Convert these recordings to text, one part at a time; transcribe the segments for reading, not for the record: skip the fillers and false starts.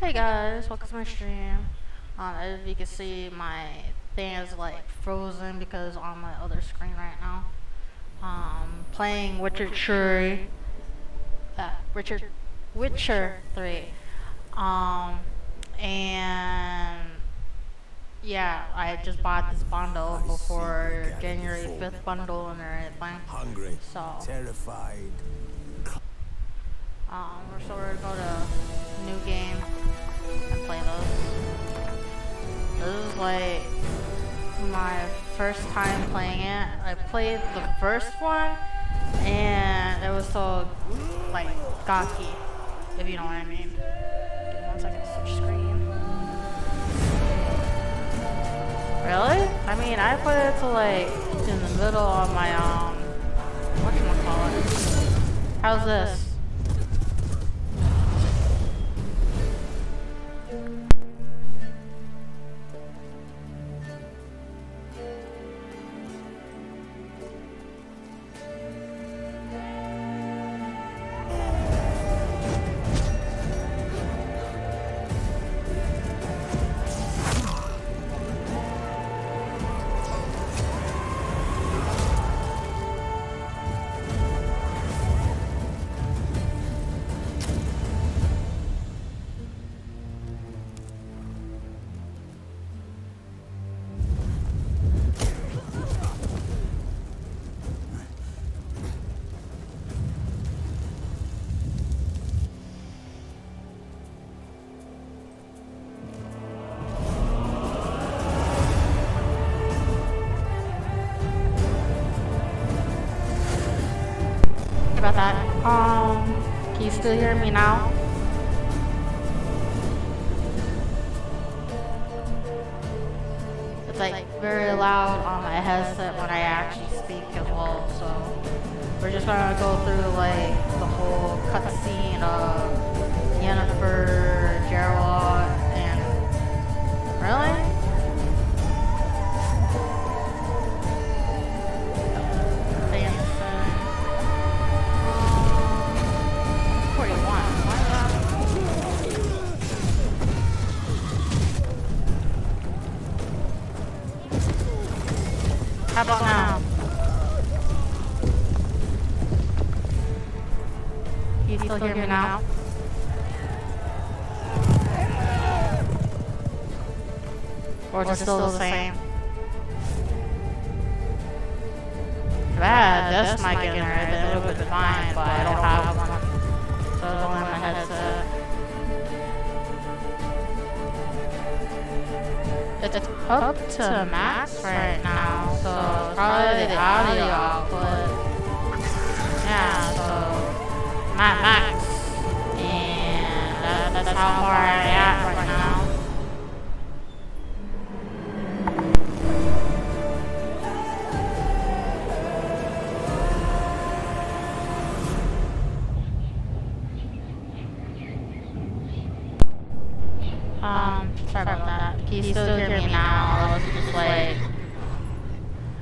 Hey guys, welcome to my stream. As you can see, my thing is like frozen because on my other screen right now. Playing Richard Witcher 3. And yeah, I just bought this bundle before January 5th bundle and everything. Hungry, So, terrified. we're gonna go to new game and play those. This is like my first time playing it. I played the first one and it was so like gawky, if you know what I mean. Give me 1 second to switch screen. Really? I mean, I put it to like in the middle of my whatchamacallit. How's this? About that. Can you still hear me now? It's like very loud on my headset when I actually speak as well, so we're just gonna go through like the whole cutscene of Yennefer, Geralt, and really? How about now? Can you still hear me now? Or is it still the same? If I had this mic in there, then it would have been fine, but I don't have one. So it's only my headset. It's up to max right now, so probably the audio output. Yeah, so not max, and that's how far I'm at right now. Sorry about that. Can you still hear me now? I was just like,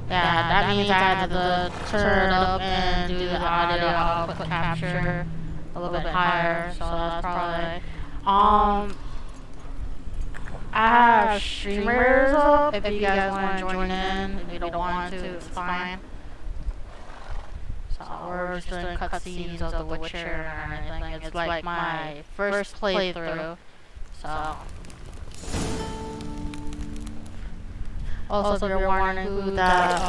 yeah, that means I had to turn it up and do the audio output capture a little bit higher, so that's probably, I have streamers up if you guys want to join in. If you don't want to, it's fine. So we're just doing cutscenes of The Witcher and everything. It's like my first playthrough, so. Also, if you're wondering who that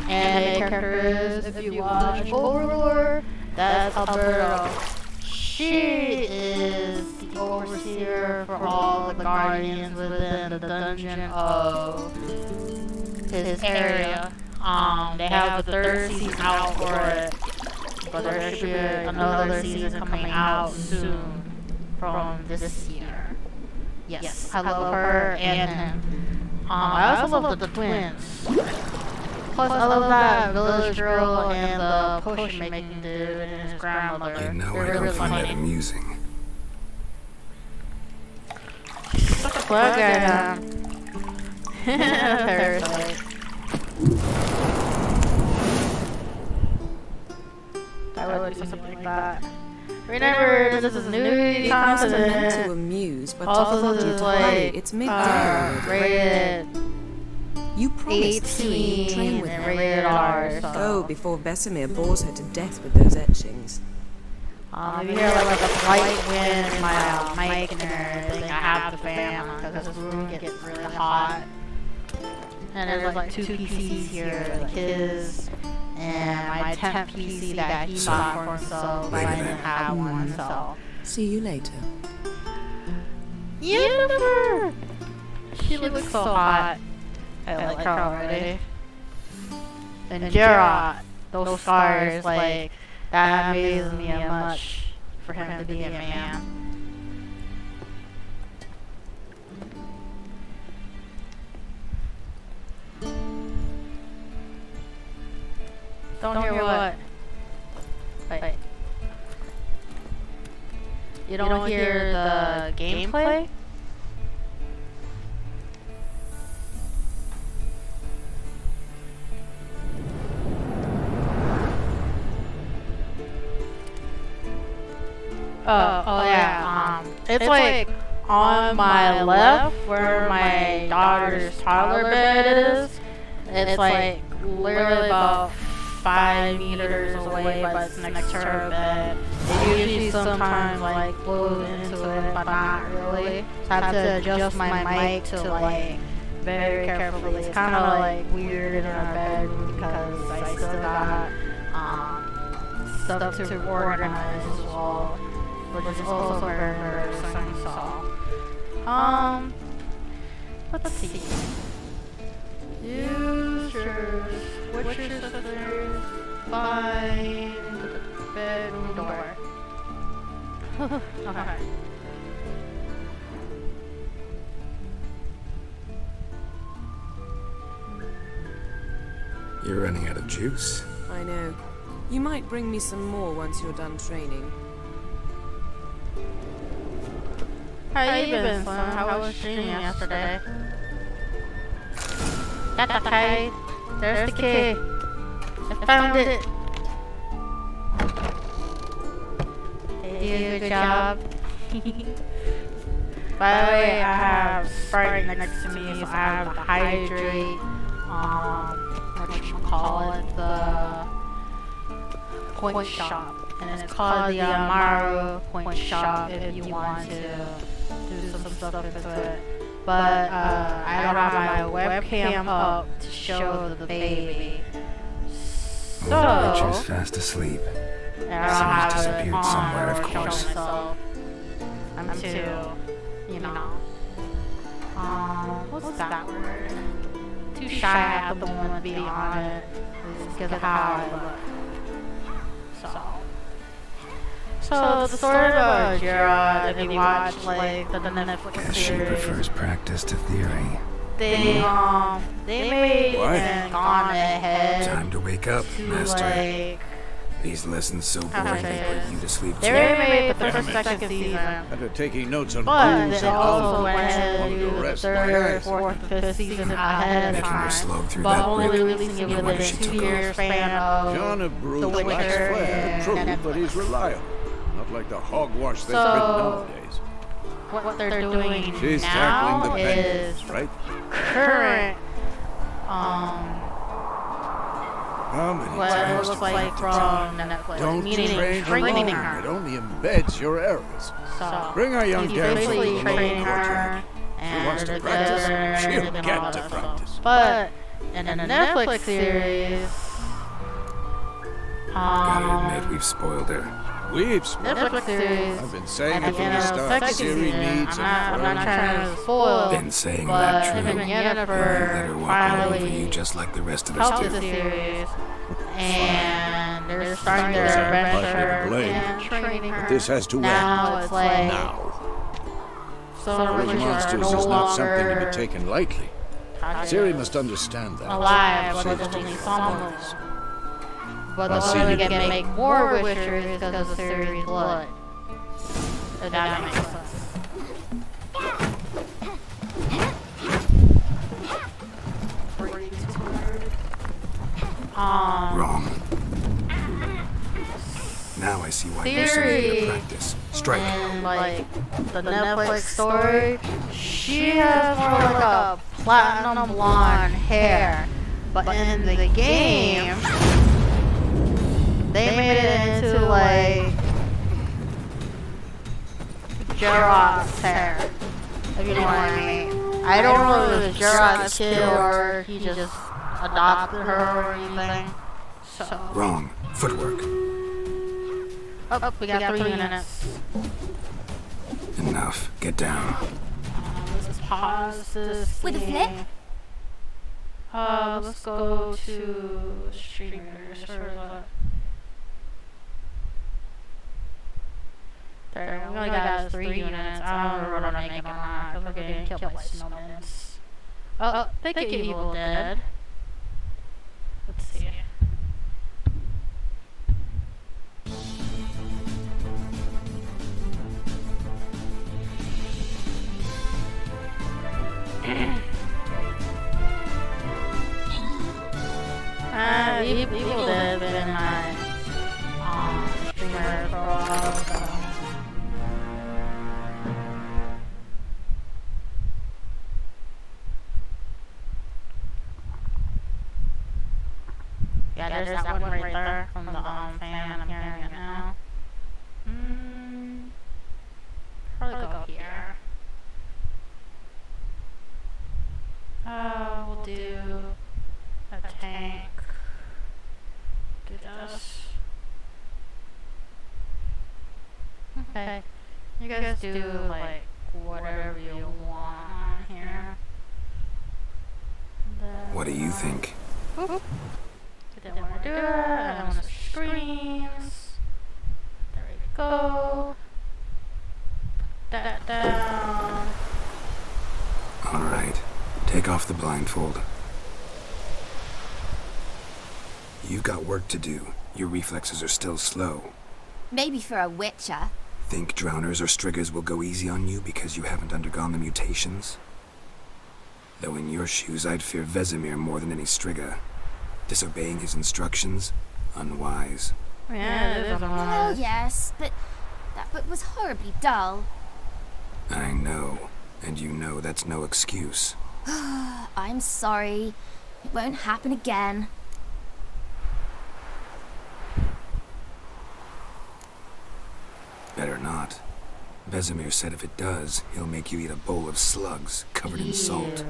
anime character is, if you watch Overlord, that's Alberto. She is the overseer for all the guardians within the dungeon of his area. They have the 3rd season out for it, but there should be another season coming out soon from this year. Yes, I love her and him. I also love the twins. Plus, I love that village girl and the potion making dude and his grandmother. I know They're I don't really find funny. that amusing. Such a plug at Parasite. That would be something like that. Remember, this is a new continent. To amuse, but Also, to this is play. like It's midday. rated You promised to train 18 with and her. rated R. Go So, before Vesemir bores her to death with those etchings. if you hear like a slight wind in my mic and everything, I have the fan on because this room gets really hot. And there's like two PCs here, like his and my temp PC that he bought for himself, but I didn't have one, so. See you later. Jennifer! She looks so hot. I like her already. And Gerard, those scars, like, that amazes me much for him to be a man. Don't hear what? Wait. You don't hear the gameplay? Oh yeah. It's like on my left where my daughter's toddler bed is. It's like literally about 5 meters away, but it's next to her bed. It usually sometimes like blows into it, but not really. So I have to adjust my mic to like very carefully. It's kind of like weird in our bedroom because I still got stuff to organize as well, which is also very embarrassing. So, let's see. Users, which is find the bedroom door. Okay. You're running out of juice. I know. You might bring me some more once you're done training. How you been, son? How was streaming yesterday? That's okay. There's the key. I found it. You good job. By the way, I have Sprite next to me, so I have the hydrate. Whatchamacallit, the point shop, and it's called the Amaru point shop if you want to do some stuff with it. But I don't have my webcam up to show the baby. So Bitch is fast asleep. I don't have it disappeared on somewhere, of or show course. myself. I'm too, what's that word? Too shy at the moment to be on it because of how I look. So the story about Gerard, if you watch like the Netflix Guess she series, prefers practice to theory. they made and gone ahead Time to wake up, to Master. like These lessons so How boring should I they say put you to sleep they too. already made the Damn first it. second season, After taking notes on but rules they and also outcomes went ahead and under do the arrest by third, ICE. fourth, and fifth season ahead of Making her time, slog through but that only grip. releasing it No wonder within she 2 took years off. span of John of Bruce The lacks Witcher flair, true, and but he's reliable. Not like the hogwash that's So- written nowadays. what they're doing She's now tackling the is pendants, right? current How many what it times looks do we like have to tell from Netflix, Don't meaning train training alone. her. It only embeds your errors. So Bring our young he's damsel basically along, training her Cortland. and wants to they're practice, together she'll and get all to that practice. stuff. But in the Netflix series, Gotta admit, we've spoiled her. We've spoiled. Netflix series I've been saying at it the from end the of start. second Siri season, needs I'm a not trying to spoil, Been saying but that him true. and Let Jennifer her walk all over you finally just like the rest of us helped the do. series, and they're starting their Sorry, I adventure should blame. and training her. This has to end Now it's like now. some of Those which are monsters no is not something to longer be taken lightly. Siri must understand that. alive, but Says there's to only you. some of them. But I'll they're see only you gonna tomorrow. make more wishers because of Siri's blood. If that makes sense. Wrong. Now I see why there's so many to practice. Strike. in like the Netflix story, she has more like a platinum blonde hair, but in the game, they made it into like Gerard's hair, if you know what I mean. I don't know if it was Gerard's kid or he just adopted her or anything. So Wrong. Footwork. oh, we got 3 minutes. Enough. Get down. Let's pause this. With a flip? Let's go to streamers. Where is that? There, we only got 3 units. I don't remember what I'm making or not, because we're getting killed by snowmans. Oh, thank you, Evil Dead. Let's see. Evil Dead been in my streamer for a while, so. Yeah, there's that one right there from the fan. I'm hearing it now. Probably go here. We'll do a tank. Do this. Okay. You guys do like whatever you want on here. What do you think? Whoop. Didn't want to do it. I want to switch screens. There we go. Put that down. Alright. Take off the blindfold. You've got work to do. Your reflexes are still slow. Maybe for a witcher. Think drowners or striggers will go easy on you because you haven't undergone the mutations? Though in your shoes, I'd fear Vesemir more than any strigger. Disobeying his instructions? Unwise. Yeah, it is a Well, lot. yes, but that book was horribly dull. I know. And you know that's no excuse. I'm sorry. It won't happen again. Better not. Vesemir said if it does, he'll make you eat a bowl of slugs covered in salt.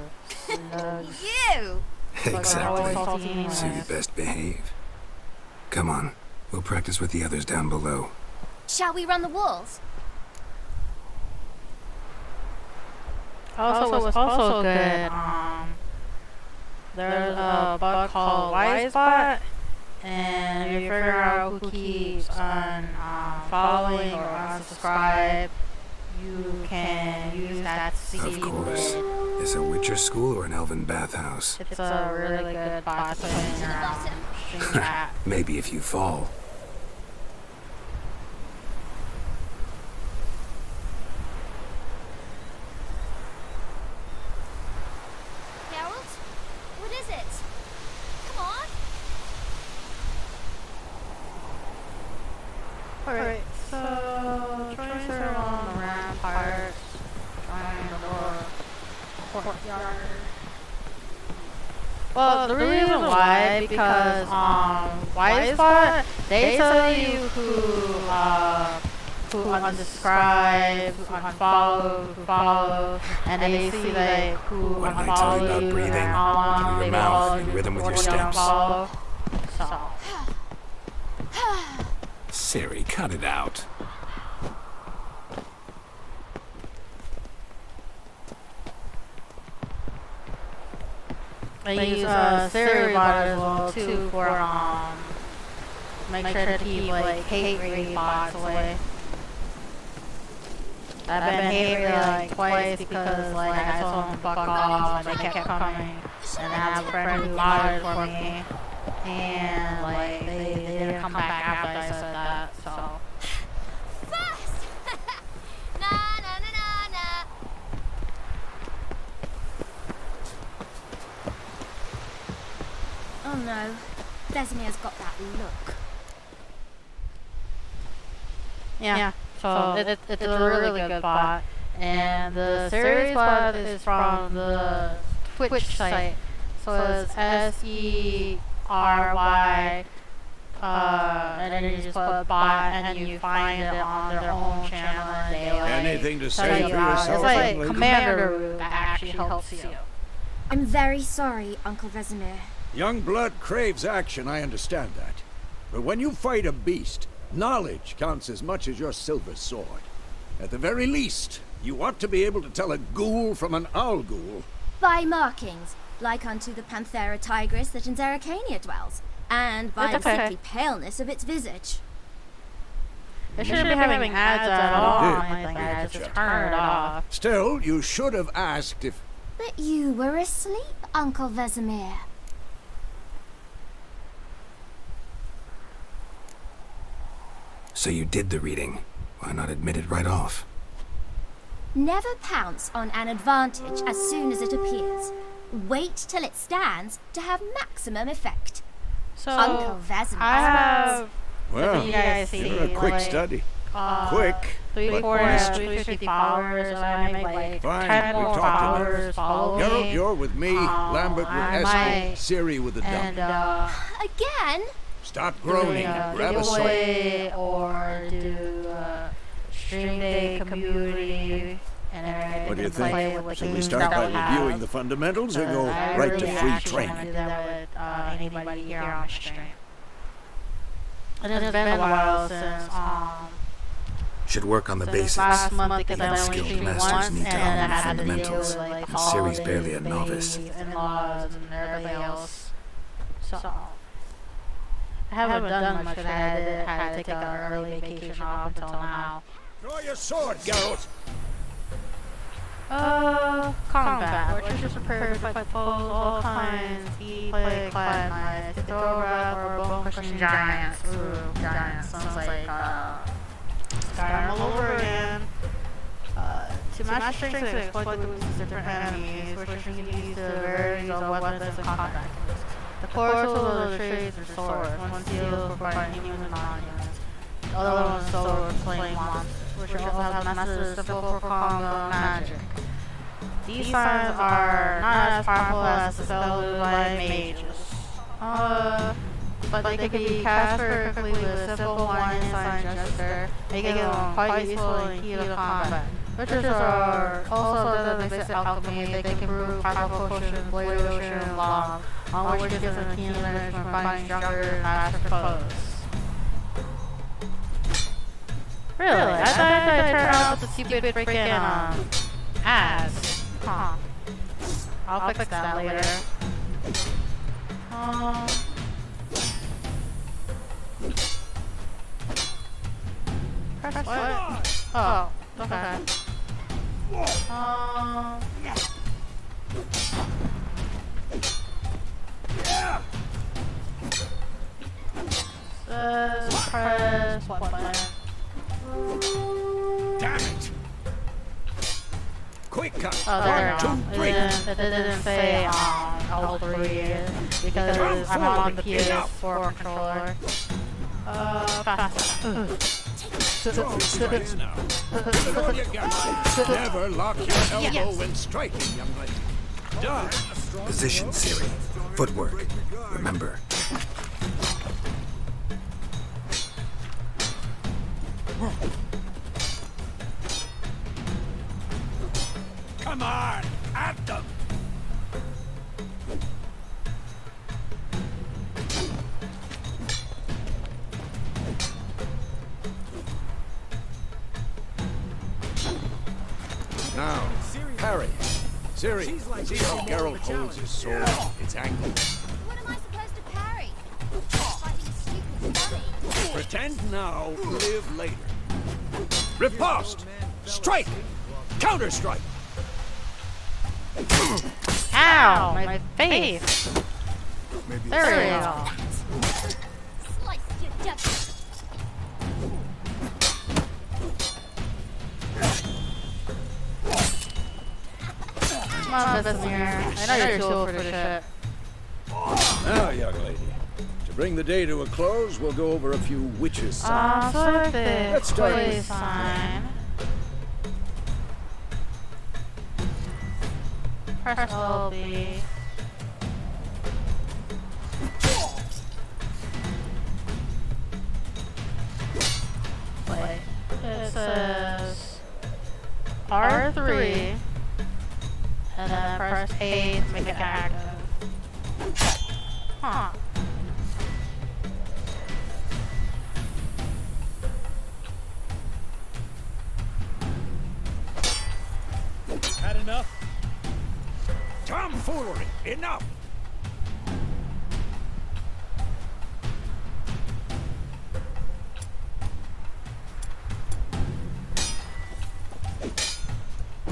You! Exactly. Salty So you anyways. best behave. Come on. We'll practice with the others down below. Shall we run the walls? Also, what's also good, there's a bug called Wisebot, and if you figure out who keeps on following or unsubscribe, you can use that to see Of course. it. Is a Witcher school or an elven bathhouse? It's a really good bot to put in your stream chat. Maybe if you fall. Geralt? What is it? Come on! Alright, so Tracer on the rampart, trying the courtyard. Well, the reason why, because Wisebot, they tell you who unsubscribe, who unfollow, who follow, and they see like who When I tell you unfollow about you breathing, and how long through your they mouth follow in you rhythm with your before they steps. unfollow. So. Siri, cut it out. I use Siri bot as well too for make sure to keep like hate raid bots away. I've been hate raided like twice because like I told them to fuck off and they kept coming, and I have a friend who modded for me, and like they didn't come back after I said that. So Fast! Na na na na na! Oh no, Vesemir's got that look. Yeah. So it's a really good plot. And the series plot is from the Twitch site. So it's SERY, and then you just put bot and you find it on their own channel and they like Anything to tell say you for out. yourself, It's like young lady? Commander that actually helps you. I'm very sorry, Uncle Vesemir. Young blood craves action, I understand that. But when you fight a beast, knowledge counts as much as your silver sword. At the very least, you ought to be able to tell a ghoul from an owl ghoul. By markings, like unto the Panthera tigris that in Zeracania dwells, and by the sickly paleness of its visage. It shouldn't be having ads at all or anything. I just turn it off. Still, you should have asked if... But you were asleep, Uncle Vesemir. So you did the reading. Why not admit it right off? Never pounce on an advantage as soon as it appears. Wait till it stands to have maximum effect. So Uncle Vesemir. I have Well, you guys see, you're a quick like, study. Quick. 350 followers, and I make like Fine, 10 we've more talked about followers follow me. You're with me, Lambert with I Esme, might- Siri with a And dump. Again? Stop groaning and grab a sword. giveaway or do stream day community, and then What do you think? play with the Should we games start that by we have. reviewing the fundamentals or go I right really to free actually wanna training? do that with anybody here on the stream. And it's been a while since Should work on the since basics. last month because I Even only skilled streamed masters once, need and to then I own the had to deal fundamentals, with like and Siri's holidays, barely a novice. babies, in-laws, and everything else. So I haven't done much because I had to take an early vacation off until now. Draw your sword, Geralt! Combat, which is prepared to fight foes of all kinds. He played Clan Knights, throw wrap, or bone crushing giants. Ooh, giants. Sounds like Skyrim all over again. To match strength and exploit the weaknesses of different enemies, which you can use the varieties of weapons and combat techniques. The core tools of the trades are swords, one steel for fighting humans and non-humans. The other one is sword for slaying monsters, which also have masters simple for combo magic. These signs are not as powerful as the spells used by mages. But they can be cast very quickly with a simple one sign gesture, making them quite useful in heat of combat. Witches are also the basic alchemy. They can brew powerful potions, blade ocean, and lava, on which gives them a keen advantage from fighting stronger and faster foes. Really? I thought I'd turn out the stupid freaking ads. Huh. I'll fix that later. Press what? Oh, okay. Press what button? Damn it! Quick cut! Oh, there we go. 1, 2, 3. It didn't say L3 because I'm on the PS4 controller. Faster. Strikes now. Throw your gun. Never lock your elbow when striking, young lady. Done. Position, Siri. Footwork. Remember. Come on, at them. Now, parry. Siri, see how Geralt holds his sword, its angle. What am I supposed to parry? Fighting a stupid dummy. Pretend now, live later. Riposte! Strike! Counter-strike! Ow! My face! There we go. Slice your death. Come on, Vesemir. I know you're too old for this shit. Now, young lady, to bring the day to a close, we'll go over a few witches' signs. So I think Let's start with- Quay sign. Press LB. Wait. It says R3. And then press A to make it active. Huh. Had enough? Tomfoolery! Enough!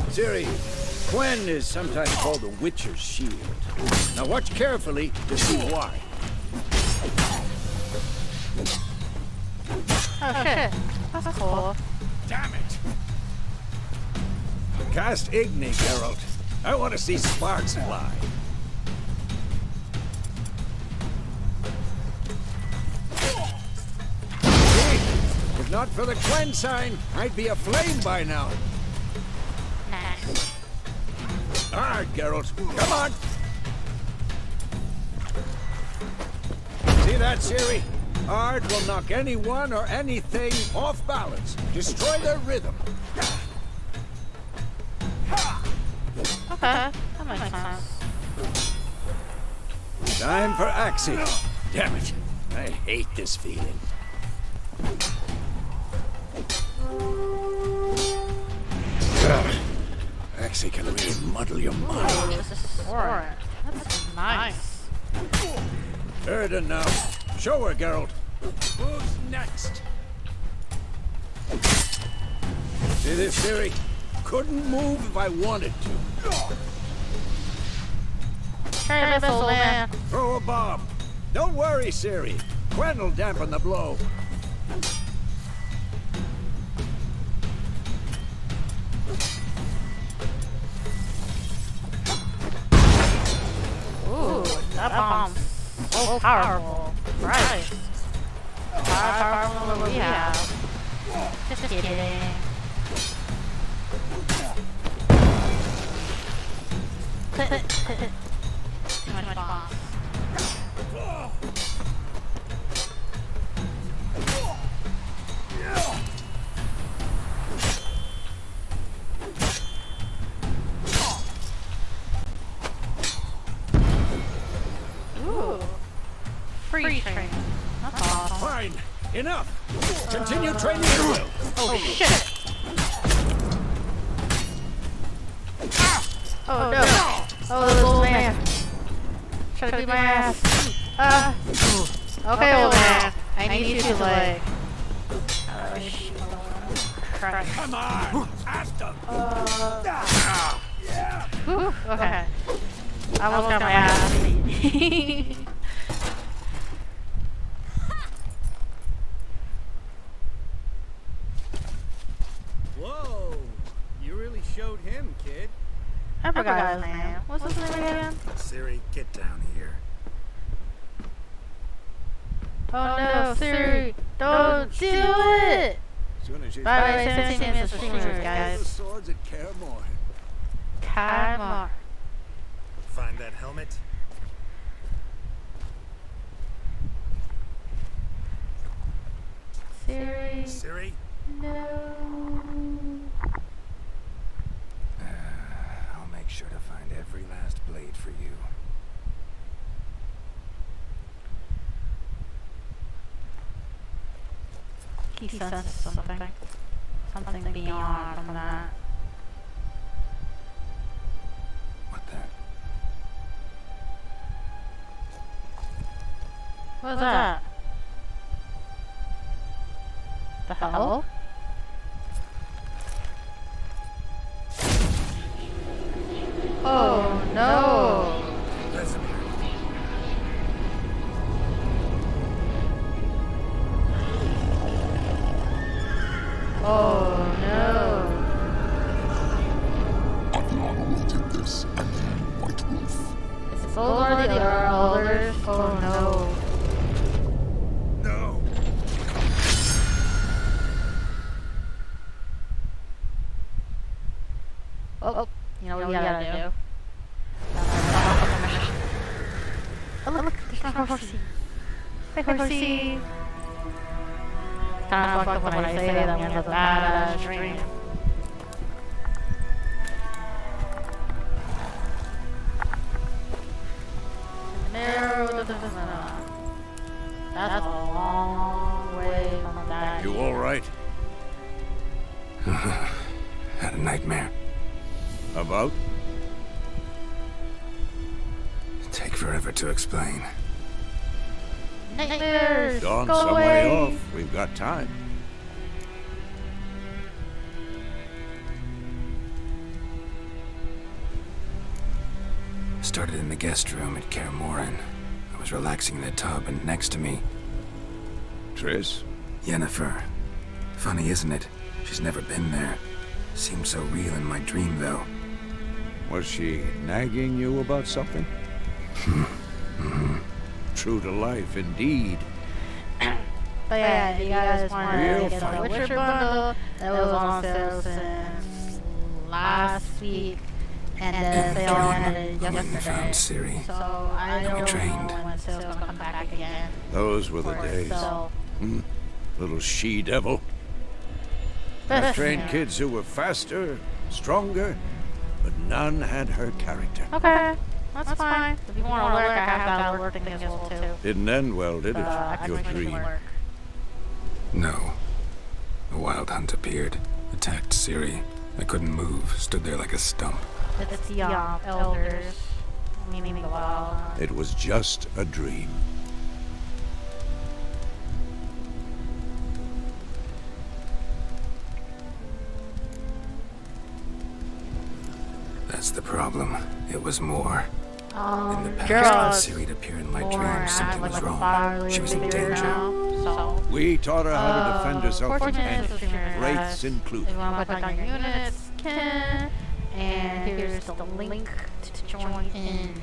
Siri, Quen is sometimes called the Witcher's Shield. Now watch carefully to see why. Oh shit. That's cool. Damn it! Cast Igni, Geralt. I want to see sparks fly. See? If not for the Quen sign, I'd be aflame by now. Nice. Alright, Geralt. Come on! See that, Ciri? Art will knock anyone or anything off balance. Destroy their rhythm. Okay. That makes sense. Time for Axie. Damn it. I hate this feeling. Ugh. Axie can really muddle your mind. Oh, this is sword. That's nice. Heard enough. Show her, Geralt. Who's next? See this, Ciri? Couldn't move if I wanted to. Try this, old man. Throw a bomb. Don't worry, Ciri. Quen will dampen the blow. Ooh, that bomb's so powerful. Right. Powerful than what we have. Just kidding. Too much bomb. Ooh. Free training. That's awesome. Fine. Enough. Continue training at will. Oh shit. Oh no. Oh, this old man. Trying to beat my ass. Okay, old man. I need you to like. Christ. Come on. Faster. Whew, okay. I almost got my ass beat. Whoa! You really showed him, kid. I forgot his name. What's his name again? Ciri, get down here. Oh no, Siri, don't do it! Soon as she's By the way, 17 minutes for streamers, the guys. swords at Kaer Morhen. Come on. Find that helmet? Siri, Ciri? no. I'll make sure to find every last blade for you. He senses something. Something beyond from that. What that? What was that? The hell? Oh no! Vesemir. Oh no! Adriana did this, and then White Wolf. Those are the other elders. Oh no! Oh, you know what you gotta do? Oh, look, there's my horsey. Hey, horsey. Kind of fucked up when I say that when it's a badass dream. That's a long way from that. You all right? Had a nightmare. About? Take forever to explain. Nightmares! Gone Go some away! way off. We've got time. Started in the guest room at Kaer Morhen. I was relaxing in the tub, and next to me, Triss? Yennefer. Funny, isn't it? She's never been there. Seemed so real in my dream, though. Was she nagging you about something? True to life, indeed. But yeah, you guys Real wanted to get fun. the Witcher bundle that was on sale since last week, and the sale ended I went and yesterday. found Ciri. So I don't trained. know when sale's gonna come back again. Those were the for days. sale. Little she-devil. I trained kids who were faster, stronger, but none had her character. Okay, that's fine. If you want to lurk, I have that lurk thing as well too. Didn't end well, did it? I can Your make you dream. lurk. No. A wild hunt appeared, attacked Ciri. I couldn't move, stood there like a stump. It's the elders, meaning the wild. It was just a dream. That's the problem. It was more. In the past, Geralt, when Ciri'd appear in my more, dreams, something like was a wrong. fatherly She was in figure danger. now, so. We taught her how to defend herself from Fortunate enemies, sisters, wraiths If included. you want to put on your units, can. And here's the link to join in.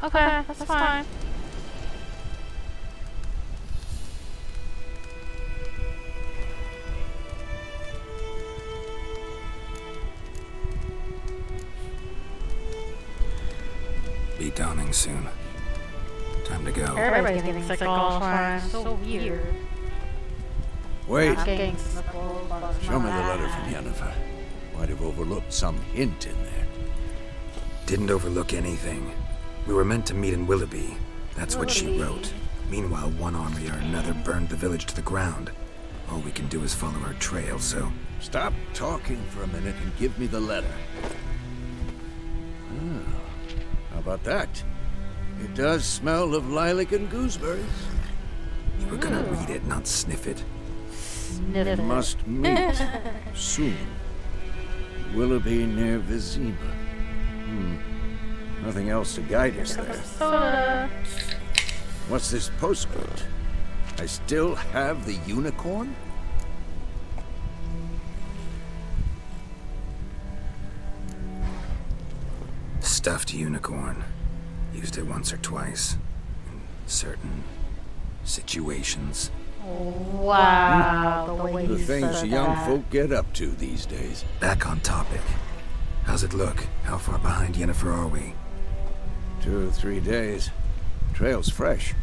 Okay, that's fine. Be dawning soon. Time to go. Everybody's getting sick all the time. So weird. Wait, I'm getting sniffles, bugs show me the my letter eye. from Yennefer. Might have overlooked some hint in there. Didn't overlook anything. We were meant to meet in Willoughby. That's what she wrote. Meanwhile, one army or another burned the village to the ground. All we can do is follow her trail, so... Stop talking for a minute and give me the letter. How about that? It does smell of lilac and gooseberries. You were gonna read it, not sniff it. Sniff We it. must meet soon. Willoughby near Vizima. Nothing else to guide us there. Soda. What's this postscript? I still have the unicorn? Stuffed unicorn. Used it once or twice. In certain situations. Wow, the way The he things said young that. folk get up to these days. Back on topic. How's it look? How far behind Yennefer are we? 2 or 3 days. Trail's fresh.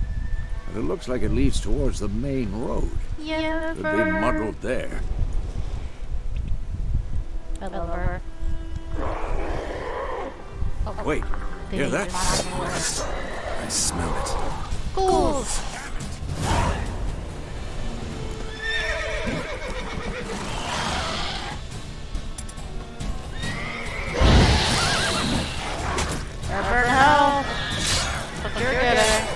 But it looks like it leads towards the main road. Yeah, Could be muddled there. I love her. Wait, hear that? I smell it. Ghouls! Burn hell! That's what you're getting.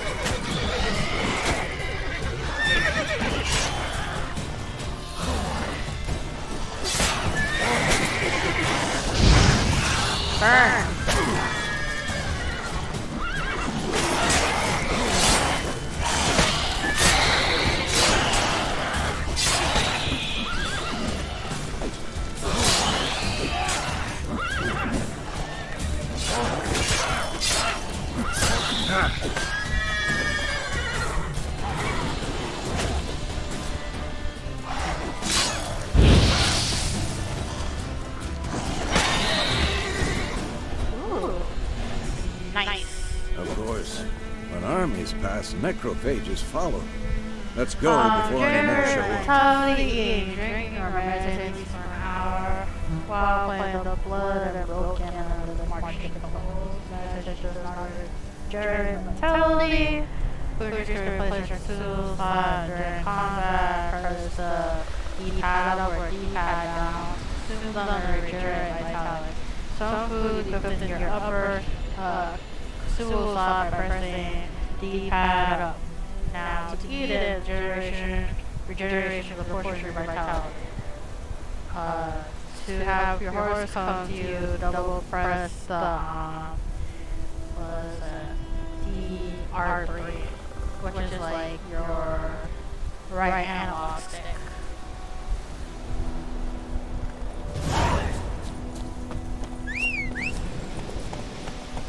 Burn! When armies pass, necrophages follow. Let's go before any more show up. Totally eating, drinking, or meditating for an hour while playing the blood and broken under the marching bowls. Meditation is not during mentality. Food replace your tools during combat. Press the D-pad up or D-pad down. Soon under regenerate vitality. Some food equipped in your upper stool slot by pressing D-pad up. Now, to eat it, regeneration of the portion of your vitality. To have your horse come to you, double press the R3, which is like your right analog stick.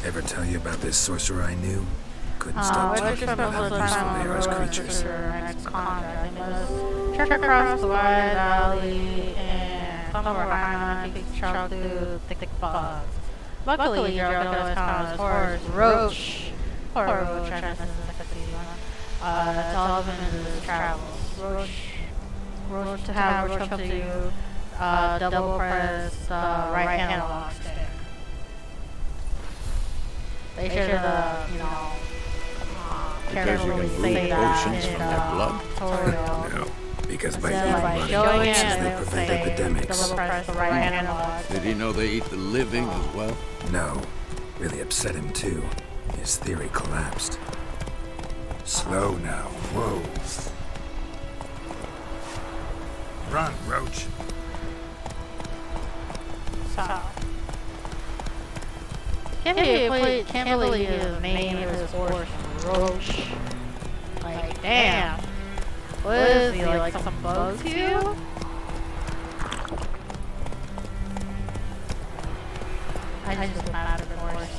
Ever tell you about this sorcerer I knew? Couldn't stop talking about how useful they are as creatures. Next contract, they must trek across the wide alley and somewhere behind a big trail through thick bugs. Luckily, Jericho has found his horse, Roach, or Roach, I guess to help him in his travels. Roach to have Roach come to you, double press the right analog stick. They should Because you can brew potions from their blood? No, because by eating blood infections, they prevent epidemics. Did he know they eat the living as well? No, really upset him too. His theory collapsed. Slow now, whoa. Run, Roach. Can't believe his name of his horse, Roach. Like, damn. What is he, like some bug to you? I just mad at the horse.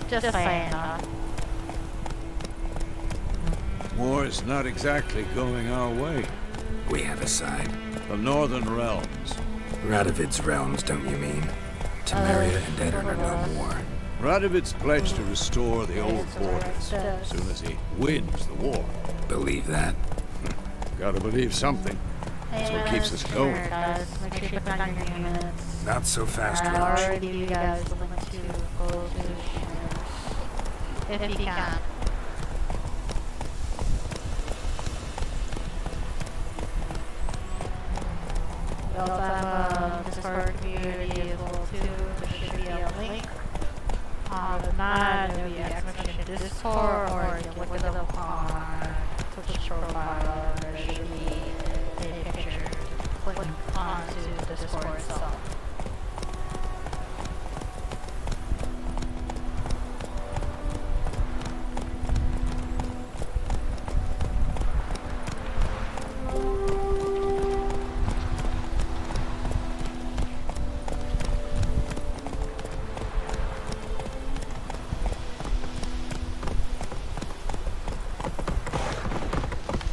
Just saying, War's not exactly going our way. We have a side. The Northern Realms. Radovid's realms, don't you mean? Temeria and Edirn are no more. Radovid's pledged to restore the old borders as soon as he wins the war. Believe that? Gotta believe something. That's what keeps us going. Make sure you put on your units. Not so fast, I Roach. already give you guys the link to go to the shares. If you can. We also have a Discord community as well too. There should be a link. If not, it'll be exclamation Discord, or you can look it up on Twitch profile. There should be a picture. Click onto the Discord itself.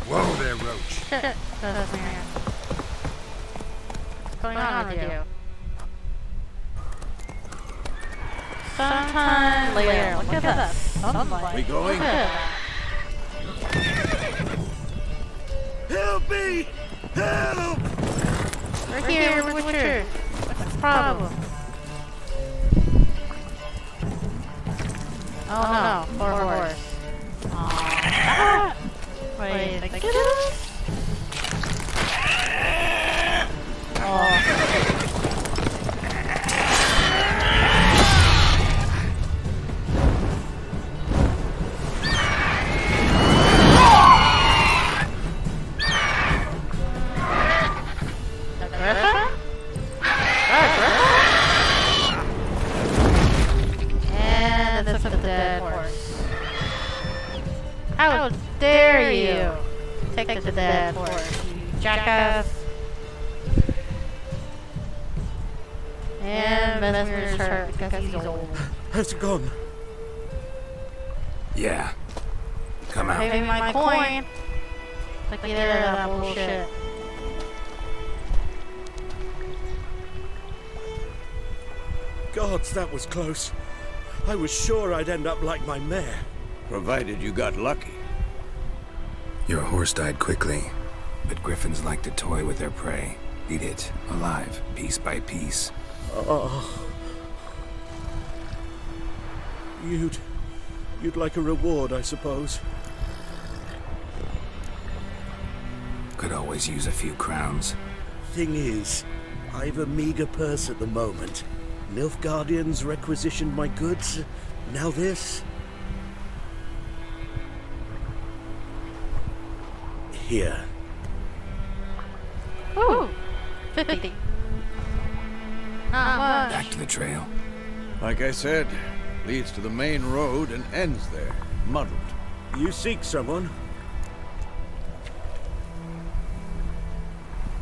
Whoa there, Roach. Shit, that's me. What's going on with you? Sometime later. Look at that sunlight. We going? Look at Help me! Help! that. We're here, we're Witcher. What's the problem? Oh no, poor horse. Aww. Wait, like this? Oh. And this is the dead horse. How dare you take the dead horse, you jackass. And Vesemir's hurt because he's old. Has it gone? Yeah. Come out. Pay me my coin. Like you did that bullshit. Gods, that was close. I was sure I'd end up like my mare. Provided you got lucky. Your horse died quickly, but griffins like to toy with their prey. Eat it, alive, piece by piece. You'd like a reward, I suppose. Could always use a few crowns. Thing is, I've a meager purse at the moment. Nilfgaardians requisitioned my goods. Now this. Here. Ooh, 50. Not much. Back to the trail. Like I said, leads to the main road and ends there, muddled. You seek someone?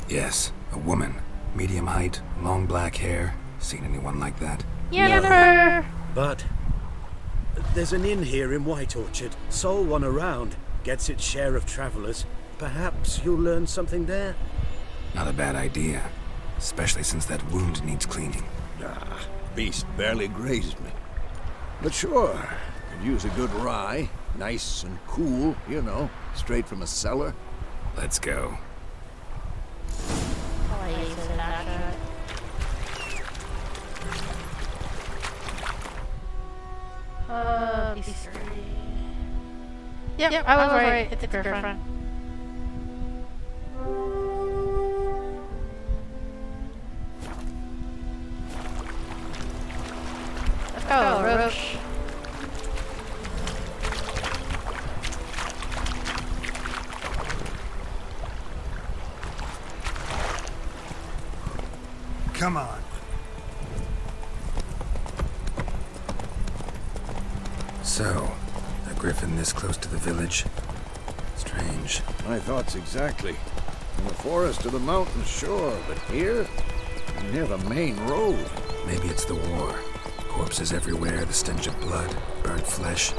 Yes, a woman. Medium height, long black hair. Seen anyone like that? Yennefer! But there's an inn here in White Orchard. Sole one around. Gets its share of travelers. Perhaps you'll learn something there? Not a bad idea. Especially since that wound needs cleaning. Beast barely grazed me. But sure, could use a good rye. Nice and cool, you know, straight from a cellar. Let's go. These three. Yep, I was right. It's a griffin. Let's go, Roach. Come on. So, a griffin this close to the village? Strange. My thoughts exactly. In the forest or the mountains, sure, but here? Near the main road. Maybe it's the war. Corpses everywhere, the stench of blood, burnt flesh.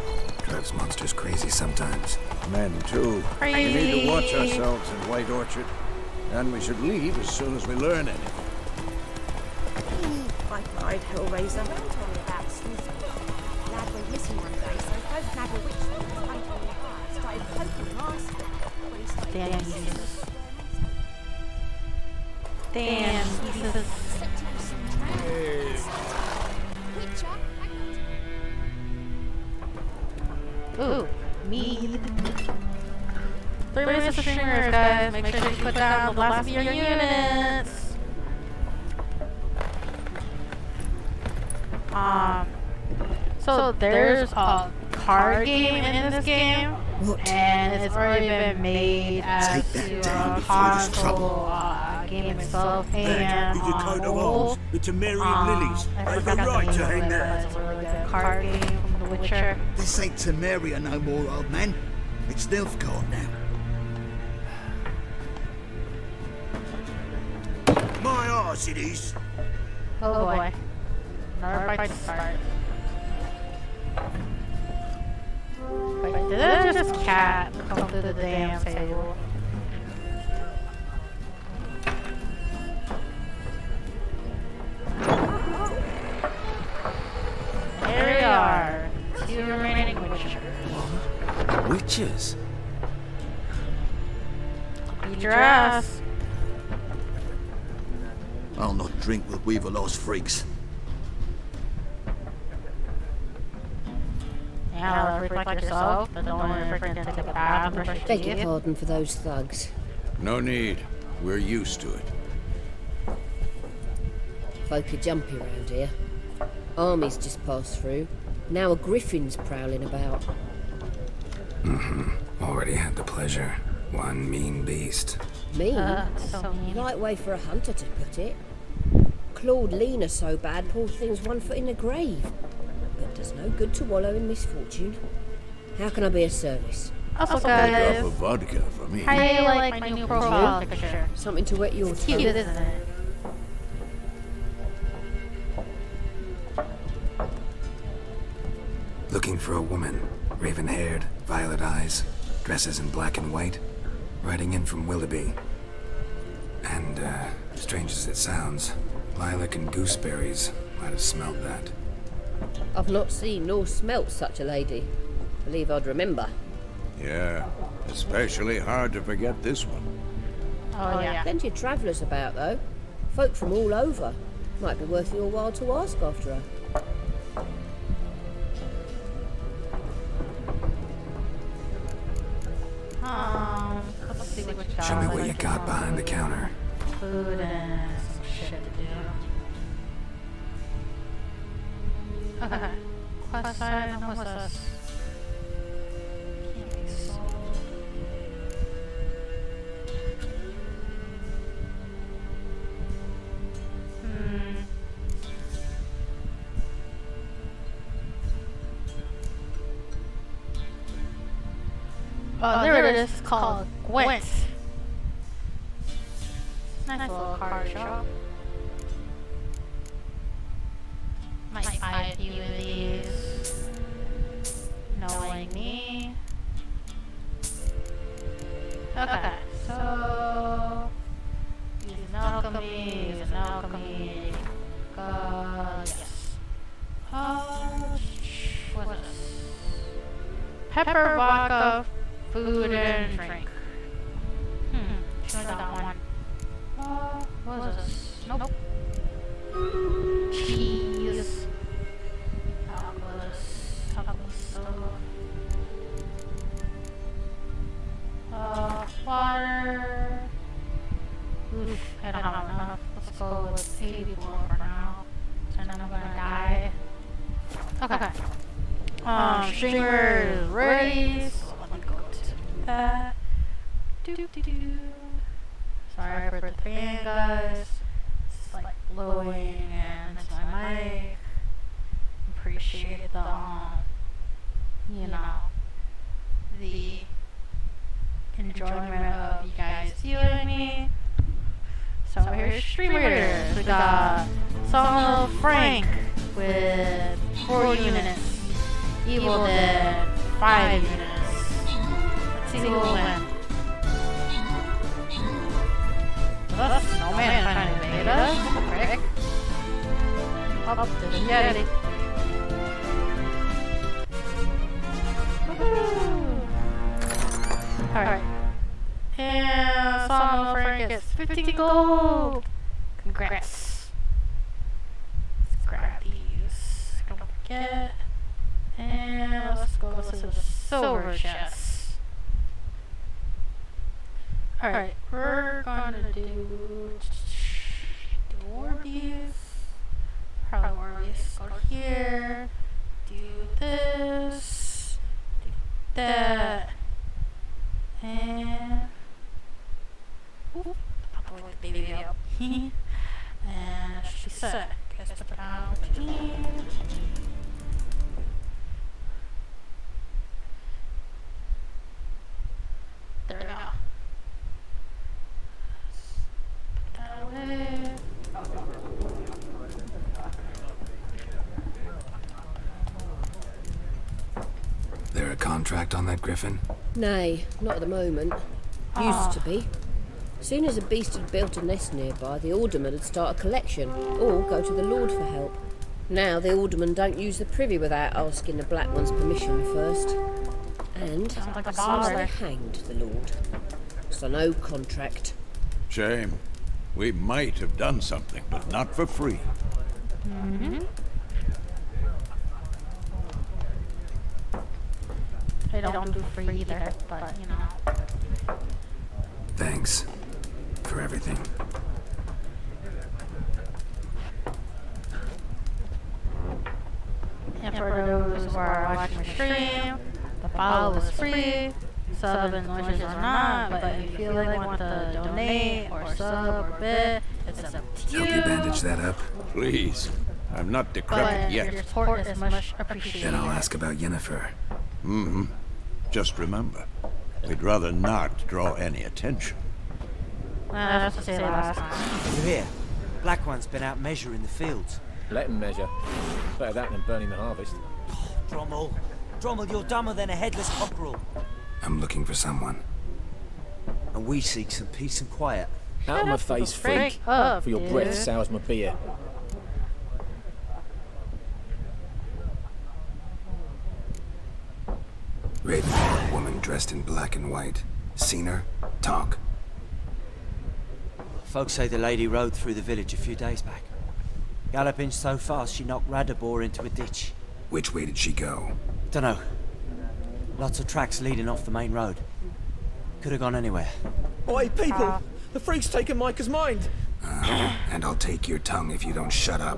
Drives monsters crazy sometimes. Men, too. Crazy. We need to watch ourselves in White Orchard. And we should leave as soon as we learn anything. I cried, Hellraiser. Lad went missing one day, so folk nagged a witch from the paint on the fire, started poking and asking. When he started Damn, getting Jesus. sick, Damn, Jesus. accepted with some trans. Witcher, Ooh, mead. 3 minutes of streamers, guys. Make sure you put down the last of your units. So there's a card game in this game, and it's already been made as to a console game itself, and mobile. the Temerian lilies. I I've forgot a the right name to of hang it, there. but it's a really good card game from The Witcher. This ain't Temeria no more, old man. It's Nilfgaard now. My arse it is. Oh boy. Another fight to start. Wait, did it just cat come through the damn table? There we are. 2 remaining Witchers. Witches? Eat your ass. I'll not drink with Weaverlaw's freaks. Yeah, freak like yourself, but don't worry, freaking take a bath and brush your Beg your teeth. pardon for those thugs. No need. We're used to it. Folk are jumpy around here. Armies just passed through. Now a griffin's prowling about. Already had the pleasure. One mean beast. Mean? So mean. Light way for a hunter to put it. Clawed Lena so bad, poor thing's 1 foot in the grave. But does no good to wallow in misfortune. How can I be of service? Also, A guys, drop of vodka for me. I like my new profile picture. Something to wet your Cute, tongue. isn't it? Looking for a woman. Raven-haired, violet eyes, dresses in black and white. Riding in from Willoughby. And, strange as it sounds, lilac and gooseberries might have smelled that. I've not seen nor smelt such a lady. Believe I'd remember. Yeah, especially hard to forget this one. Oh, yeah. Plenty of travellers about, though. Folk from all over. Might be worth your while to ask after her. Let's see what you got. Show me what you got behind the counter. Food and some shit to do. Okay. Quest item, what's this? Can't be sold. Oh, there it is. It's called Gwent. Nice little card shop. Might buy a few of these. Knowing me. Okay, so use an alchemy, use an alchemy. Yes. What's this? Pepper vodka, food and drink. Should have got one. What is this? Nope. Cheese. Water. Oof, I don't have enough. Let's go with 84 for now. And then I'm gonna die. Okay. Streamer is ready. So let me go to that. Sorry for the fan, guys. It's like blowing and it's my mic. Appreciate the, you know, the enjoyment of you guys viewing me. So here's stream readers. We got Solo Frank with 4 units. Evil Dead 5 units. Let's see who will win. That's Snowman trying to invade us. Frick. Up to the Yeti. Alright. And Solo Frank gets 50 gold. Congrats. Let's grab these. Don't forget. And let's go to the silver chest. Alright, we're gonna do Orbeez. Probably Orbeez. Go here. Do this. Do that. And oop, I'll put the baby up. And she said, guess put down 15. There we go. Put that away. There a contract on that griffin? Nay, not at the moment. Used to be. Soon as a beast had built a nest nearby, the alderman would start a collection, or go to the Lord for help. Now the alderman don't use the privy without asking the Black One's permission first. And like since they hanged the Lord. So no contract. Shame. We might have done something, but not for free. They don't do free either, but you know. Thanks for everything. And for those who are watching my stream, the follow is free. Sub and launches are not, but if you feel like you want to donate or sub or bid, it's up to you. Help you bandage that up? Please. I'm not decrepit But yet. your support is much appreciated. Then I'll ask about Yennefer. Just remember, we'd rather not draw any attention. That's what I said last time. You hear? Black One's been out measuring the fields. Let him measure. Better that than burning the harvest. Drommel. Drommel, you're dumber than a headless cockerel. I'm looking for someone. And we seek some peace and quiet. Out of my face, freak. Up, For your dude. breath sours my beer. dressed in black and white. Seen her? Talk. Folks say the lady rode through the village a few days back. Galloping so fast she knocked Radabor into a ditch. Which way did she go? Dunno. Lots of tracks leading off the main road. Could have gone anywhere. Oi, people! The freak's taken Micah's mind! And I'll take your tongue if you don't shut up.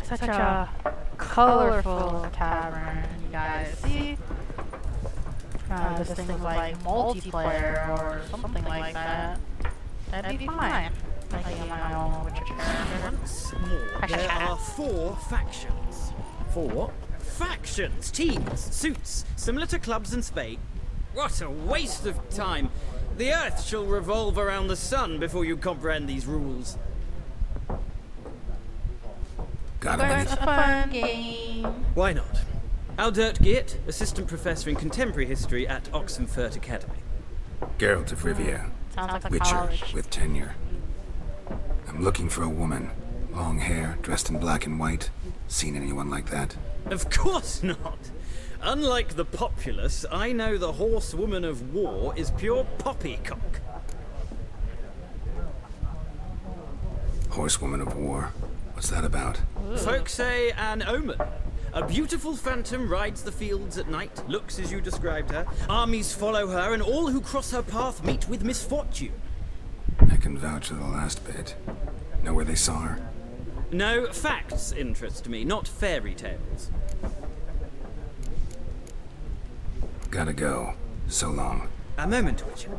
Such a colorful tavern, you guys. See? This thing's like multiplayer or something like that. That'd be fine. Making my own Witcher character. Once more, there are 4 factions. 4 what? Factions, teams, suits, similar to clubs and spades. What a waste of time. The Earth shall revolve around the sun before you comprehend these rules. Got It's a fun game. Why not? Aldert Geert, assistant professor in contemporary history at Oxenfurt Academy. Geralt of Rivia. Sounds like a Witcher college. with tenure. I'm looking for a woman. Long hair, dressed in black and white. Seen anyone like that? Of course not. Unlike the populace, I know the horsewoman of war is pure poppycock. Horsewoman of war. What's that about? Folks say an omen. A beautiful phantom rides the fields at night, looks as you described her. Armies follow her, and all who cross her path meet with misfortune. I can vouch for the last bit. Know where they saw her? No, facts interest me, not fairy tales. Gotta go. So long. A moment, Witcher.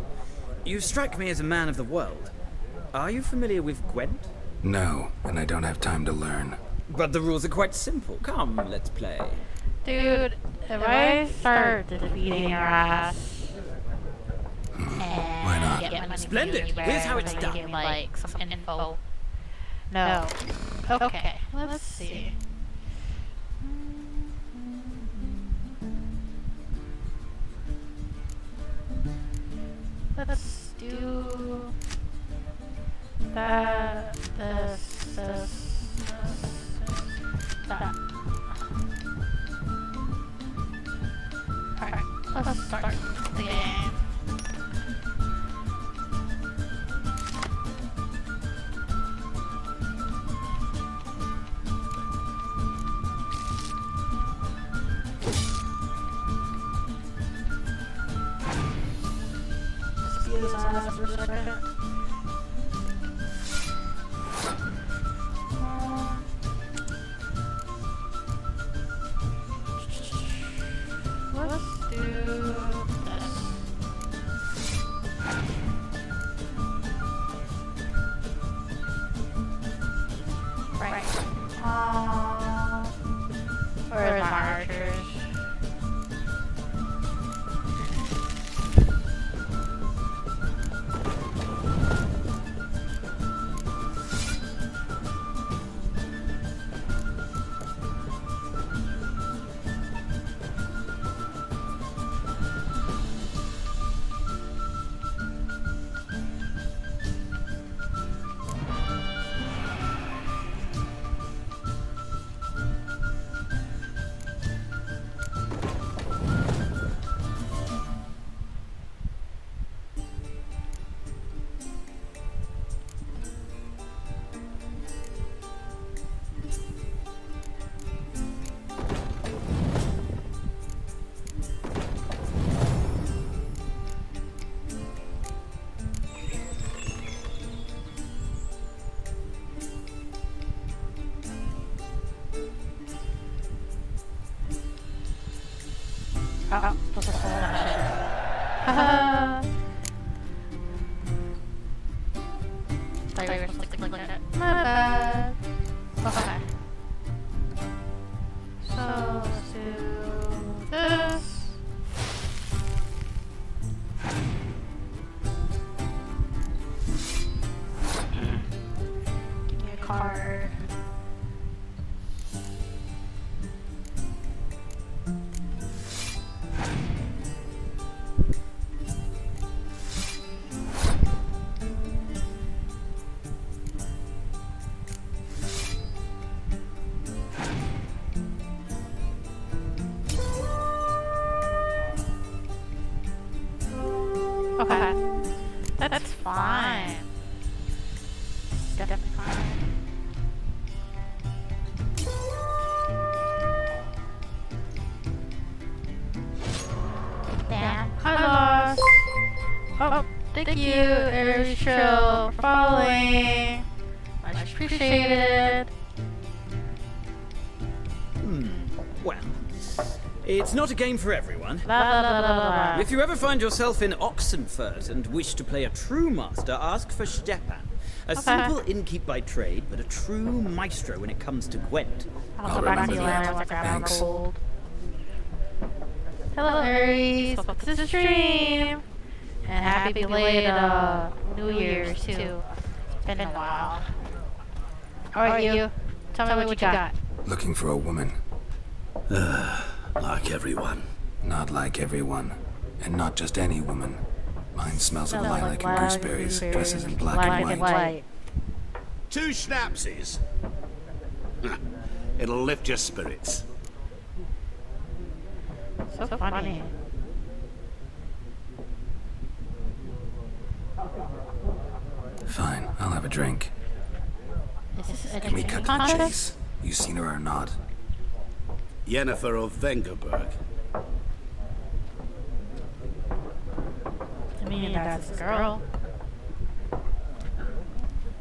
You strike me as a man of the world. Are you familiar with Gwent? No, and I don't have time to learn. But the rules are quite simple. Come, let's play. Dude, if I start defeating your ass, Why not? get money Splendid. anywhere, Here's how it's they done. give me, like some info. No. Okay, let's see. Let's do that, this, that. Alright, let's start the game. For a second. Let's do this. Right. Where's my archers? Oh, supposed to hold that. Haha. Thought you were supposed to click that. My bad. Okay. So let's do this. Give me a card. Thank you, Aries Show, for following. Much appreciated. Well, it's not a game for everyone. Blah, blah, blah, blah, blah. If you ever find yourself in Oxenfurt and wish to play a true master, ask for Stepan. A simple innkeep by trade, but a true maestro when it comes to Gwent. I'll go back to you later once I grab a cold. Hello, Aries. Welcome to the stream. And happy belated New Year's, too. It's been a while. Alright, you. Tell me what you got. Looking for a woman. Like everyone. Not like everyone. And not just any woman. Mine smells of lilac and gooseberries, dresses in black and white. 2 schnapsies. It'll lift your spirits. So funny. Fine, I'll have a drink. Is this a Can we cut drinking to the contest? chase? You seen her or not? Yennefer of Vengerberg. I mean, that's this girl.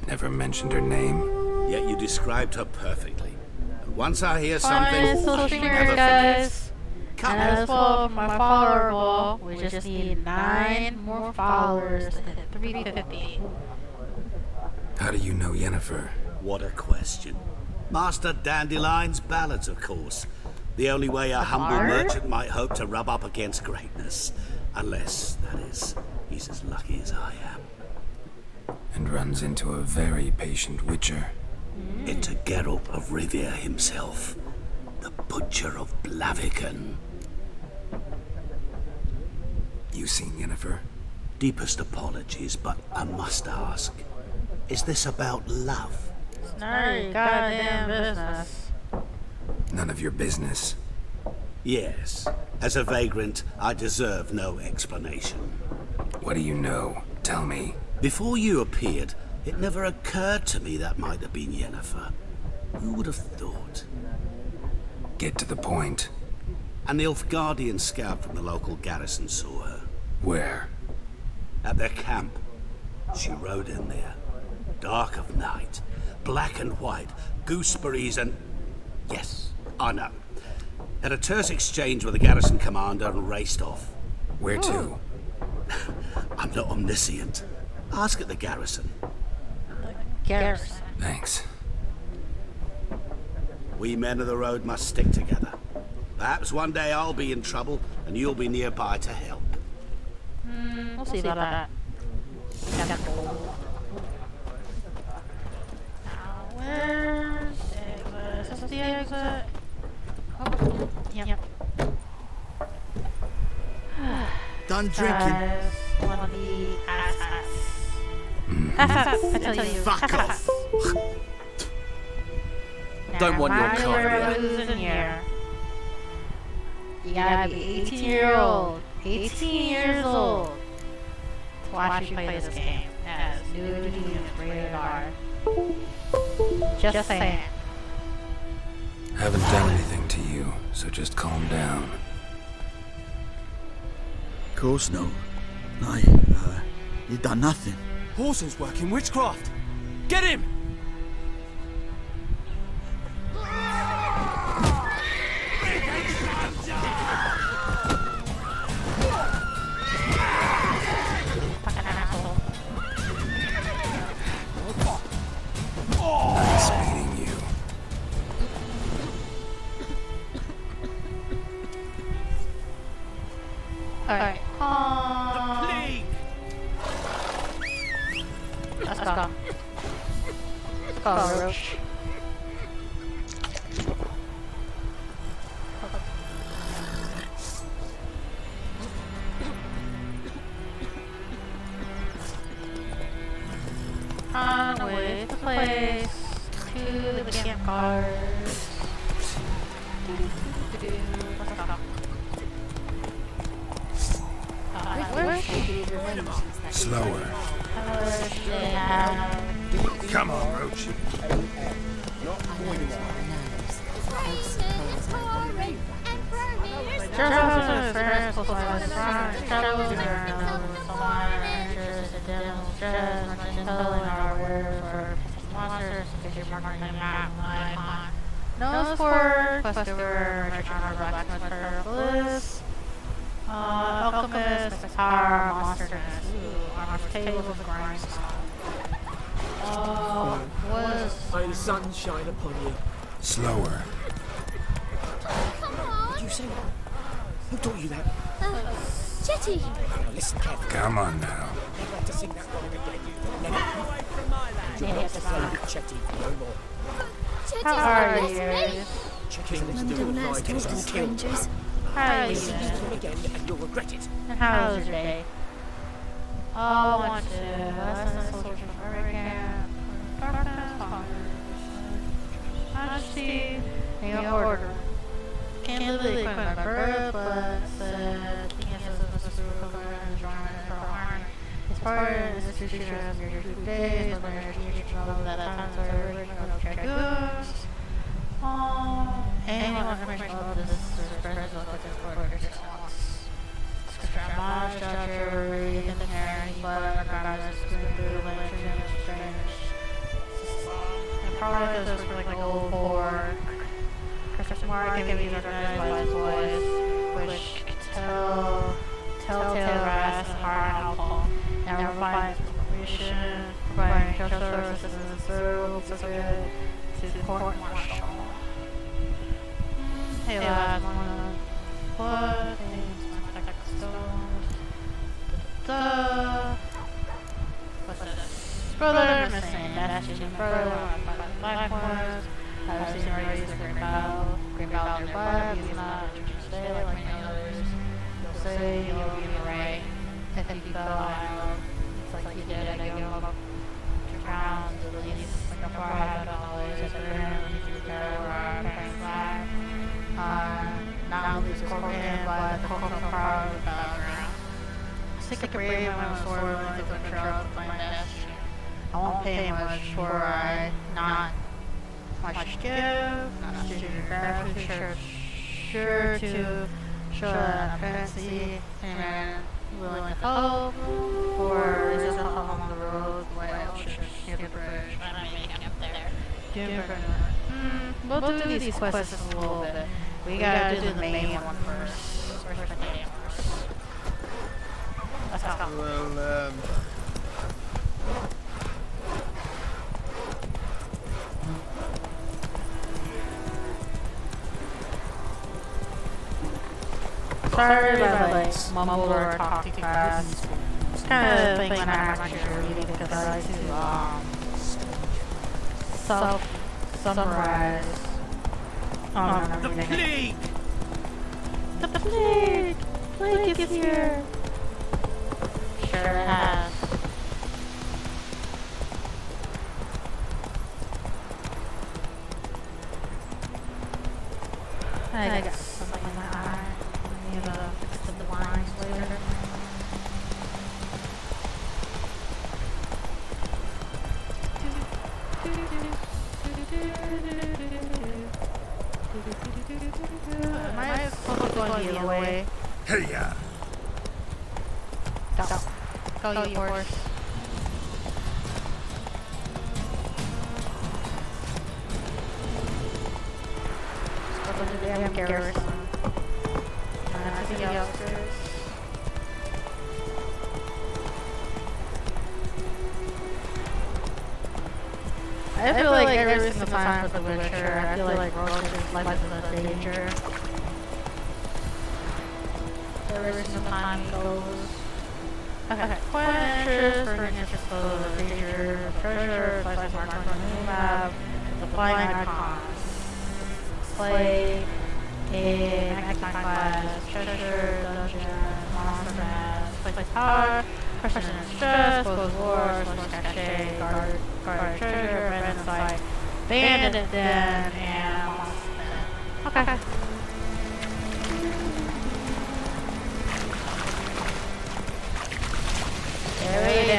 Never mentioned her name. Yet you described her perfectly. And once I hear Fine, something, social she streamer, never guys. forgets. And as well, for my follower goal, we just need 9 more followers to hit 350. How do you know Yennefer? What a question. Master Dandelion's ballads, of course. The only way a humble bard? merchant might hope to rub up against greatness. Unless, that is, he's as lucky as I am. And runs into a very patient witcher. Into Geralt of Rivia himself. The Butcher of Blaviken. You seen Yennefer? Deepest apologies, but I must ask. Is this about love? It's none of your goddamn business. None of your business. Yes. As a vagrant, I deserve no explanation. What do you know? Tell me. Before you appeared, it never occurred to me that might have been Yennefer. Who would have thought? Get to the point. An Nilfgaardian scout from the local garrison saw her. Where? At their camp. She rode in there. Dark of night. Black and white. Gooseberries and... Yes, I know. Had a terse exchange with the garrison commander and raced off. Where to? I'm not omniscient. Ask at the garrison. Garrison. Thanks. We men of the road must stick together. Perhaps one day I'll be in trouble and you'll be nearby to help. We'll see about that. Now, where's it? Is this the exit? Oh, yep. Done drinking. Guys, wanna be ass. Ass, I tell you. Fuck off. Don't want your card card in here. You gotta be 18 years old to watch you play this game as New Genius rated R. Just saying. Haven't done anything to you, so just calm down. Of course no. You done nothing. Horses working witchcraft. Get him! Fucking asshole. Nice meeting you. Alright. Let's go. Let's go, Roach. On the way to place to the campfires. Let's go. Where's she? Slower. Come on, Roach. dental stress, merchant telling our wares or monsters, because you're marking them out in life on nose sport, questioner, merchant armor, blacksmith, herbalist, alchemist, guitar, monster nest, armor, tables, and grindstone. May the sun shine upon you. Slower. Come on! What do you say? Who taught you that? Chetty! Now listen carefully. Come on now. Never have to sing that one again. Never. You have to play with Chetty no more. Chetty's How the are best you? mate! Chetty's nothing to do with my getting killed. strangers. How are you Listen to doing? him again and you'll regret it. And how's your day? I want to lessen the social hurricane. Majesty, in order. Can't really quit my birth, but said the ancestors of the enjoyment for harm. It's part of the institution of your 2 days, but there's teaching level that times are original dragoons. Anyone information about this is present with this for your 6 months. Modern structure, in the air, but underground is screen through the lantern and strange. And probably this was like old pork. Christmas market is organized by his voice, which could telltale rats and hard alcohol. Now refines information, providing health services and services to court martial. Hey lads, wanna what things like stones? What's this? Brother missing. That's your brother. One by the black ones. I've seen her use the green bell nearby. He's not to stay like many others. You'll say you'll be in the right. If he fell out, it's like he did. I give him up 2 pounds at least. Like a $400 at the ground. You do care where I'm paying back. Not lose cocaine by the cocoa proud of the background. Stick a brave on the sword when they put trout with my nest. I won't pay much for I not much give, not geographically sure to show that fancy and willing to help, or is just along the road where I'll near the bridge. I'm making up there. We'll do these quests a little bit. We gotta do the main one first. Where's the main first? Let's go. Well, sorry if I like mumble or talk too fast. It's kind of thing when I'm actually reading because I like to summarize. The plague! The plague! Plague is here! Sure it has. I got something in my eye. I need to fix the blinds later. Am I supposed to go the other way? Hey, yeah. Go, you horse. Let's go to the damn garrison. To the outskirts. I feel like every single time for The Witcher, I feel like Roach life is a danger. Every single time he goes. Okay, point interest, burning interest, the danger, treasure, slices marked on the new map, the flying icons, play, a magnifying glass, treasure, dungeon, monster mass, place power, question and stress, both wars, plus cache, guard treasure, abandoned site, bandit den, and monster den. Okay. There we go.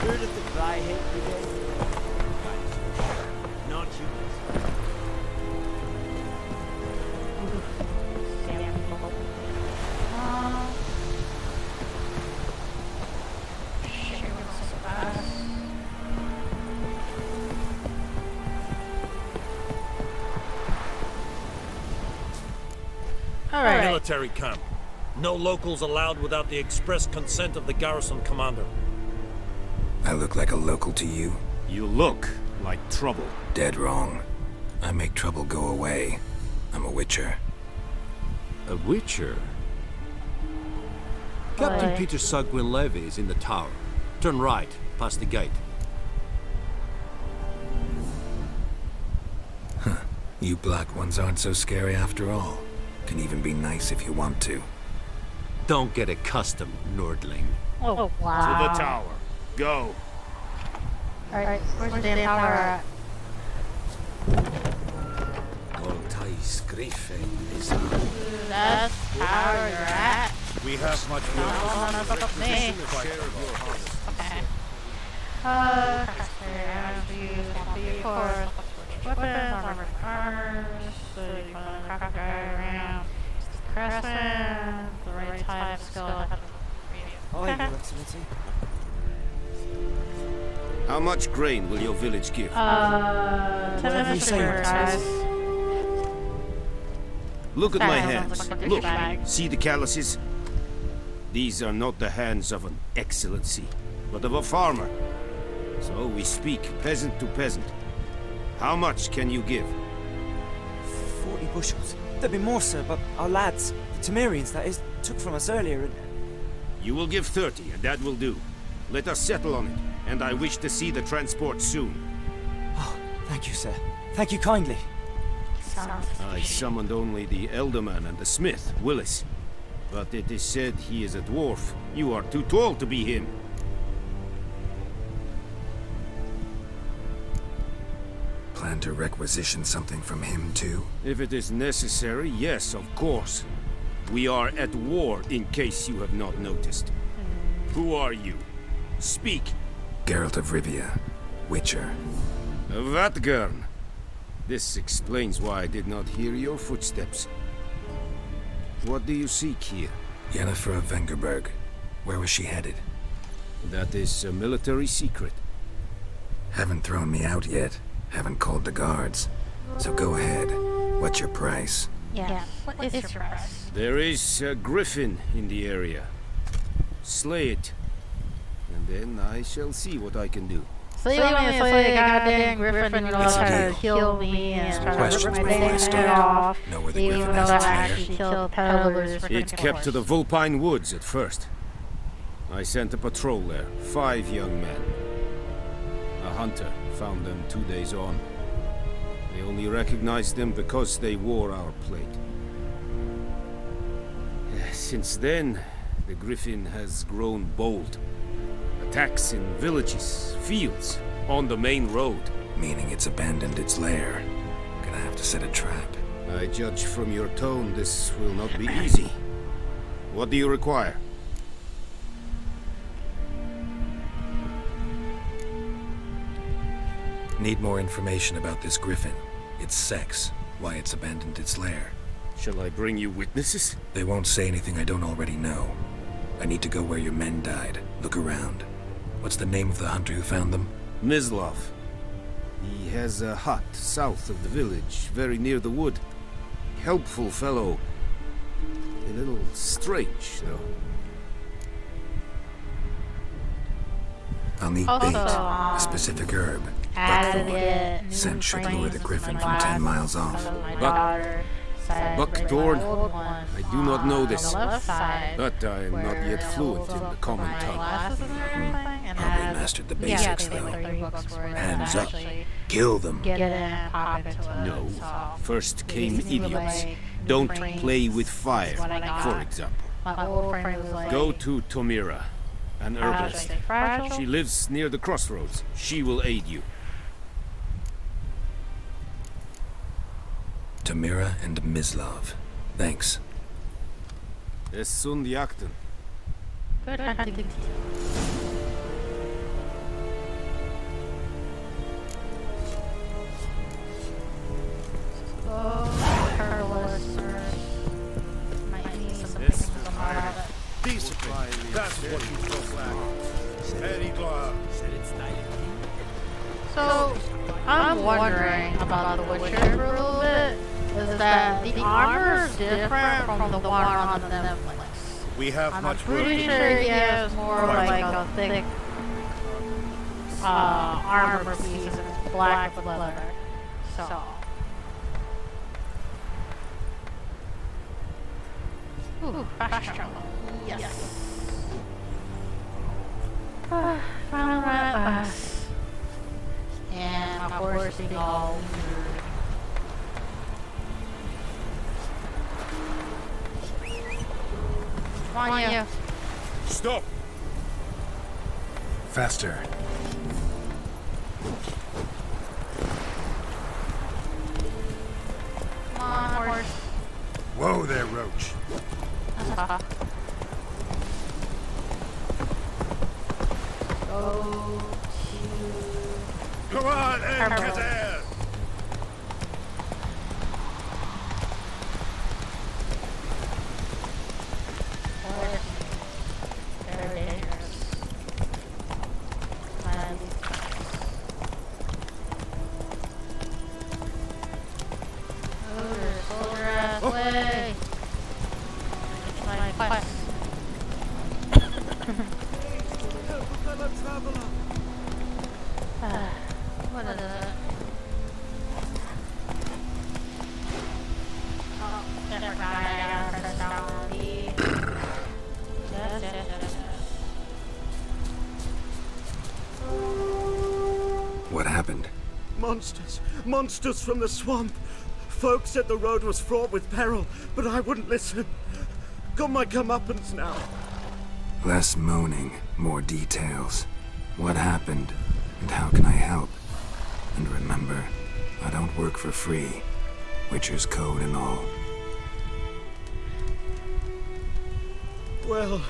Who'd have thought I hate Alright. Military camp. No locals allowed without the express consent of the garrison commander. I look like a local to you? You look like trouble. Dead wrong. I make trouble go away. I'm a witcher. A witcher? Captain Peter Sagwin Levy is in the tower. Turn right, past the gate. Huh. You black ones aren't so scary after all. Can even be nice if you want to. Don't get accustomed, Nordling. Oh, wow. To the tower. Go. Alright, where's the damn tower at? Goltais Griffin is That's how you're at. We have much work. Don't mess up with me. Okay. Of course. Weapons, armors, so you can crack a guy around. Crescent, the right type, skill. Oh, Your Excellency. How much grain will your village give? 10 you say, guys. Look at my Sounds hands. like a Look, douchebag. see the calluses? These are not the hands of an excellency, but of a farmer. So we speak peasant to peasant. How much can you give? 40 bushels. There'd be more, sir, but our lads, the Temerians, that is, took from us earlier and... You will give 30, and that will do. Let us settle on it, and I wish to see the transport soon. Oh, thank you, sir. Thank you kindly. I summoned only the Elderman and the smith, Willis. But it is said he is a dwarf. You are too tall to be him. Plan to requisition something from him, too? If it is necessary, yes, of course. We are at war, in case you have not noticed. Who are you? Speak. Geralt of Rivia, Witcher. Vatgern. This explains why I did not hear your footsteps. What do you seek here? Yennefer of Vengerberg. Where was she headed? That is a military secret. Haven't thrown me out yet. Haven't called the guards. So go ahead. What's your price? Yes. What is your price? There is a griffin in the area. Slay it. And then I shall see what I can do. So you want me to slay the goddamn griffin, you know, try to kill me and try to rip my head off, even though I actually killed peddlers. It kept to the Vulpine Woods at first. I sent a patrol there, 5 young men. A hunter found them 2 days on. They only recognized them because they wore our plate. Since then, the griffin has grown bold. Attacks in villages, fields, on the main road. Meaning it's abandoned its lair. Gonna have to set a trap. I judge from your tone this will not be easy. What do you require? Need more information about this griffin. Its sex, why it's abandoned its lair. Shall I bring you witnesses? They won't say anything I don't already know. I need to go where your men died. Look around. What's the name of the hunter who found them? Mislav. He has a hut south of the village, very near the wood. Helpful fellow. A little strange, though. I'll need bait, a specific herb, buckthorn. Scent should lure the griffin from 10 miles off. Buckthorn? I do not know this, but I am not yet fluent in the common tongue. Probably mastered the basics, though. Hands up. Kill them. No. First came idiots. Don't play with fire, for example. Go to Tomira, an herbalist. She lives near the crossroads. She will aid you. Tomira and Mislav. Thanks. Es sunt jakten. Good hunting. That's what you look like. Eddie Glove. So, I'm wondering about The Witcher for a little bit. Is that the armor's different from the one on the Netflix. We have I'm much pretty sure he has more like a thick armor piece and it's black with leather. So. Ooh, fast travel. Yes. Final rat bus. And my horse being all weird. Come on, you. Stop! Faster. Come on, horse. Whoa there, Roach. Go to... Come on, Kazan! Very dangerous. Soldier ass way. It's my quest. What is it? Oh, different guy. I gotta press down on the... Yes. What happened? Monsters! Monsters from the swamp! Folks said the road was fraught with peril, but I wouldn't listen. Got my comeuppance now. Less moaning, more details. What happened, and how can I help? And remember, I don't work for free. Witcher's code and all. Well,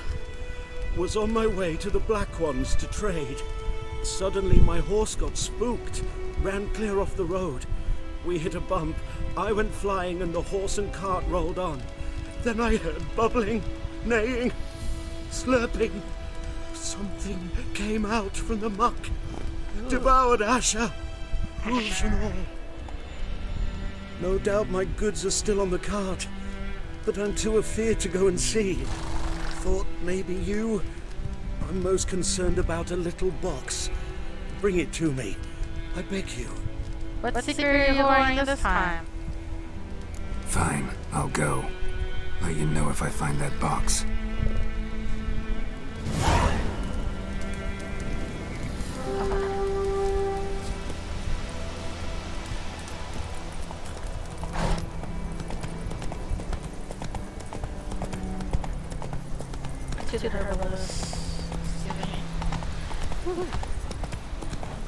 was on my way to the Black Ones to trade. Suddenly my horse got spooked, ran clear off the road. We hit a bump, I went flying and the horse and cart rolled on. Then I heard bubbling, neighing, slurping. Something came out from the muck, devoured Asher, hooves and all. No doubt my goods are still on the cart, but I'm too afeard to go and see. Thought maybe you... I'm most concerned about a little box. Bring it to me, I beg you. What secret are you holding this time? Fine, I'll go. Let you know if I find that box. To the herbalist.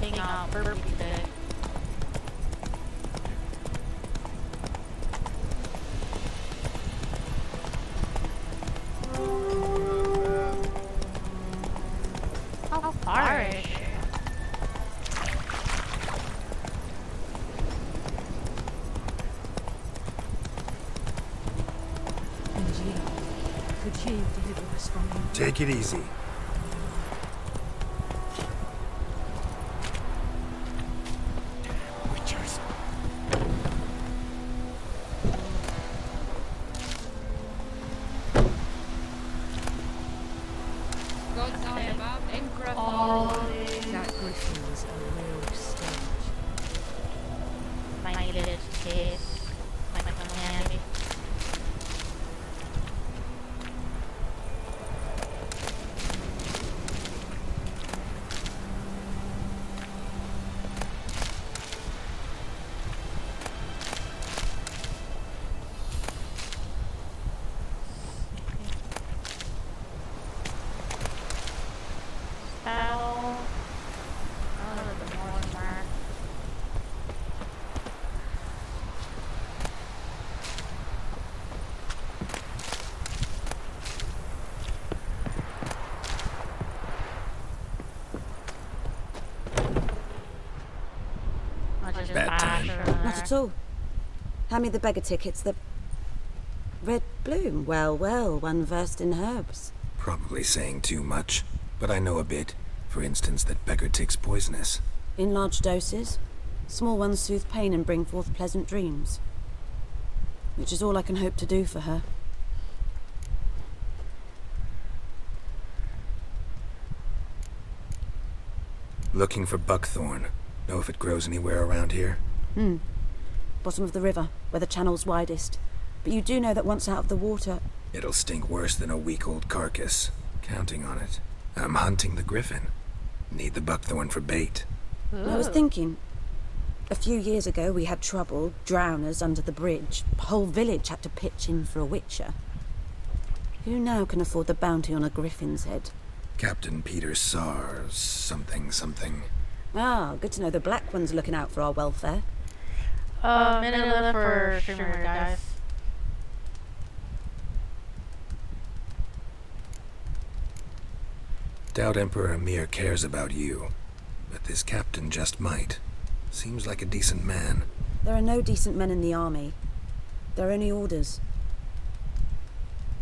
Hang on, burpee today. How far is she? Could you deliver us from him? Take it easy. Witchers. God's eye above, Emperor That griffin was a real stage. Might get it case. Might come handy. Spell. Oh, the more mark. Bad time. Not at all. Hand me the beggar tickets. The red bloom. Well, well, one versed in herbs. Probably saying too much, but I know a bit. For instance, that beggar tick's poisonous. In large doses. Small ones soothe pain and bring forth pleasant dreams. which is all I can hope to do for her. Looking for buckthorn. Know if it grows anywhere around here? Bottom of the river, where the channel's widest. But you do know that once out of the water... It'll stink worse than a week-old carcass. Counting on it. I'm hunting the griffin. Need the buckthorn for bait. I was thinking... A few years ago we had trouble, drowners under the bridge. The whole village had to pitch in for a witcher. Who now can afford the bounty on a griffin's head? Captain Peter Sars, something. Ah, good to know the Black One's looking out for our welfare. Minute left for streamer, guys. Doubt Emperor Emir cares about you, but this captain just might. Seems like a decent man. There are no decent men in the army. There are only orders.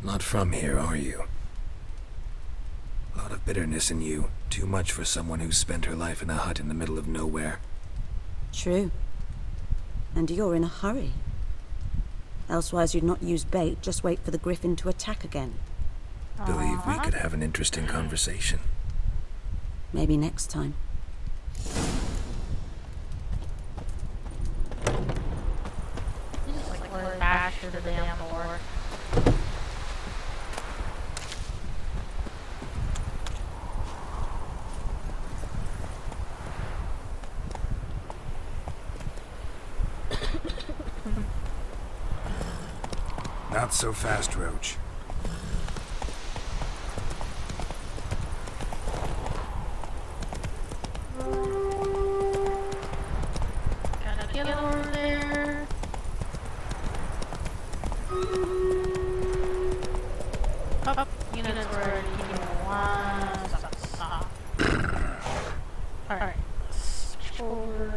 Not from here, are you? A lot of bitterness in you. Too much for someone who spent her life in a hut in the middle of nowhere. True. And you're in a hurry. Elsewise you'd not use bait, just wait for the griffin to attack again. Believe we could have an interesting conversation. Maybe next time. Just like we're back to the damn door. Not so fast, Roach. Gotta get over there. Up, units ready. One, stop. Alright. Switch over.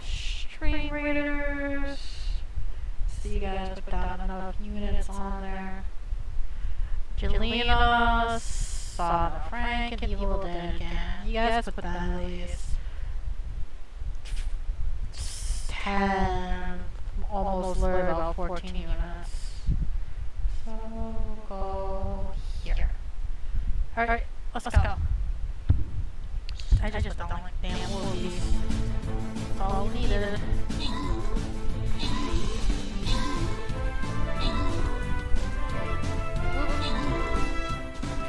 Stream Raiders. So you guys put down enough units on there. Jelena, Sada, Frank, and Evil Dead again. You guys put down at least 10, almost literally about 14 units. So we'll go here. Alright, let's go. I just don't like damn wolves. That's all we needed.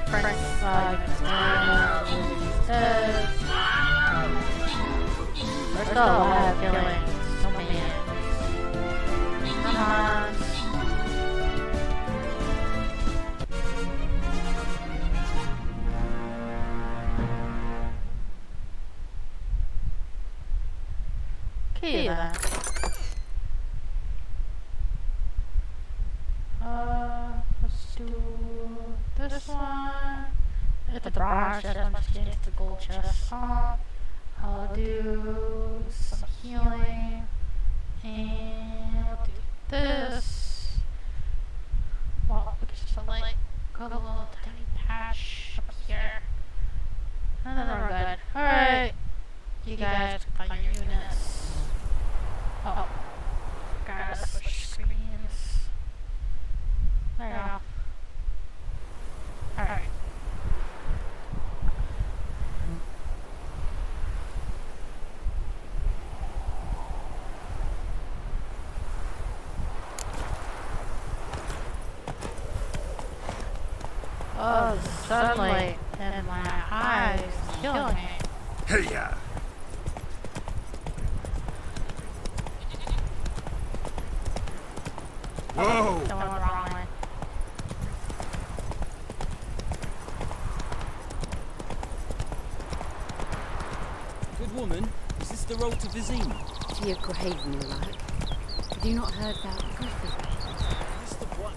Press we're still alive killing so many enemies. Come on. Okay then. Let's do this one. Get the bronze chest, I'm just getting the gold chest. I'll do some healing. And I'll do this. Well, we can just like go a little tiny patch up here. And then we're good. Alright. You guys put on your units. Oh. Gotta switch screens. There you go. Alright. Oh, the sunlight in my eyes is killing me. Hey-ya! Whoa! Going the wrong way. Good woman, is this the road to Vizima? To your Grahaven, you like. Have you not heard about the griffin? That's the one.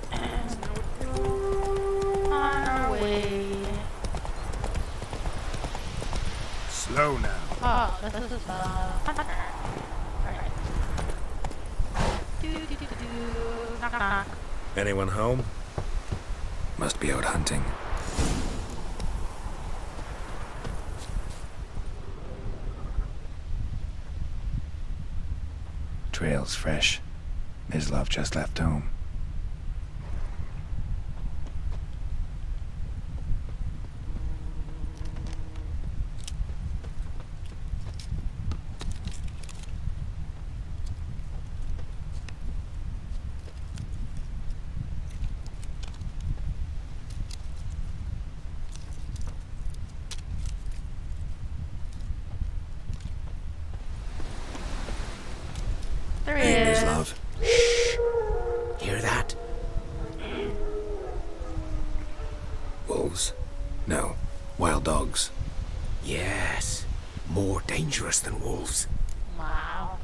On our way. Slow now. Oh, this is Hunter. Alright. Do. Knock knock. Anyone home? Must be out hunting. Trail's fresh. His love just left home. There he is. His love. Hear that? Wolves? No. Wild dogs. Yes. More dangerous than wolves. Wow.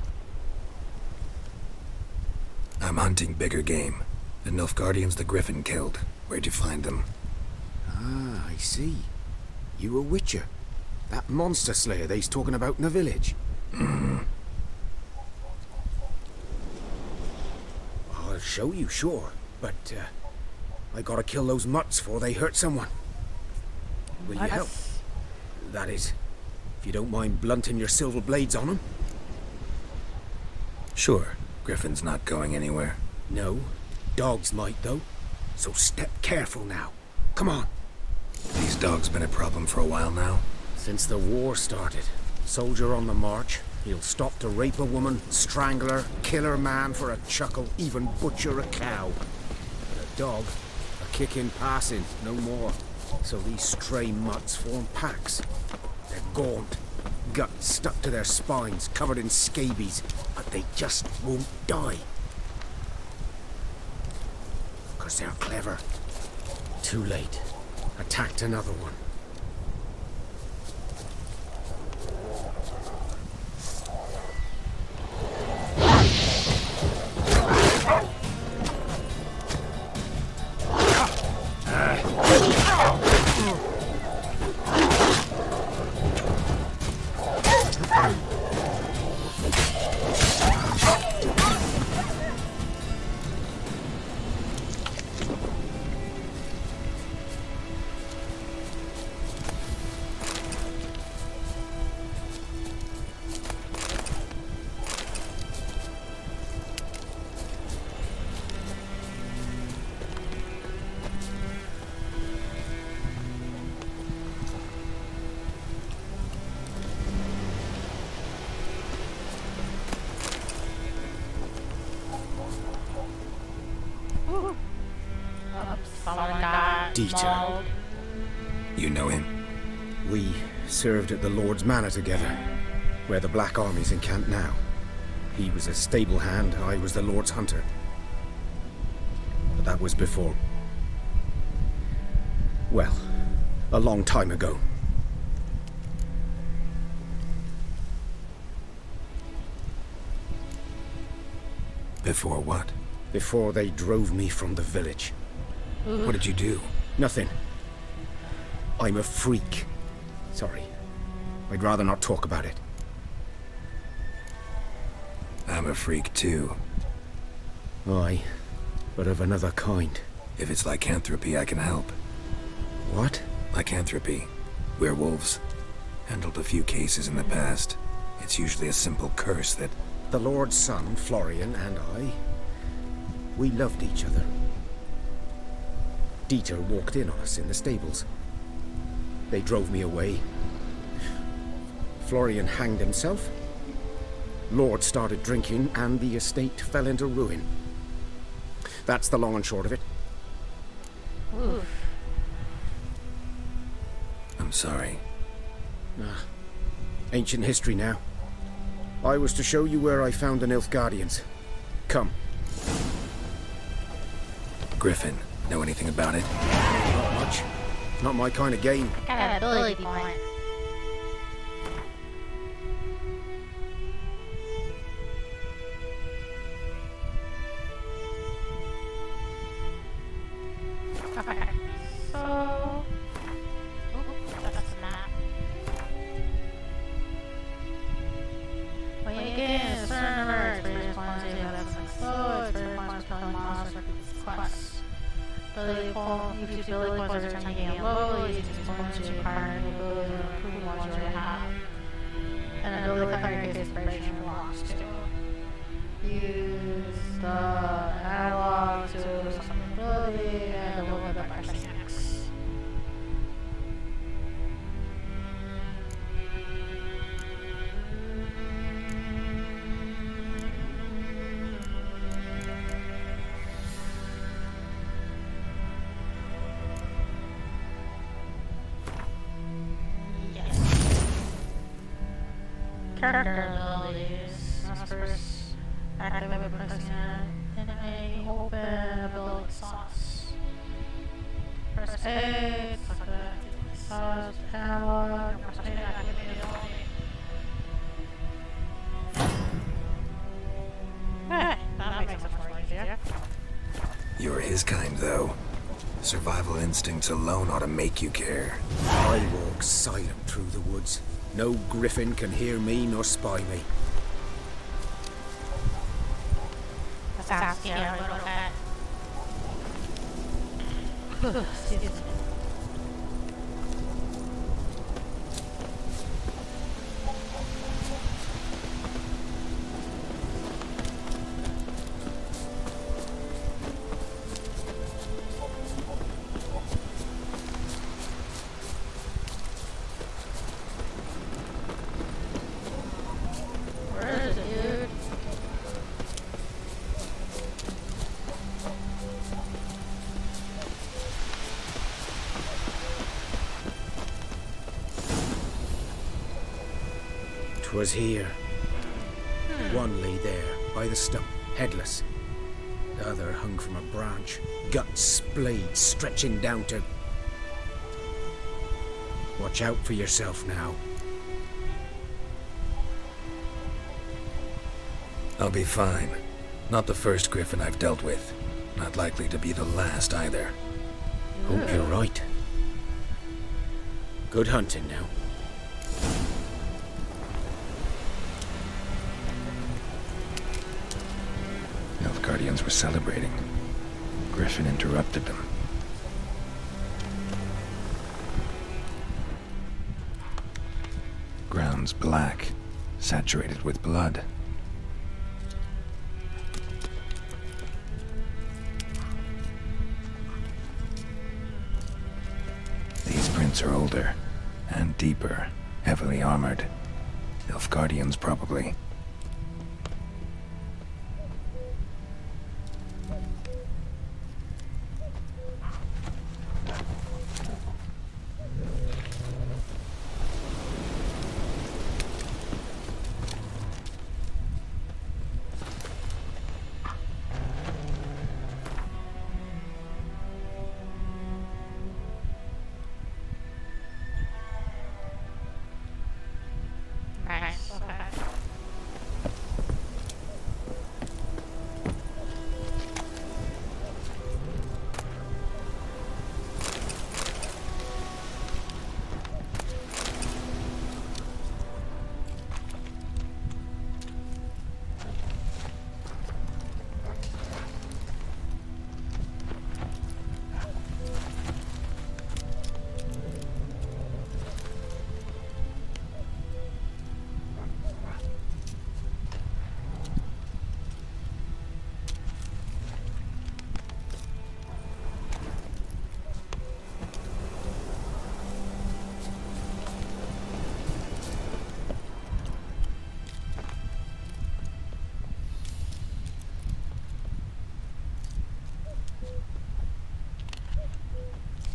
I'm hunting bigger game. The Nilfgaardians the Griffin killed. Where'd you find them? Ah, I see. You a witcher. That monster slayer they's talking about in the village. Mm-hmm. I'll show you, sure. But, I gotta kill those mutts before they hurt someone. Will you help? That is, if you don't mind blunting your silver blades on them. Sure. Griffin's not going anywhere. No. Dogs might, though. So step careful now. Come on. These dogs been a problem for a while now? Since the war started. Soldier on the march. He'll stop to rape a woman, strangle her, kill her man for a chuckle, even butcher a cow. But a dog, a kick in passing, no more. So these stray mutts form packs. They're gaunt, guts stuck to their spines, covered in scabies, but they just won't die. 'Cause they're clever. Too late. Attacked another one. Dieter. You know him? We served at the Lord's Manor together, where the Black Army's encamped now. He was a stable hand, I was the Lord's hunter. But that was before... well, a long time ago. Before what? Before they drove me from the village. What did you do? Nothing. I'm a freak. Sorry. I'd rather not talk about it. I'm a freak too. Aye, but of another kind. If it's lycanthropy, I can help. What? Lycanthropy. Werewolves. Handled a few cases in the past. It's usually a simple curse that... The Lord's son, Florian, and I... we loved each other. Dieter walked in on us in the stables. They drove me away. Florian hanged himself. Lord started drinking, and the estate fell into ruin. That's the long and short of it. Oof. I'm sorry. Ancient history now. I was to show you where I found the Nilfgaardians. Come. Griffin, know anything about it? Not much. Not my kind of game. Got an ability point. Okay, so... that's the map. When you get in a certain number of experience points, you have experience points per monster quest. Ability point, if you ability points every time you gain a level, you use these points to acquire new abilities or improve ones you already have. And ability card your case inspiration belongs to. use the analog to some ability and a little bit of pressing X. Character abilities. Must first activate by pressing in a open ability sauce. Press A, select the sauce, analog, press A to activate the ability. Hey, that makes it much more easier. You're his kind, though. Survival instincts alone ought to make you care. I walk silent through the woods. No griffin can hear me nor spy me. That sounds scary, little cat. Excuse me. Where is it, dude? Twas here. One lay there, by the stump, headless. The other hung from a branch, guts splayed, stretching down to... Watch out for yourself now. I'll be fine. Not the first griffin I've dealt with. Not likely to be the last either. Hope you're right. Good hunting now. Elf Guardians were celebrating. Griffin interrupted them. Ground's black, saturated with blood. These prints are older and deeper, heavily armored. Elf Guardians, probably. Nice, okay.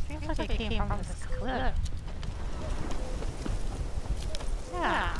Seems like it came from this cliff. Yeah.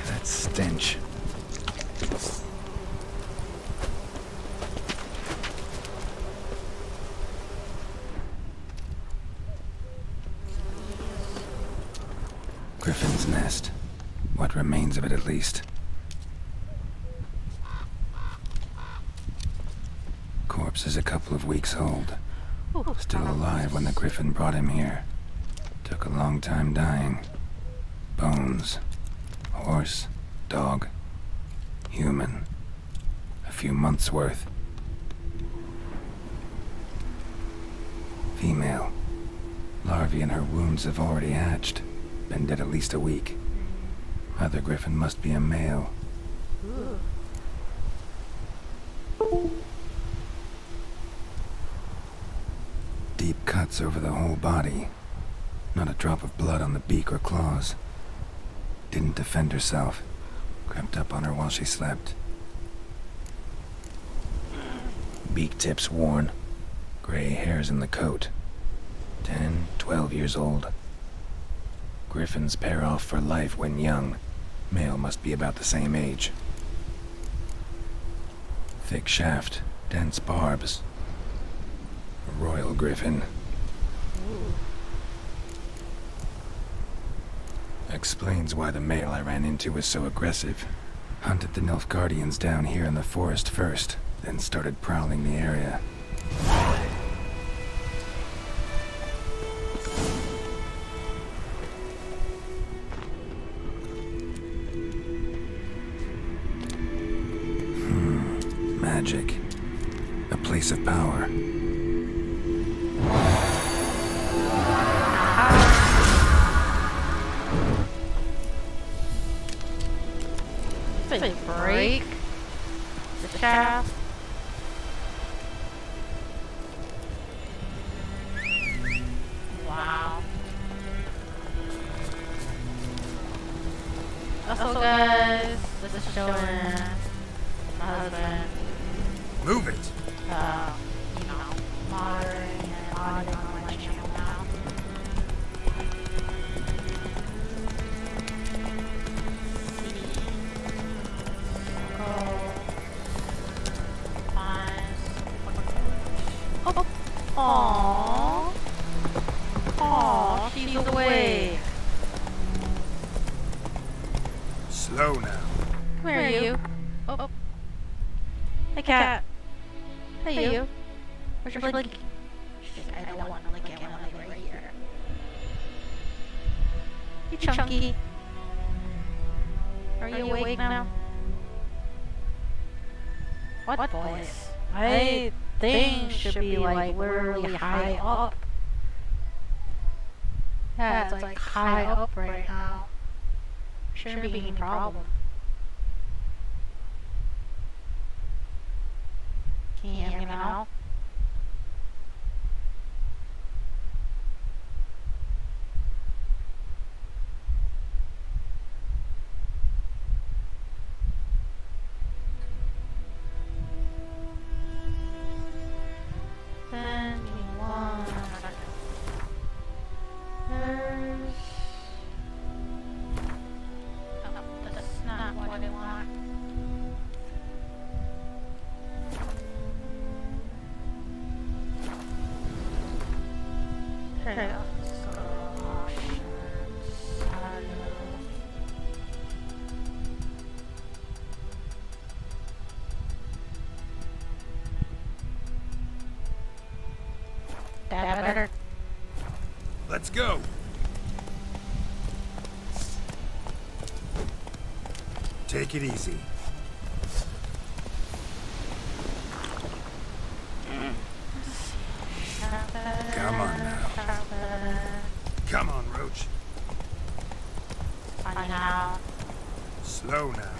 That stench. Griffin's nest. What remains of it, at least. Corpse is a couple of weeks old. Still alive when the Griffin brought him here. Took a long time dying. Bones. Horse. Dog. Human. A few months' worth. Female. Larvae in her wounds have already hatched. Been dead at least a week. Other Griffin must be a male. Deep cuts over the whole body. Not a drop of blood on the beak or claws. Didn't defend herself. Crept up on her while she slept. Beak tips worn. Gray hairs in the coat. 10, 12 years old. Griffins pair off for life when young. Male must be about the same age. Thick shaft, dense barbs. A royal griffin. Explains why the male I ran into was so aggressive. Hunted the Nilfgaardians down here in the forest first, then started prowling the area. Magic. A place of power. Say break the shaft. Wow. Also, guys, this is showing my husband. Move it! You know, monitoring and auditing on my channel now. Oh, aww, she's away. Slow now. Come here, you. Oh. Hey, cat. Hey, you. Where's your blinky? Shit, I don't want to lick it. I want to lick right here. You chunky. Are you awake now? What voice? I think should be like literally high up. Yeah, it's like high up right now. Shouldn't be any problem. Can you hear me now? Then give me 1 second. There's... Oh, that's not what I want. There you go. That better. Let's go! Take it easy. Come on now. Come on, Roach. Funny now. Slow now.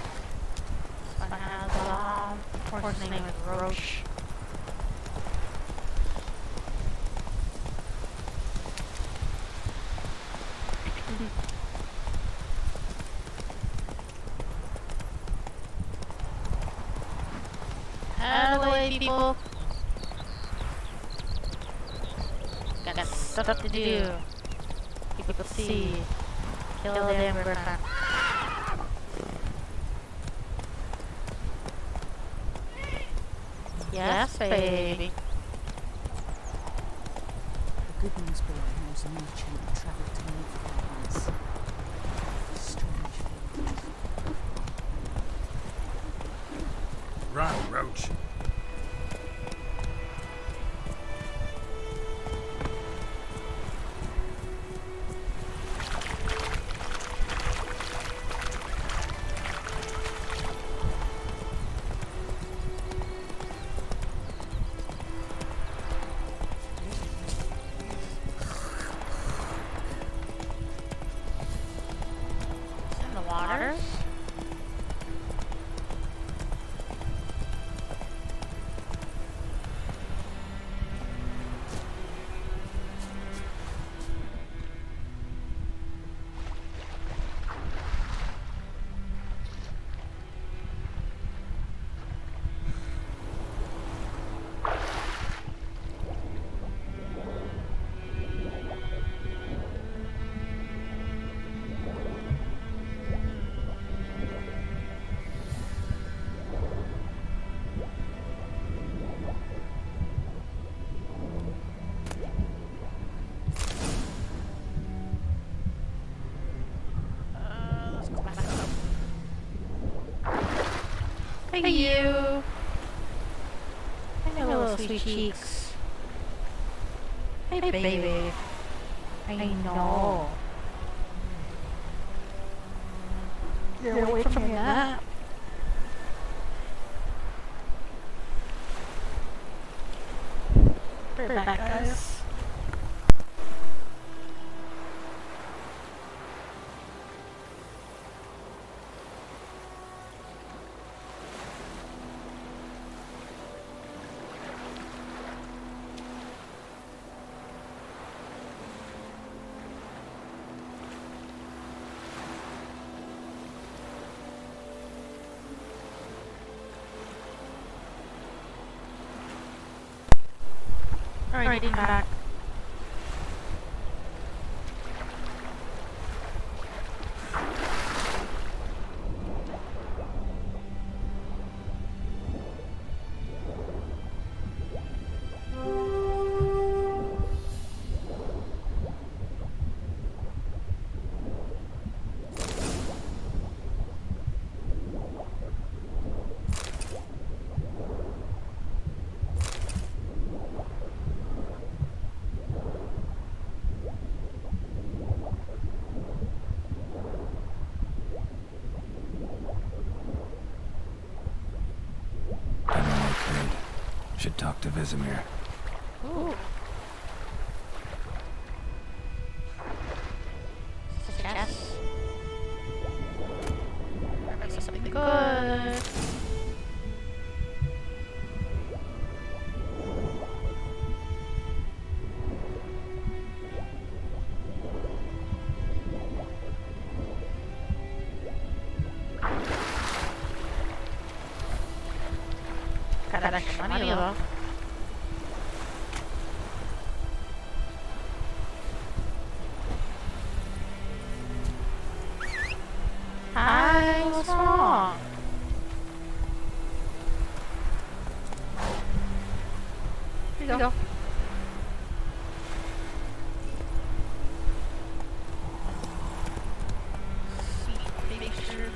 Funny now. The horse's name is Roach. Hello, people. Got stuff to do. People can see. Kill the damn griffin. Yes, baby. The good news boy knows a merchant travelled to the Nilfgaardians. Run, Roach. In the water. Hey you! Hey your little sweet cheeks. Hey baby. I know. You're away from your nap. We're back, guys. Alright, back. Should talk to Vesemir. Ooh. Yes. Maybe something good. Got extra money though. Hi, what's wrong? Here you go. Sweet picture.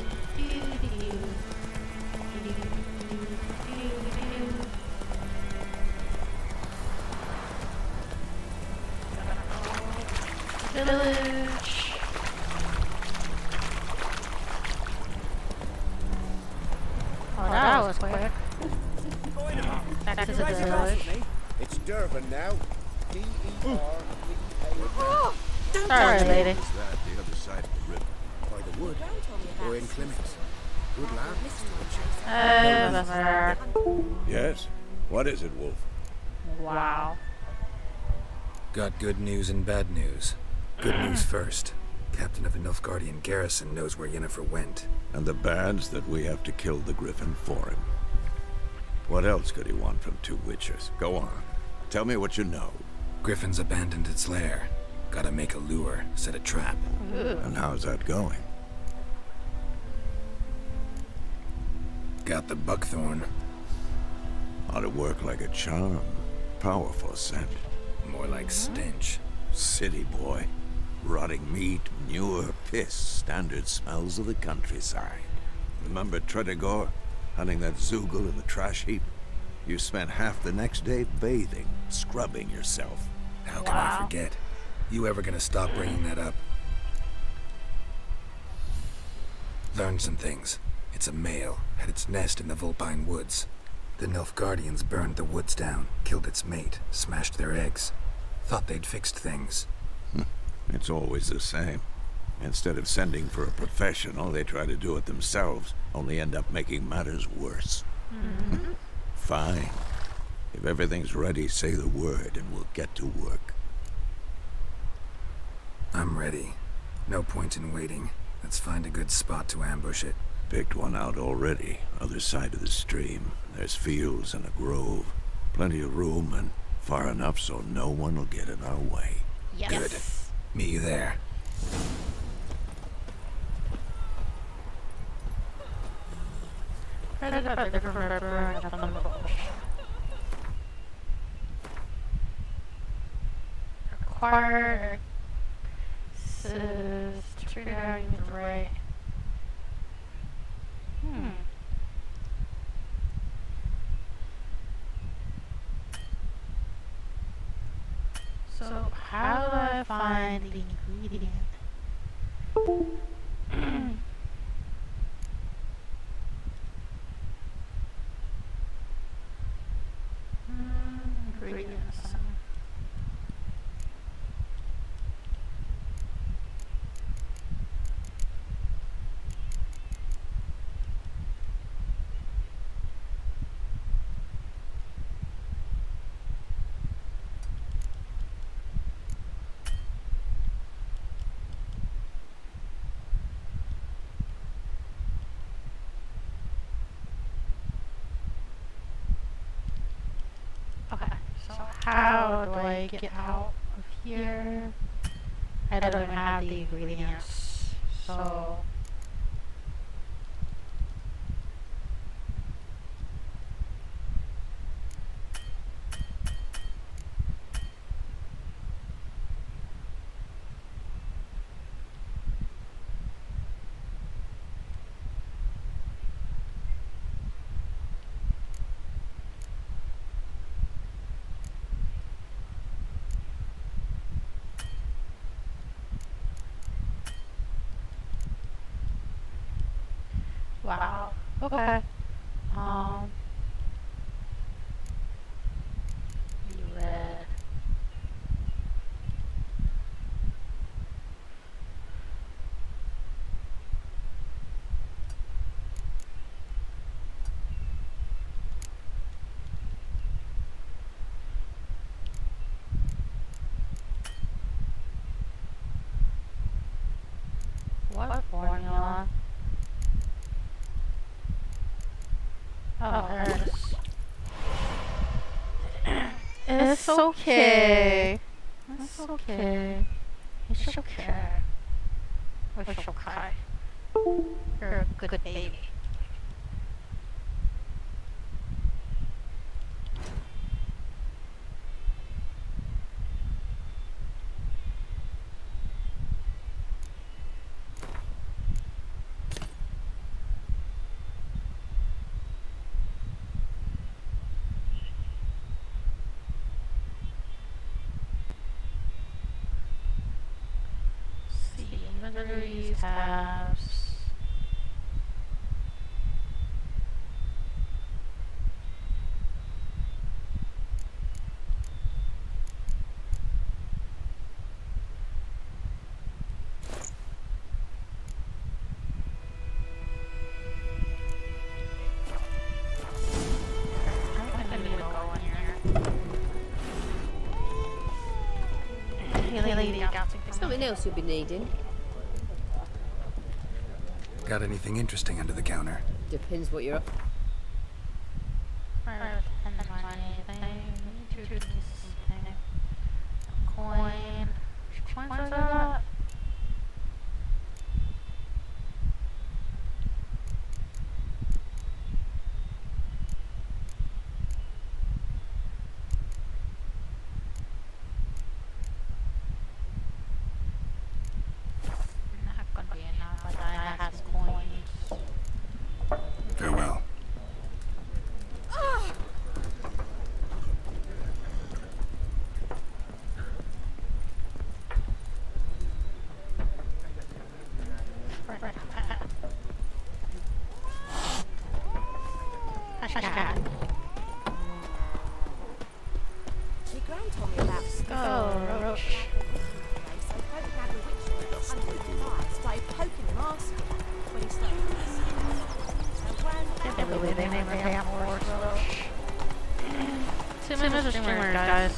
Village. Oh, that was quick. Back to the village. It's Durban now. D-E-R-B-A. Oh, don't Sorry, lady. Is that the other side of the river? By the wood. Or in Clements. Good lad. That's fair. Yes? What is it, Wolf? Wow. Got good news and bad news. Good news first. Captain of the Nilfgaardian garrison knows where Yennefer went. And the bad's that we have to kill the Griffin for him. What else could he want from two witchers? Go on. Tell me what you know. Griffin's abandoned its lair. Gotta make a lure, set a trap. And how's that going? Got the buckthorn. Ought to work like a charm. Powerful scent. More like stench. City boy. Rotting meat, manure, piss. Standard smells of the countryside. Remember Tredegor? hunting that Zoogle in the trash heap. You spent half the next day bathing, scrubbing yourself. How can I forget? You ever gonna stop bringing that up? Learned some things. It's a male, had its nest in the Vulpine Woods. The Nilfgaardians burned the woods down, killed its mate, smashed their eggs. Thought they'd fixed things. It's always the same. Instead of sending for a professional, they try to do it themselves, only end up making matters worse. Fine. If everything's ready, say the word and we'll get to work. I'm ready. No point in waiting. Let's find a good spot to ambush it. Picked one out already. Other side of the stream. There's fields and a grove. Plenty of room and far enough so no one will get in our way. Yes. Good. Meet you there. Required to figure out the right. So how do I find the ingredient? Ingredients. Okay, so how do I get out of here? I don't even have the ingredients, so... Wow. Okay. Red. What formula? Oh, there it is. It's okay. It's okay. It's okay. It's okay. You're a good baby. Inventories, tabs. I think I need to go in here. Hey, lady, got Something else you'll be needing. Got anything interesting under the counter? Depends what you're up. Coin. Coins are that? Farewell. cat. My gran told me about Go, Roach. So folk had a witch under the fire, started poking him, asking when he started so Can't believe they named her Roach. Two minutes of streamers, guys.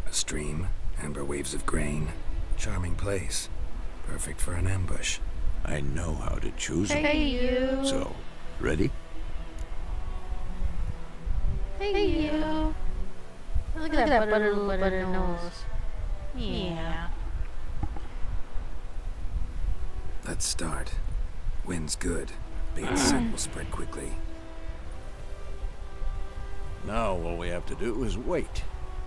A stream, amber waves of grain. Charming place. Perfect for an ambush. I know how to choose them. Hey, you. So, ready? Hey, you. Look at that butter nose. Yeah. Let's start. Wind's good. Bait's scent will spread quickly. Now all we have to do is wait.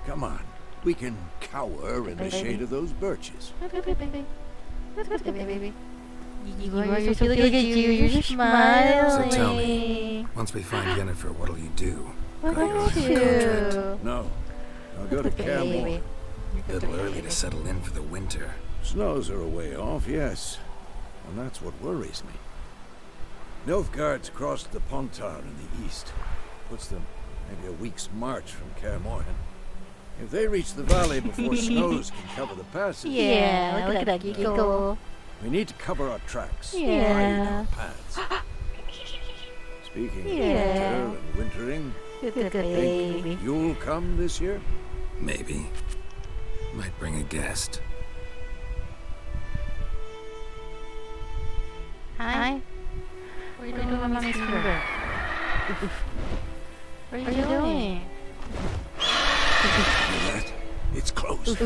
Come on. We can cower in the shade of those birches. Let's go, baby. Let's go, baby. You're so good, you're smiling. So tell me, once we find Yennefer, what'll you do? What Got your about own contract? No. I'll go to Camor. Little early to settle in for the winter. Snows are a way off, yes. And that's what worries me. Nilfgaard's crossed the Pontar in the east. Puts them maybe a week's march from Kaer Morhen. If they reach the valley before snows can cover the passes... Yeah, look at that giggle. We need to cover our tracks. Yeah. Hide our paths. Speaking of Yeah. winter and wintering, Good baby. think you'll come this year? Maybe. Might bring a guest. Hi. What are you doing on my scooter? What are you doing? Hear that? It's close.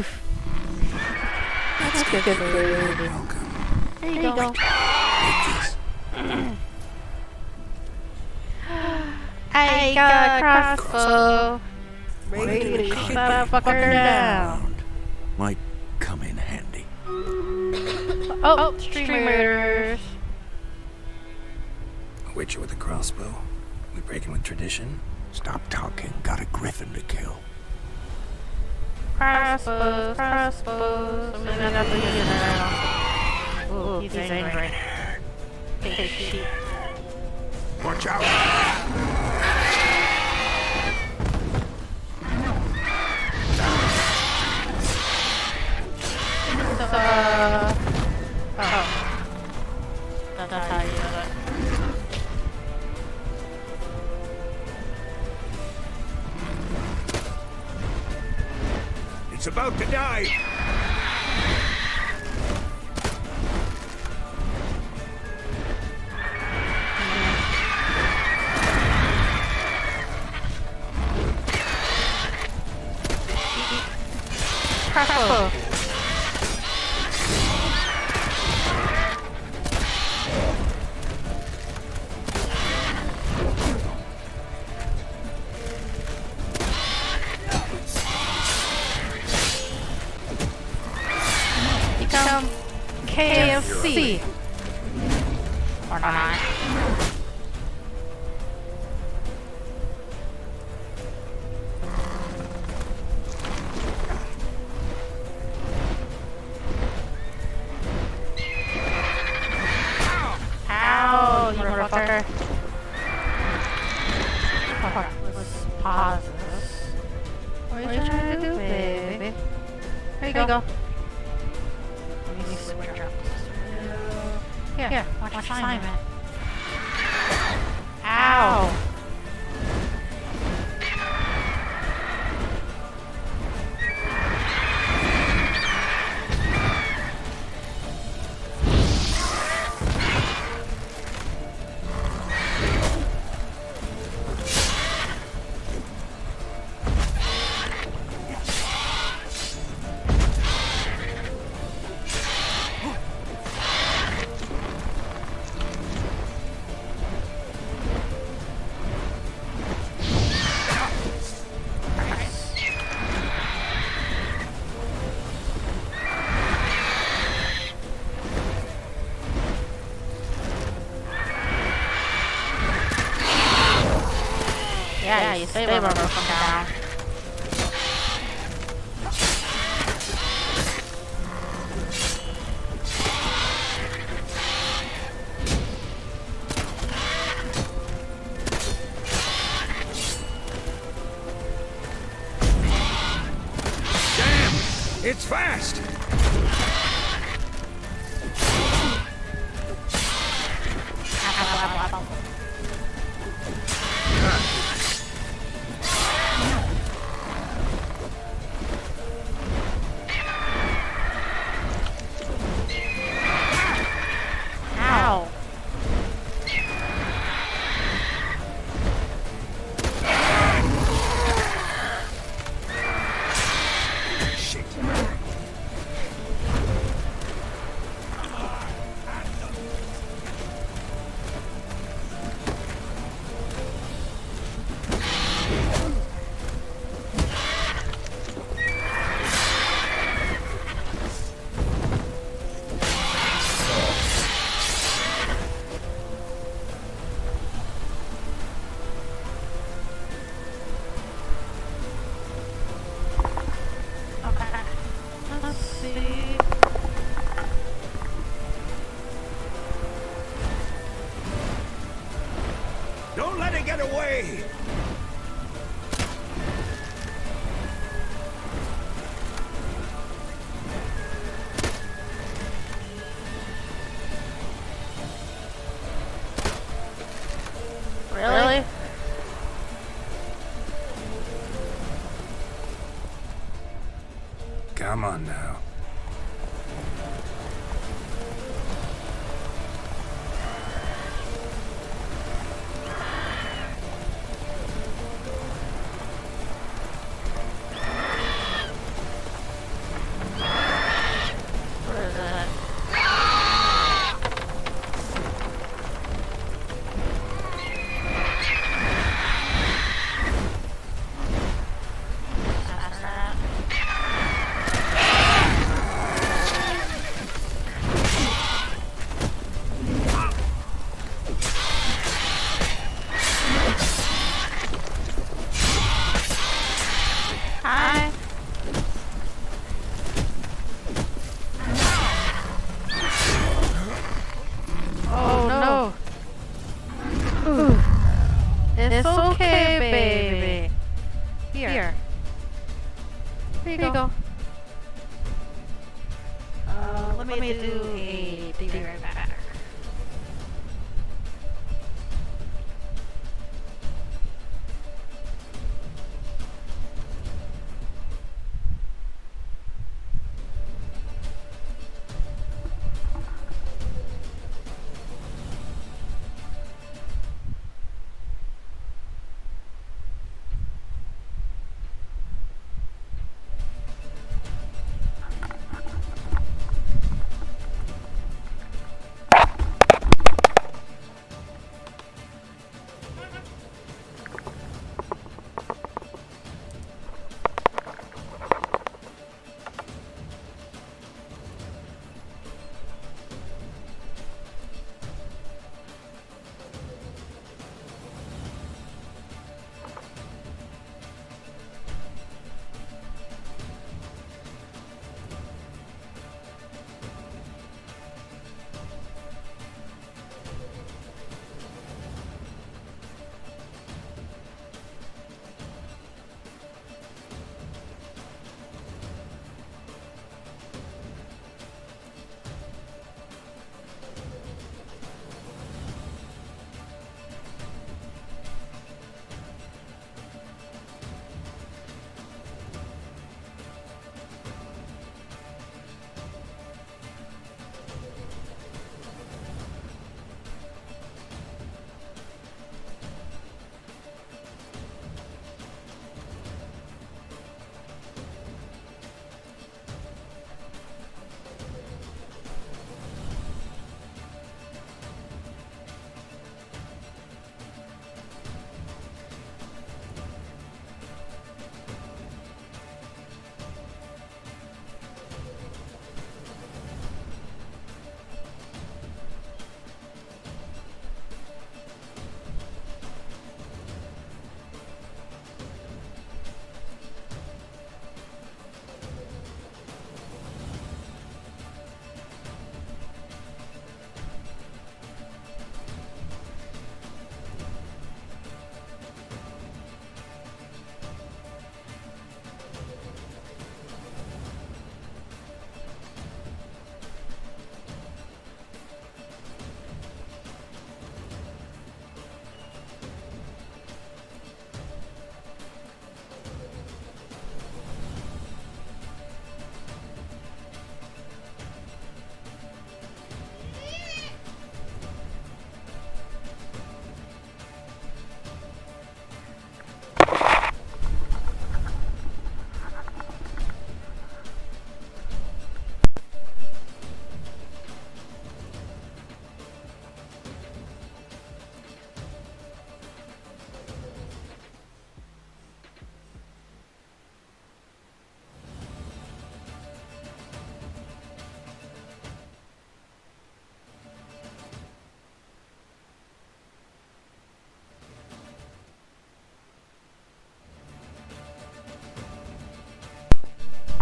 That's good, baby. Welcome. There you go. Take this. I got a crossbow. Ready to shoot that fucker down. Might come in handy. Oh, streamers. A witcher with a crossbow. We breaking with tradition? Stop talking. Got a griffin to kill. Crossbows. I'm gonna have to use it now. Ooh, he's angry. Take sheep. Watch out! That's how you do it. It's about to die! Crossbow. Become KFC. Or not. Ow, you motherfucker. Hold on, let's pause this. What are you trying to do, baby? There you go. Let me switch up. Here, watch assignment. Ow! They will come down. It's fast! Ow. Let's see. Don't let it get away! Really? Come on now. Where is it? Hi. Oh no. Ooh. It's okay, baby. Here. Here you go. Let me do a be right back.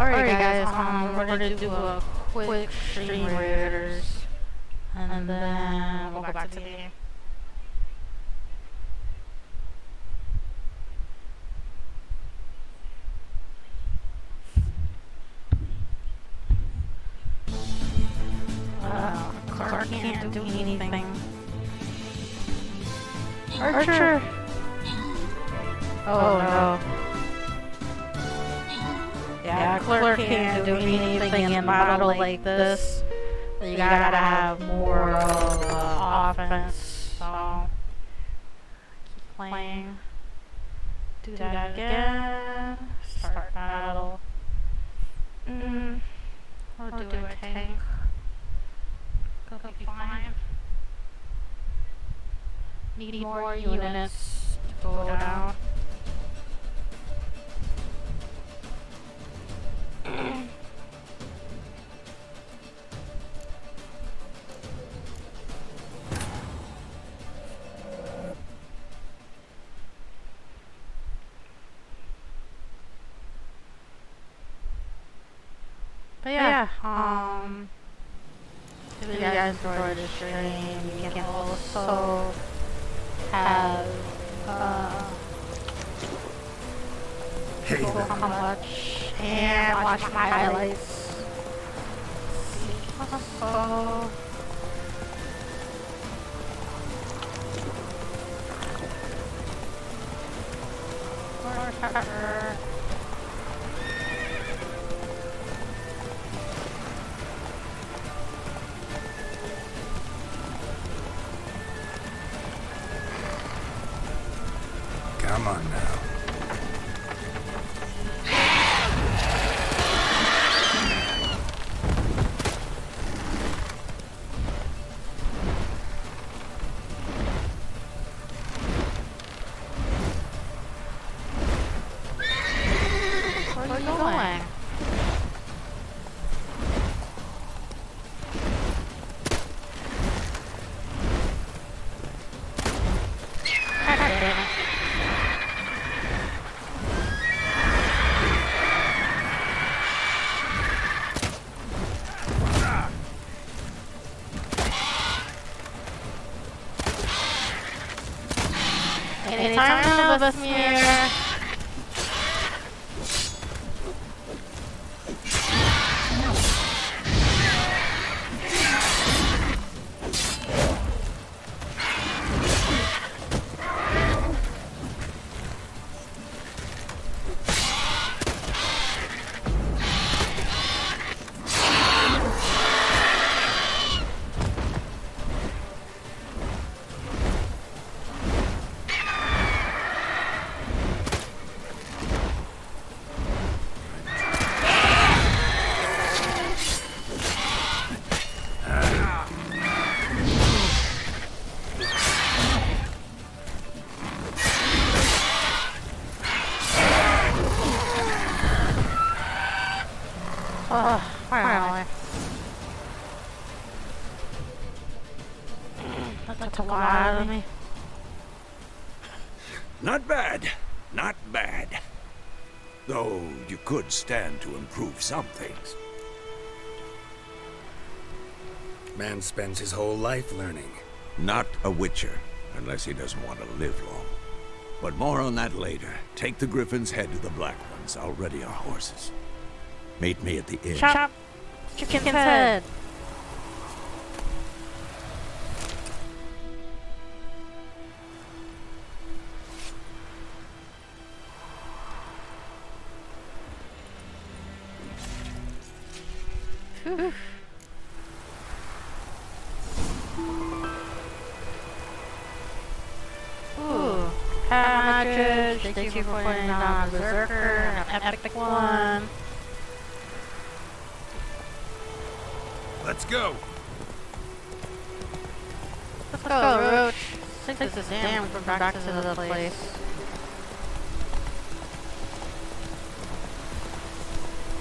Alright guys, we're gonna do a quick stream raiders, and then we'll go back to the game. Clark can't do anything. Archer! Oh no. Yeah, Clark can't do anything in a battle like this. You gotta have more of offense, so keep playing. Do that again. Start battle. We'll do a tank. Could be fine. Need more units to go down. But yeah, if you guys enjoyed the stream, you can also have people come watch and watch my highlights. So Come on now. where are you going? Anytime now, Besmir. Finally. That took a lot out of me. Not bad. Not bad. Though you could stand to improve some things. Man spends his whole life learning. Not a witcher, unless he doesn't want to live long. But more on that later. Take the Griffin's head to the Black Ones. I'll ready our horses. Meet me at the inn. Chop chicken's head. Whew. Ooh, patches. Thank you for putting on Berserker, an epic one. Let's go. Let's go, Roach. I think this is damn we're back to the place.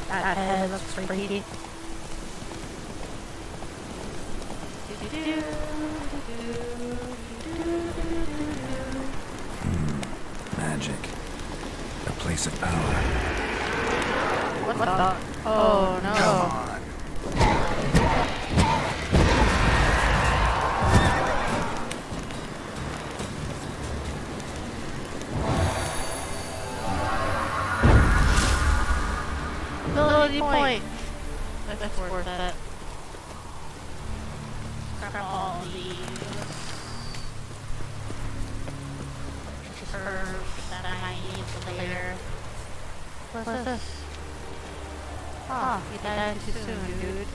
That head looks freaky. Magic. A place of power. What the? Oh no. Come on. Ability point. That's worth it. Grab all these. Herbs that I need for later. What's this? Oh, you died too soon, dude.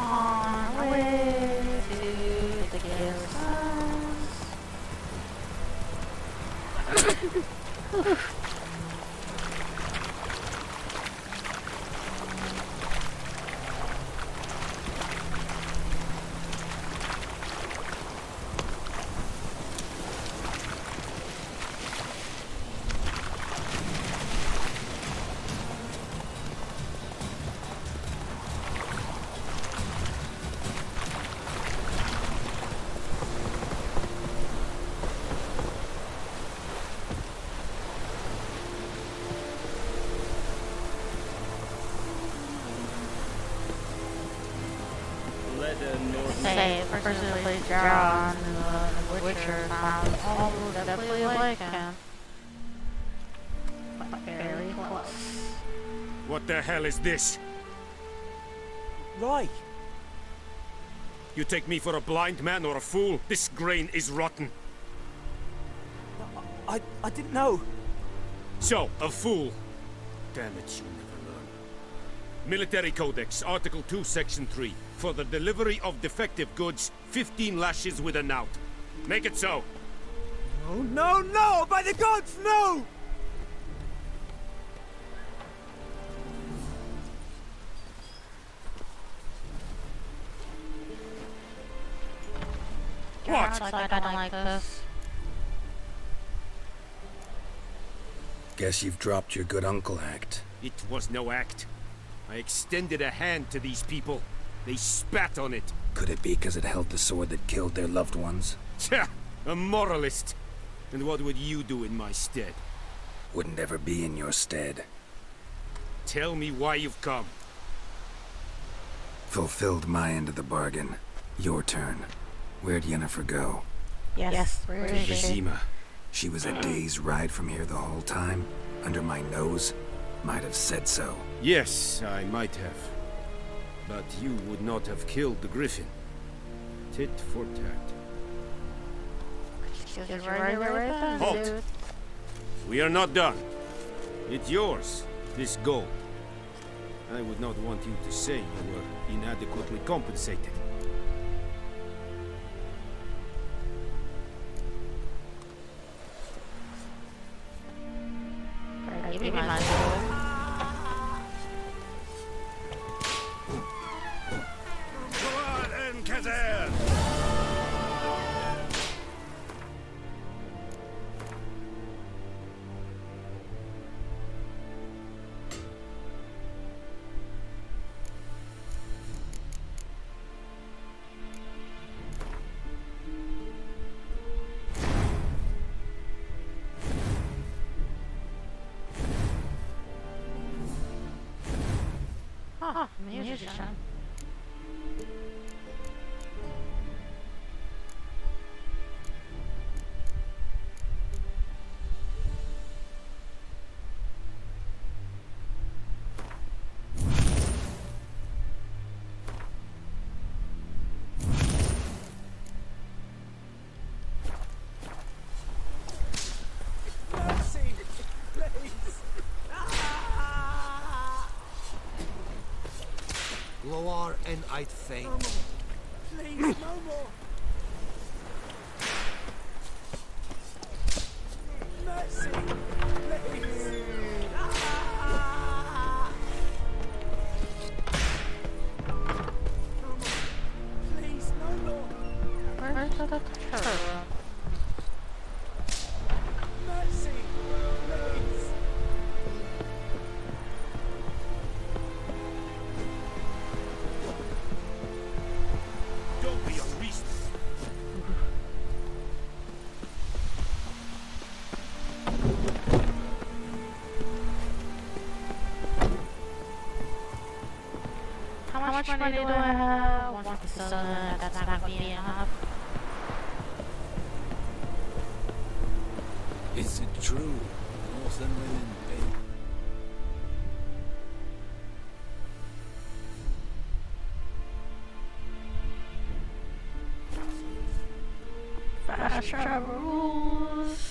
On our way to the garrison. Say, the person who plays John in The Witcher sounds almost definitely like him. But very close. What the hell is this? Right. You take me for a blind man or a fool? This grain is rotten. I didn't know. So, a fool. Damn it, you never learn. Military Codex, Article 2, Section 3. For the delivery of defective goods, 15 lashes with a knout. Make it so. No, no, no! By the gods, no! What? Like I don't like this. Guess you've dropped your good uncle act. It was no act. I extended a hand to these people. They spat on it. Could it be because it held the sword that killed their loved ones? Tja, a moralist. And what would you do in my stead? Wouldn't ever be in your stead. Tell me why you've come. Fulfilled my end of the bargain. Your turn. Where'd Yennefer go? Yes, where is she? Vizima. She was a day's ride from here the whole time? Under my nose? Might have said so. Yes, I might have. But you would not have killed the griffin. Tit for tat. Halt! We are not done. It's yours, this gold. I would not want you to say you were inadequately compensated. Give me my gold. Ah, musician. Loar and I'd faint. Please, no more. Mercy, please. No more. Please, How much money do I have? 157. That's not gonna be enough. Is it true? Northernland paid. Fast travel rules.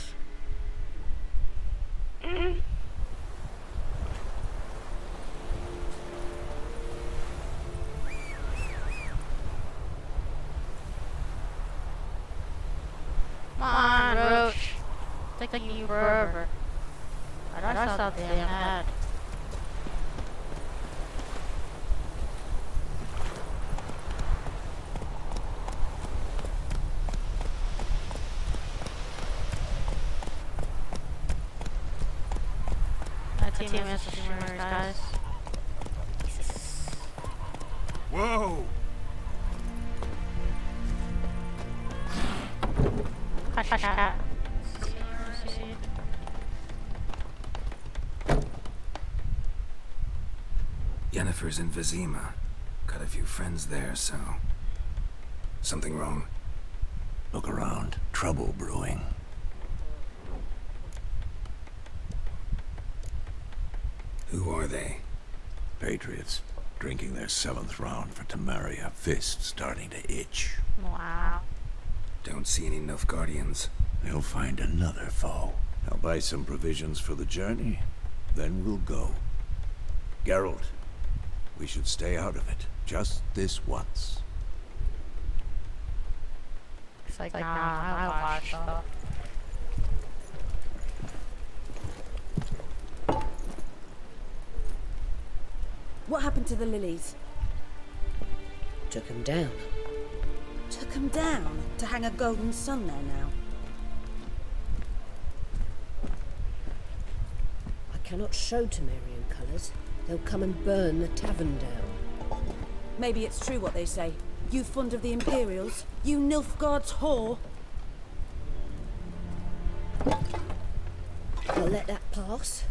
Come on, Roach. It's taking you forever. I saw the damn ad. My team is streamers, guys. Whoa! Yennefer's in Vizima. Got a few friends there, so... Something wrong? Look around. Trouble brewing. Who are they? Patriots. Drinking their 7th round for Temeria. Fist starting to itch. Wow. Don't see any Nilfgaardians. They'll find another foe. I'll buy some provisions for the journey. Then we'll go. Geralt, we should stay out of it. Just this once. It's like, nah, I watched stuff. What happened to the lilies? Took him down. Took them down to hang a golden sun there now. I cannot show Temerian colours. They'll come and burn the tavern down. Maybe it's true what they say. You fond of the Imperials? You Nilfgaard's whore? I'll let that pass.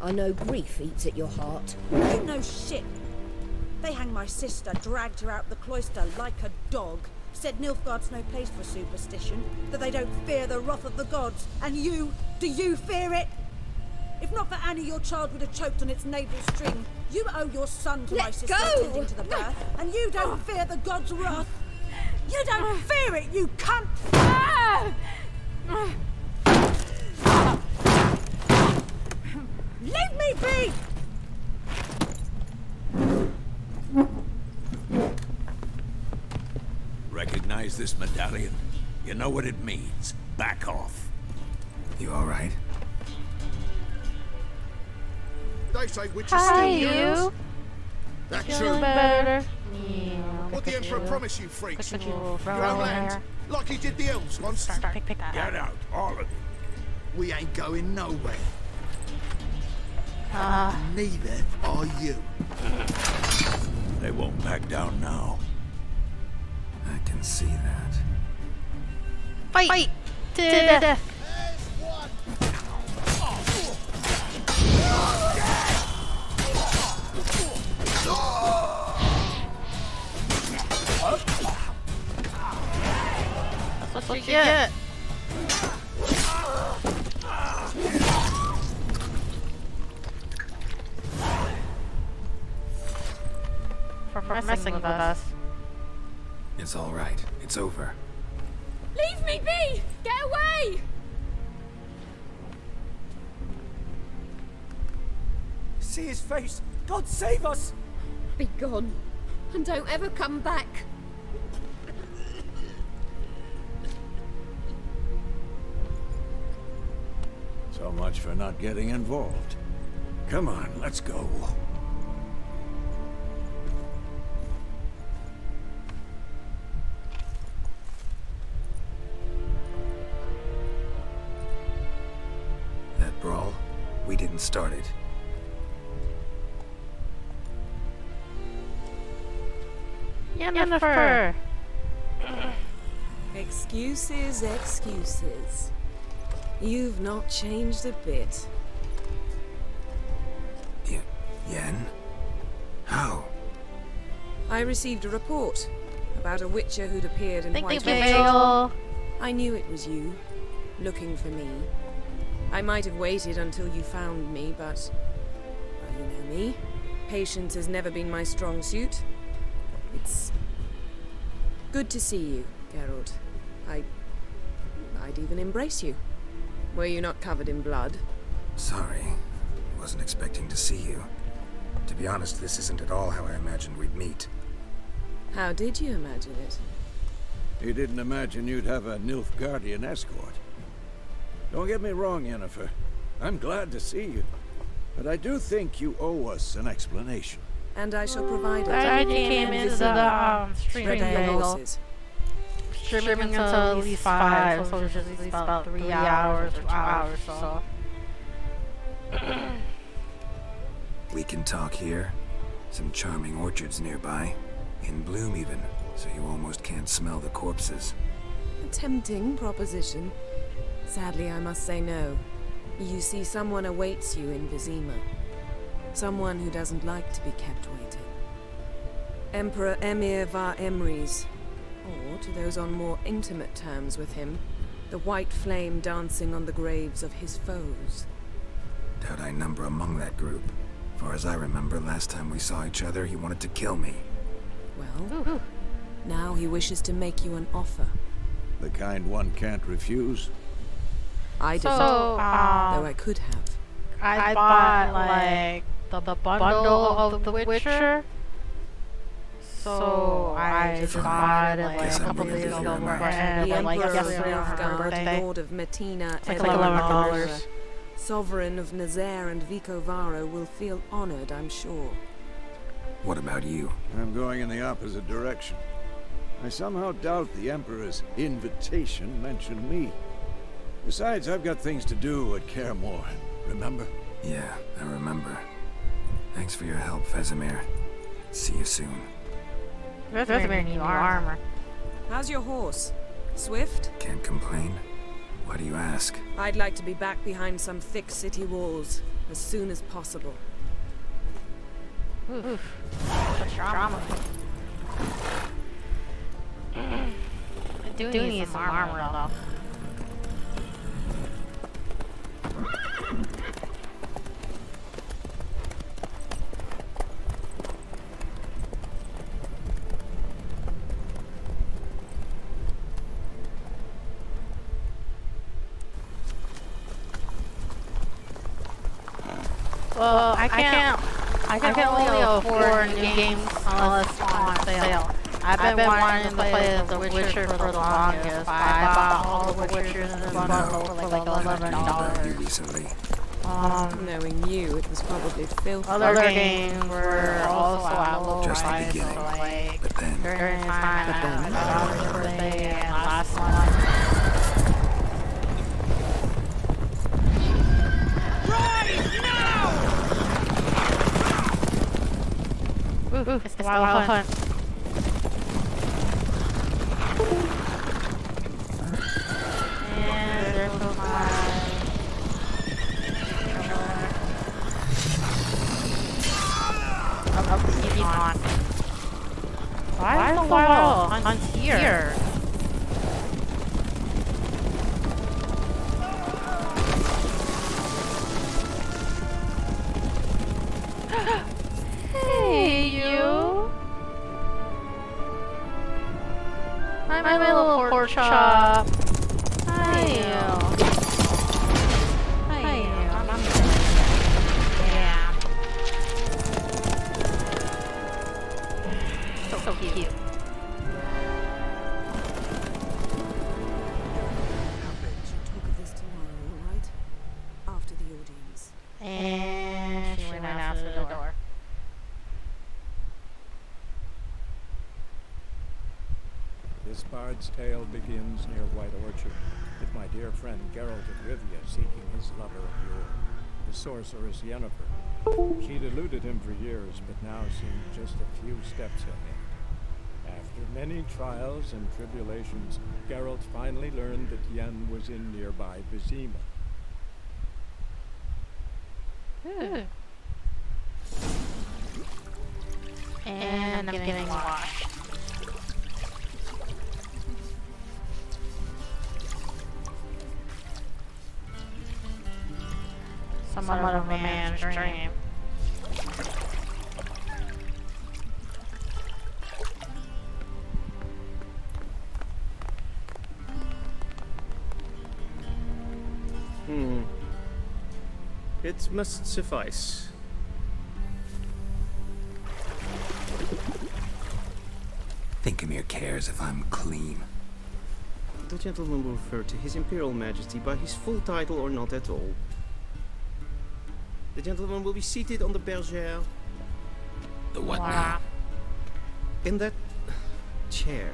I know grief eats at your heart. You know shit. They hanged my sister, dragged her out the cloister like a dog. Said Nilfgaard's no place for superstition, that they don't fear the wrath of the gods. And you, do you fear it? If not for Annie, your child would have choked on its navel string. You owe your son to my sister tending to the birth, and you don't fear the gods' wrath. You don't fear it, you cunt! Leave me be! Recognize this medallion? You know what it means. Back off. You alright? They say witches Hi, steal heroes. you. That's Feeling true. better. Yeah, What the Emperor promised you, freaks? Your own land, like he did the elves once. Pick that Get out, all of you. We ain't going nowhere. Ah. Neither are you. They won't back down now. I can see that. Fight! To the death! That's what you get! For messing with us. It's alright. It's over. Leave me be! Get away! See his face! God save us! Be gone, and don't ever come back. So much for not getting involved. Come on, let's go. That brawl, we didn't start it. Yennefer! Excuses, excuses. You've not changed a bit. Yen? How? I received a report about a witcher who'd appeared in Thank you, White Bagel. I knew it was you, looking for me. I might have waited until you found me, but... well, you know me. Patience has never been my strong suit. It's... good to see you, Geralt. I'd even embrace you. Were you not covered in blood? Sorry. Wasn't expecting to see you. To be honest, this isn't at all how I imagined we'd meet. How did you imagine it? You didn't imagine you'd have a Nilfgaardian escort. Don't get me wrong, Yennefer. I'm glad to see you. But I do think you owe us an explanation. And I shall provide it. I came into the stream Ready your bagel. horses. Streaming until at least 5, so it's just at least about 3 hours or 2 hours, so. We can talk here. Some charming orchards nearby. In bloom even, so you almost can't smell the corpses. A tempting proposition. Sadly, I must say no. You see, someone awaits you in Vizima. Someone who doesn't like to be kept waiting. Emperor Emir var Emrys. Or, to those on more intimate terms with him, the white flame dancing on the graves of his foes. Doubt I number among that group. Far as I remember, last time we saw each other, he wanted to kill me. Well, now he wishes to make you an offer. The kind one can't refuse. I didn't, So, though I could have. I bought, like, the bundle of The Witcher. So, I just bought it, like, a couple days ago, and, The like, Emperor of yesterday for her Nilfgaard, birthday. Lord of Metina, It's like $11. Sovereign of Nazaire and Vicovaro, will feel honored, I'm sure. What about you? I'm going in the opposite direction. I somehow doubt the Emperor's invitation mentioned me. Besides, I've got things to do at Kaer remember? Yeah, I remember. Thanks for your help, Vesemir. See you soon. Vesemir needs new armor. How's your horse? Swift? Can't complain. Why do you ask? I'd like to be back behind some thick city walls as soon as possible. Oof. Such drama. I do need some armor, though. Well, I can only afford new games unless it's on sale. I've been wanting to play The Witcher for the longest, but I bought all the Witchers in the bundle for like $11. Recently. Knowing you, it was probably filthy. Other games were also at low Just the price, beginning. so like But then, during the time at my daughter's birthday and last month. Ooh, it's the wild hunt. And there's no keep on. Why is the wild hunt here? Hey, you. Hi, my little pork chop. Hi, you. Hi, you. Yeah. So cute. You talk of this tomorrow, all right? After the audience. And she went out the door. This bard's tale begins near White Orchard, with my dear friend Geralt of Rivia seeking his lover of yore, the sorceress Yennefer. She'd eluded him for years, but now seemed just a few steps ahead. After many trials and tribulations, Geralt finally learned that Yen was in nearby Vizima. And I'm getting washed. Somewhat of a man's dream. It must suffice. Thinkamere cares if I'm clean. The gentleman will refer to His Imperial Majesty by his full title or not at all. The gentleman will be seated on the bergère. The what now? In that chair.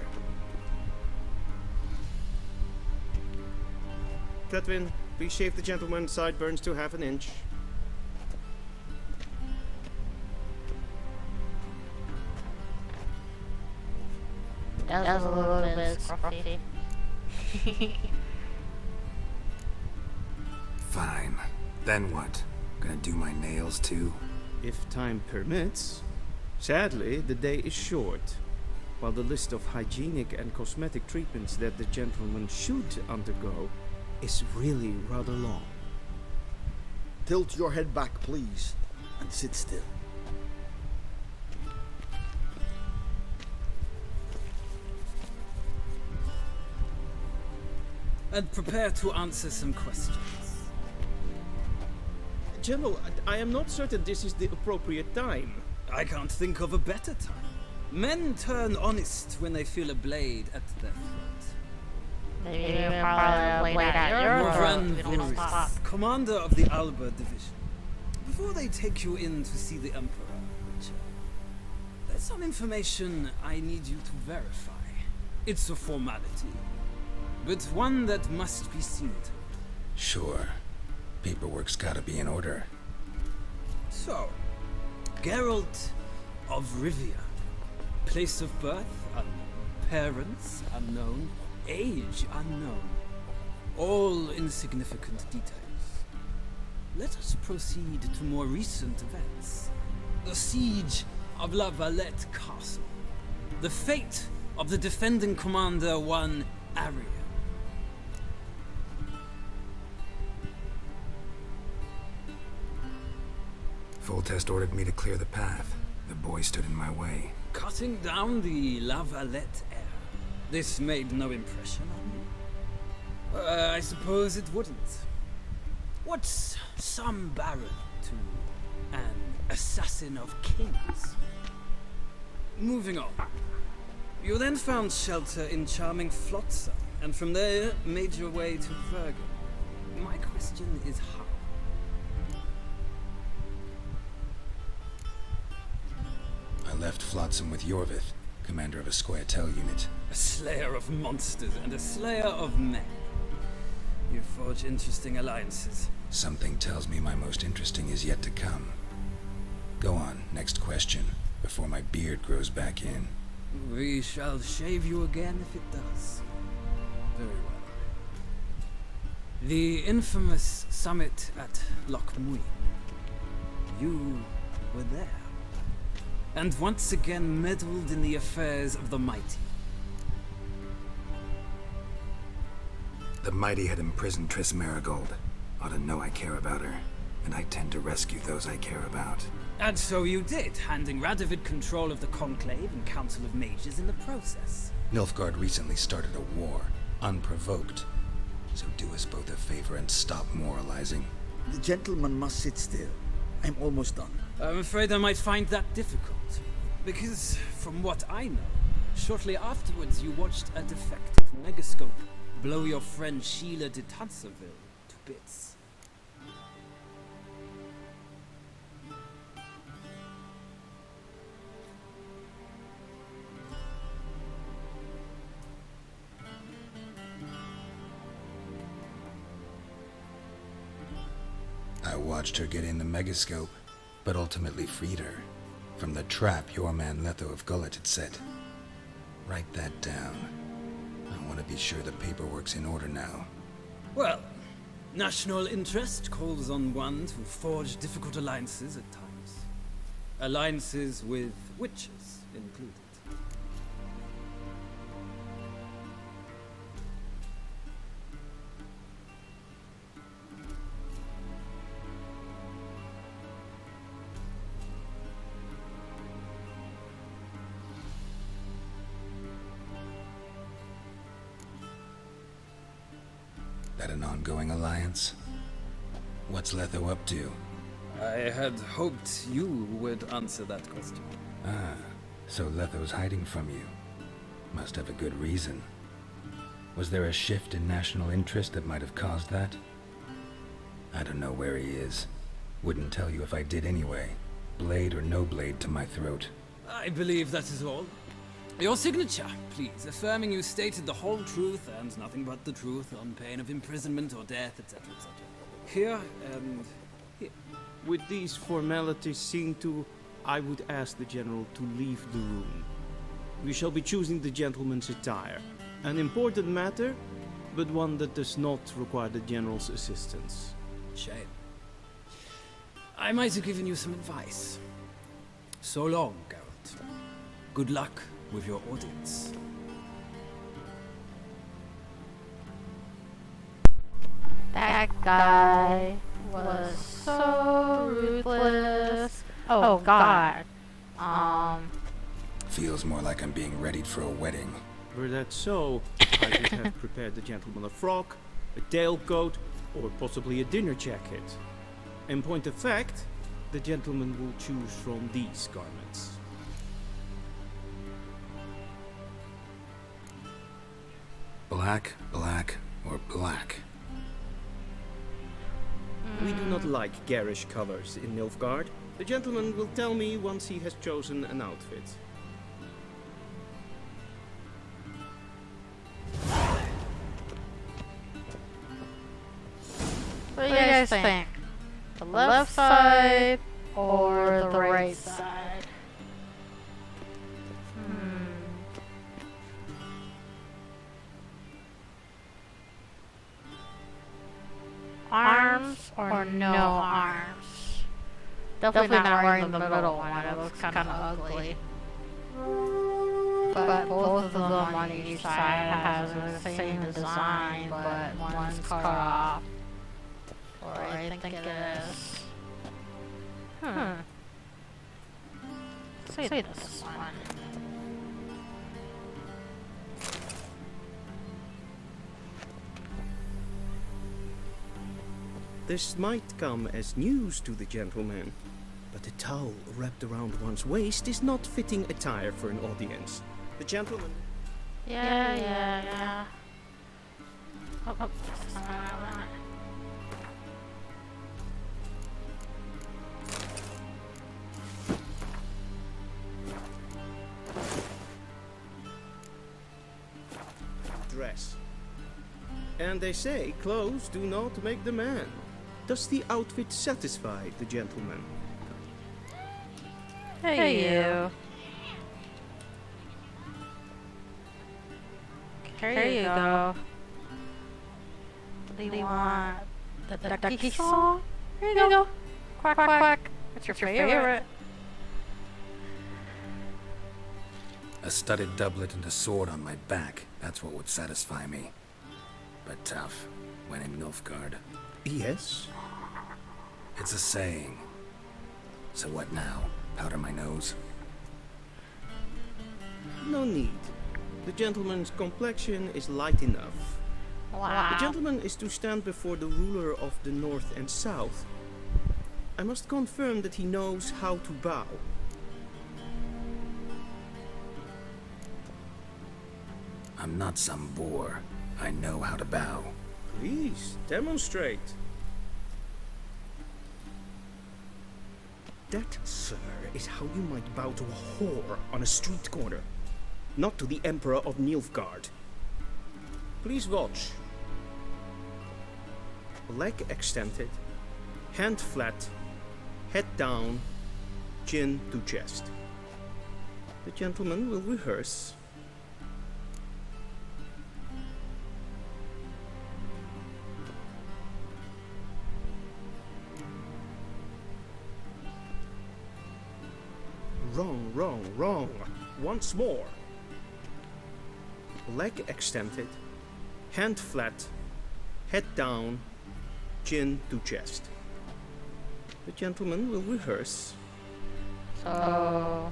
Cletwin, please shave the gentleman's sideburns to ½ inch. That was a little bit scruffy. Fine. Then what? Gonna do my nails too? If time permits. Sadly, the day is short, while the list of hygienic and cosmetic treatments that the gentleman should undergo is really rather long. Tilt your head back, please, and sit still. And prepare to answer some questions. General, I am not certain this is the appropriate time. I can't think of a better time. Men turn honest when they feel a blade at their throat. Maybe even probably a blade at your throat. We don't stop. Commander of the Alba Division. Before they take you in to see the Emperor, Richard, there's some information I need you to verify. It's a formality, but one that must be seen to. Sure. Paperwork's gotta be in order. So, Geralt of Rivia. Place of birth unknown. Parents unknown. Age unknown. All insignificant details. Let us proceed to more recent events. The siege of La Valette Castle. The fate of the defending commander, one Arya. Foltest ordered me to clear the path. The boy stood in my way. Cutting down the La Valette heir. This made no impression on you? I suppose it wouldn't. What's some baron to an assassin of kings? Moving on. You then found shelter in charming Flotsam, and from there made your way to Vergen. My question is how? I left Flotsam with Yorvith, commander of a Scoia'tael unit. A slayer of monsters and a slayer of men. You forge interesting alliances. Something tells me my most interesting is yet to come. Go on, next question, before my beard grows back in. We shall shave you again if it does. Very well. The infamous summit at Loch Muin. You were there. And once again meddled in the affairs of the mighty. The mighty had imprisoned Triss Marigold. Ought to know I care about her, and I tend to rescue those I care about. And so you did, handing Radovid control of the Conclave and Council of Mages in the process. Nilfgaard recently started a war, unprovoked. So do us both a favor and stop moralizing. The gentleman must sit still. I'm almost done. I'm afraid I might find that difficult. Because, from what I know, shortly afterwards you watched a defective megascope blow your friend Sheila de Tanserville to bits. I watched her get in the megascope, but ultimately freed her from the trap your man Letho of Gullet had set. Write that down. I want to be sure the paperwork's in order now. Well, national interest calls on one to forge difficult alliances at times. Alliances with witches. included. That an ongoing alliance? What's Letho up to? I had hoped you would answer that question. Ah, so Letho's hiding from you. Must have a good reason. Was there a shift in national interest that might have caused that? I don't know where he is. Wouldn't tell you if I did anyway. Blade or no blade to my throat. I believe that is all. Your signature, please, affirming you stated the whole truth and nothing but the truth on pain of imprisonment or death, etc., etc. Here and here. With these formalities seen to, I would ask the General to leave the room. We shall be choosing the gentleman's attire. An important matter, but one that does not require the General's assistance. Shame. I might have given you some advice. So long, Geralt. Good luck with your audience. That guy was so ruthless. Oh God. Feels more like I'm being readied for a wedding. Were that so, I would have prepared the gentleman a frock, a tailcoat, or possibly a dinner jacket. In point of fact, the gentleman will choose from these garments. Black, black, or black? We do not like garish colors in Nilfgaard. The gentleman will tell me once he has chosen an outfit. What do you guys think? The left side or the right side? Arms or no arms? Definitely not wearing the middle one, it looks kind of ugly. But both of them on each side has the same design, but one's cut off. Or I think it is. Say this one. This might come as news to the gentleman, but a towel wrapped around one's waist is not fitting attire for an audience. The gentleman... Yeah. Oh. Dress. And they say clothes do not make the man. Does the outfit satisfy the gentleman? Hey you. Here you go. What do you want? The ducky song? Here you go. Quack quack. What's your favorite? A studded doublet and a sword on my back. That's what would satisfy me. But tough, when in Nilfgaard. Yes? It's a saying. So what now? Powder my nose? No need. The gentleman's complexion is light enough. Wow. The gentleman is to stand before the ruler of the North and South. I must confirm that he knows how to bow. I'm not some boor. I know how to bow. Please, demonstrate. That, sir, is how you might bow to a whore on a street corner, not to the Emperor of Nilfgaard. Please watch. Leg extended, hand flat, head down, chin to chest. The gentleman will rehearse. Wrong. once more. Leg extended, hand flat, head down, chin to chest. The gentleman will rehearse. So...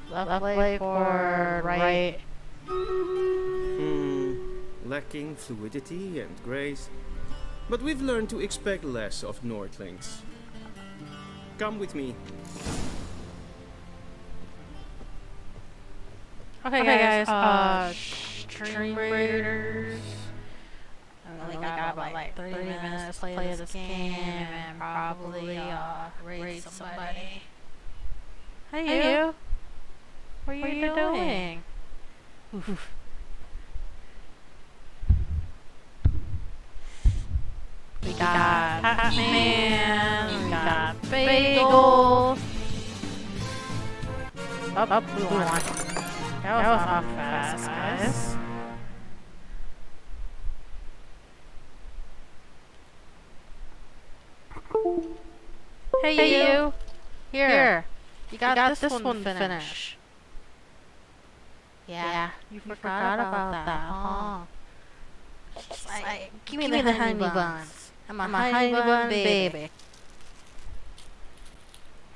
left leg forward, right. Lacking fluidity and grace. But we've learned to expect less of Nordlings. Come with me. Okay guys, Stream Raiders. I only got about like 30 minutes to play this game and probably raid somebody. Hey you! What are you doing? Oof. We got Pac-Man, we got Bagel. Up, we won. That was not fast, guys. Hey you! Here! You got this one finished. Yeah, you forgot about that, huh? Just like, give me the honey buns. I'm a honey bun baby.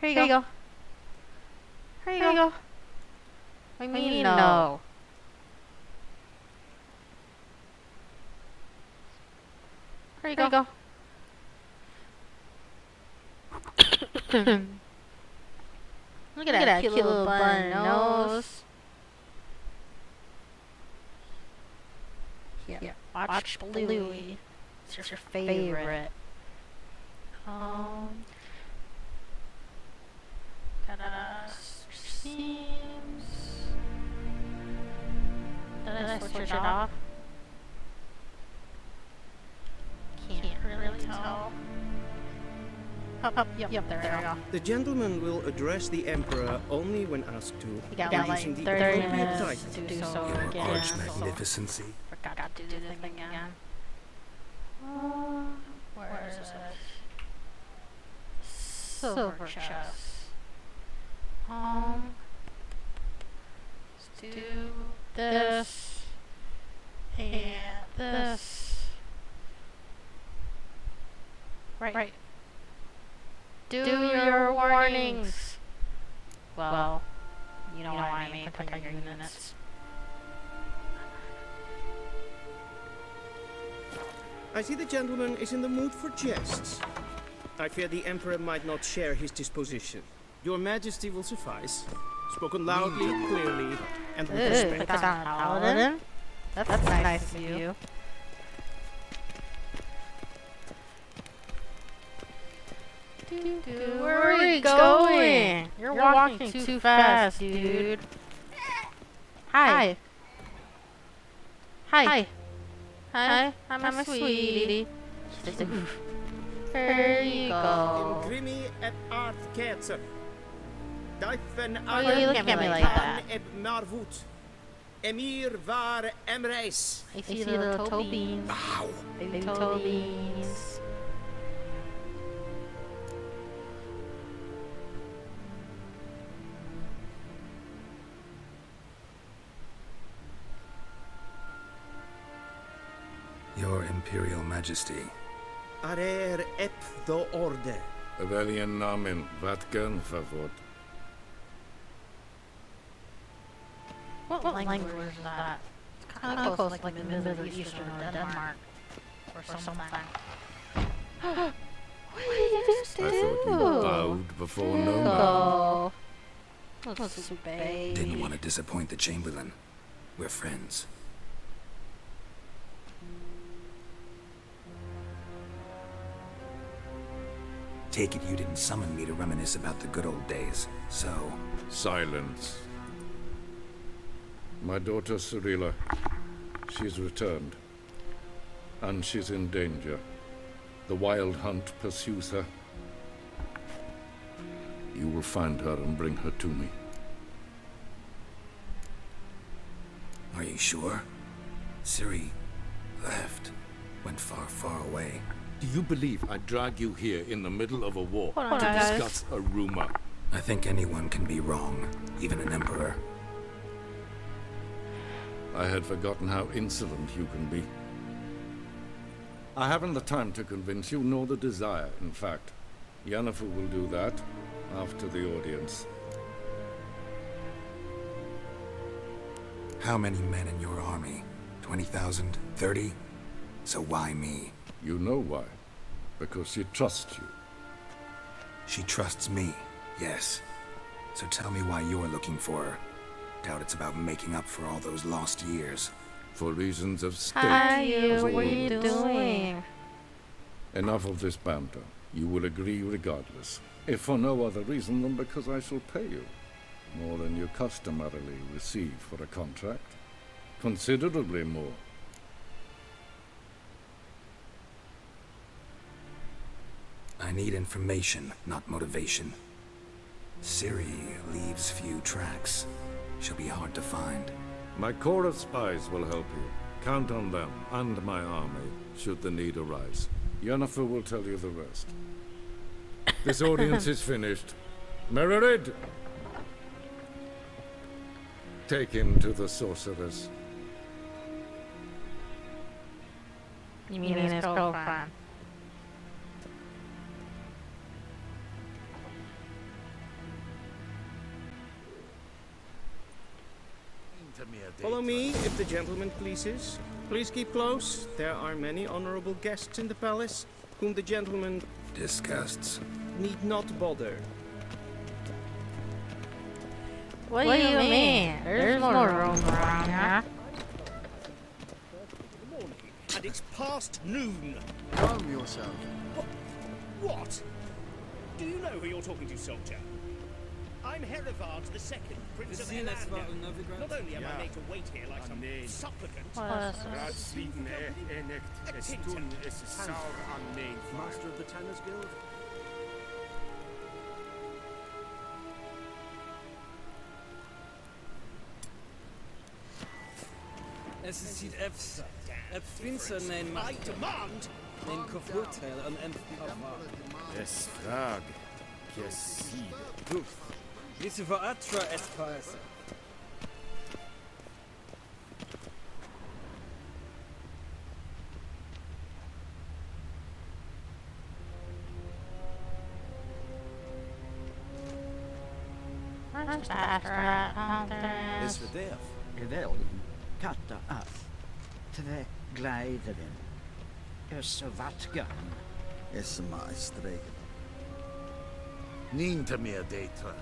Here you go. Here you go. What do you mean no? Here you go. Look at that cute little bun nose. Here, watch Bluey. It's your favorite. Gotta seems. Did I switch it off? Can't really tell. Up, yep, there we go. The gentleman will address the Emperor only when asked to, using the 30 appropriate minutes title. to do so Your again. arch magnificency. Forgot to do the thing again. Where is it? Silver chest. Let's do this and this. Right. Do your warnings. Well, you know what I mean. Protect your units. I see the gentleman is in the mood for jests. I fear the Emperor might not share his disposition. Your Majesty will suffice. Spoken loudly, clearly, and with respect. Paladin? That's nice of you. Dude, where are we going? You're walking too fast, dude. Hi. Hi, I'm a sweetie. There you go. Grimi et art ketzer. Dijven Why are you looking at me like that? Marvoet. Emir var Emreis. I see little toe beans. Baby toe beans. Your Imperial Majesty. Arer ep do orde. Welchen Namen? Wat kan favor? What language is that? It's kind of close, like the Middle Eastern or Denmark. Or something. What did you just do? I thought we bowed before no man. Little baby. Didn't want to disappoint the Chamberlain. We're friends. Take it you didn't summon me to reminisce about the good old days, so... Silence. My daughter Cyrilla, she's returned. And she's in danger. The Wild Hunt pursues her. You will find her and bring her to me. Are you sure? Ciri left. Went far, far away. Do you believe I'd drag you here in the middle of a war Hold on, to guys. discuss a rumor? I think anyone can be wrong, even an emperor. I had forgotten how insolent you can be. I haven't the time to convince you, nor the desire, in fact. Yennefer will do that after the audience. How many men in your army? 20,000? 30? So why me? You know why. Because she trusts you. She trusts me, yes. So tell me why you're looking for her. Doubt it's about making up for all those lost years. For reasons of state. Caillou, what are you doing? Enough of this banter. You will agree regardless. If for no other reason than because I shall pay you. More than you customarily receive for a contract. Considerably more. I need information, not motivation. Ciri leaves few tracks. She'll be hard to find. My corps of spies will help you. Count on them, and my army, should the need arise. Yennefer will tell you the rest. This audience is finished. Mererid! Take him to the sorceress. You mean his girlfriend? Follow me, if the gentleman pleases. Please keep close. There are many honorable guests in the palace, whom the gentleman disgusts need not bother. What do you mean? There's no room around here. And it's past noon. Calm yourself. What? Do you know who you're talking to, soldier? I'm Herivard II, Prince of Elanda. Not only am I made to wait here like some supplicant, Master of the Tanners Guild? Es ist hier Efsa. Prinsen nein I demand. Nein Kofurteil an Empfahrer. Es frag. Yes, Duf. Diese Veratra Espas. Es verderf geweld katta af. Tve gleideren. Så vatgan. Es maestrig. Niente meer data.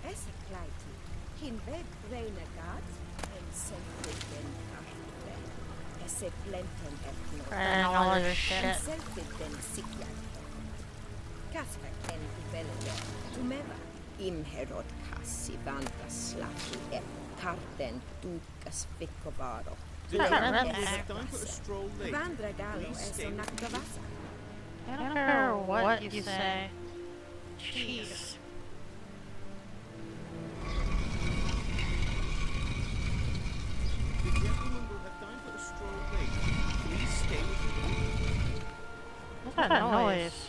Es kleiti. Hin weg renegat. En selfiden kaffe. Es plenten etno. All your shit. En selfiden sikjan. Kasper en velje. Tumeva. Imherod kassi vantas slaki. Karten tukas fikkovaro. Vandra galo es on nakavasa. I don't care what you say. Jeez. The gentleman will have time for a stroll later. Please stay with me. What's that noise?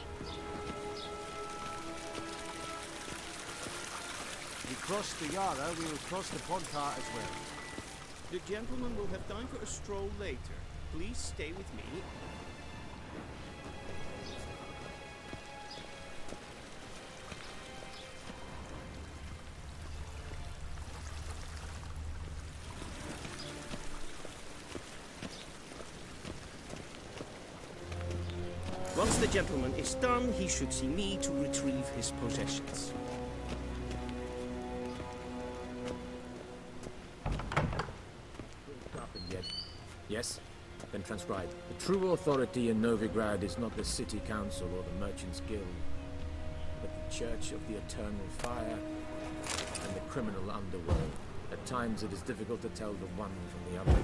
We cross the Yara, we will cross the Podcar as well. The gentleman will have time for a stroll later. Please stay with me. Once the gentleman is done, he should see me to retrieve his possessions. Yes? Then transcribe. The true authority in Novigrad is not the city council or the merchants' guild, but the Church of the Eternal Fire and the criminal underworld. At times it is difficult to tell the one from the other.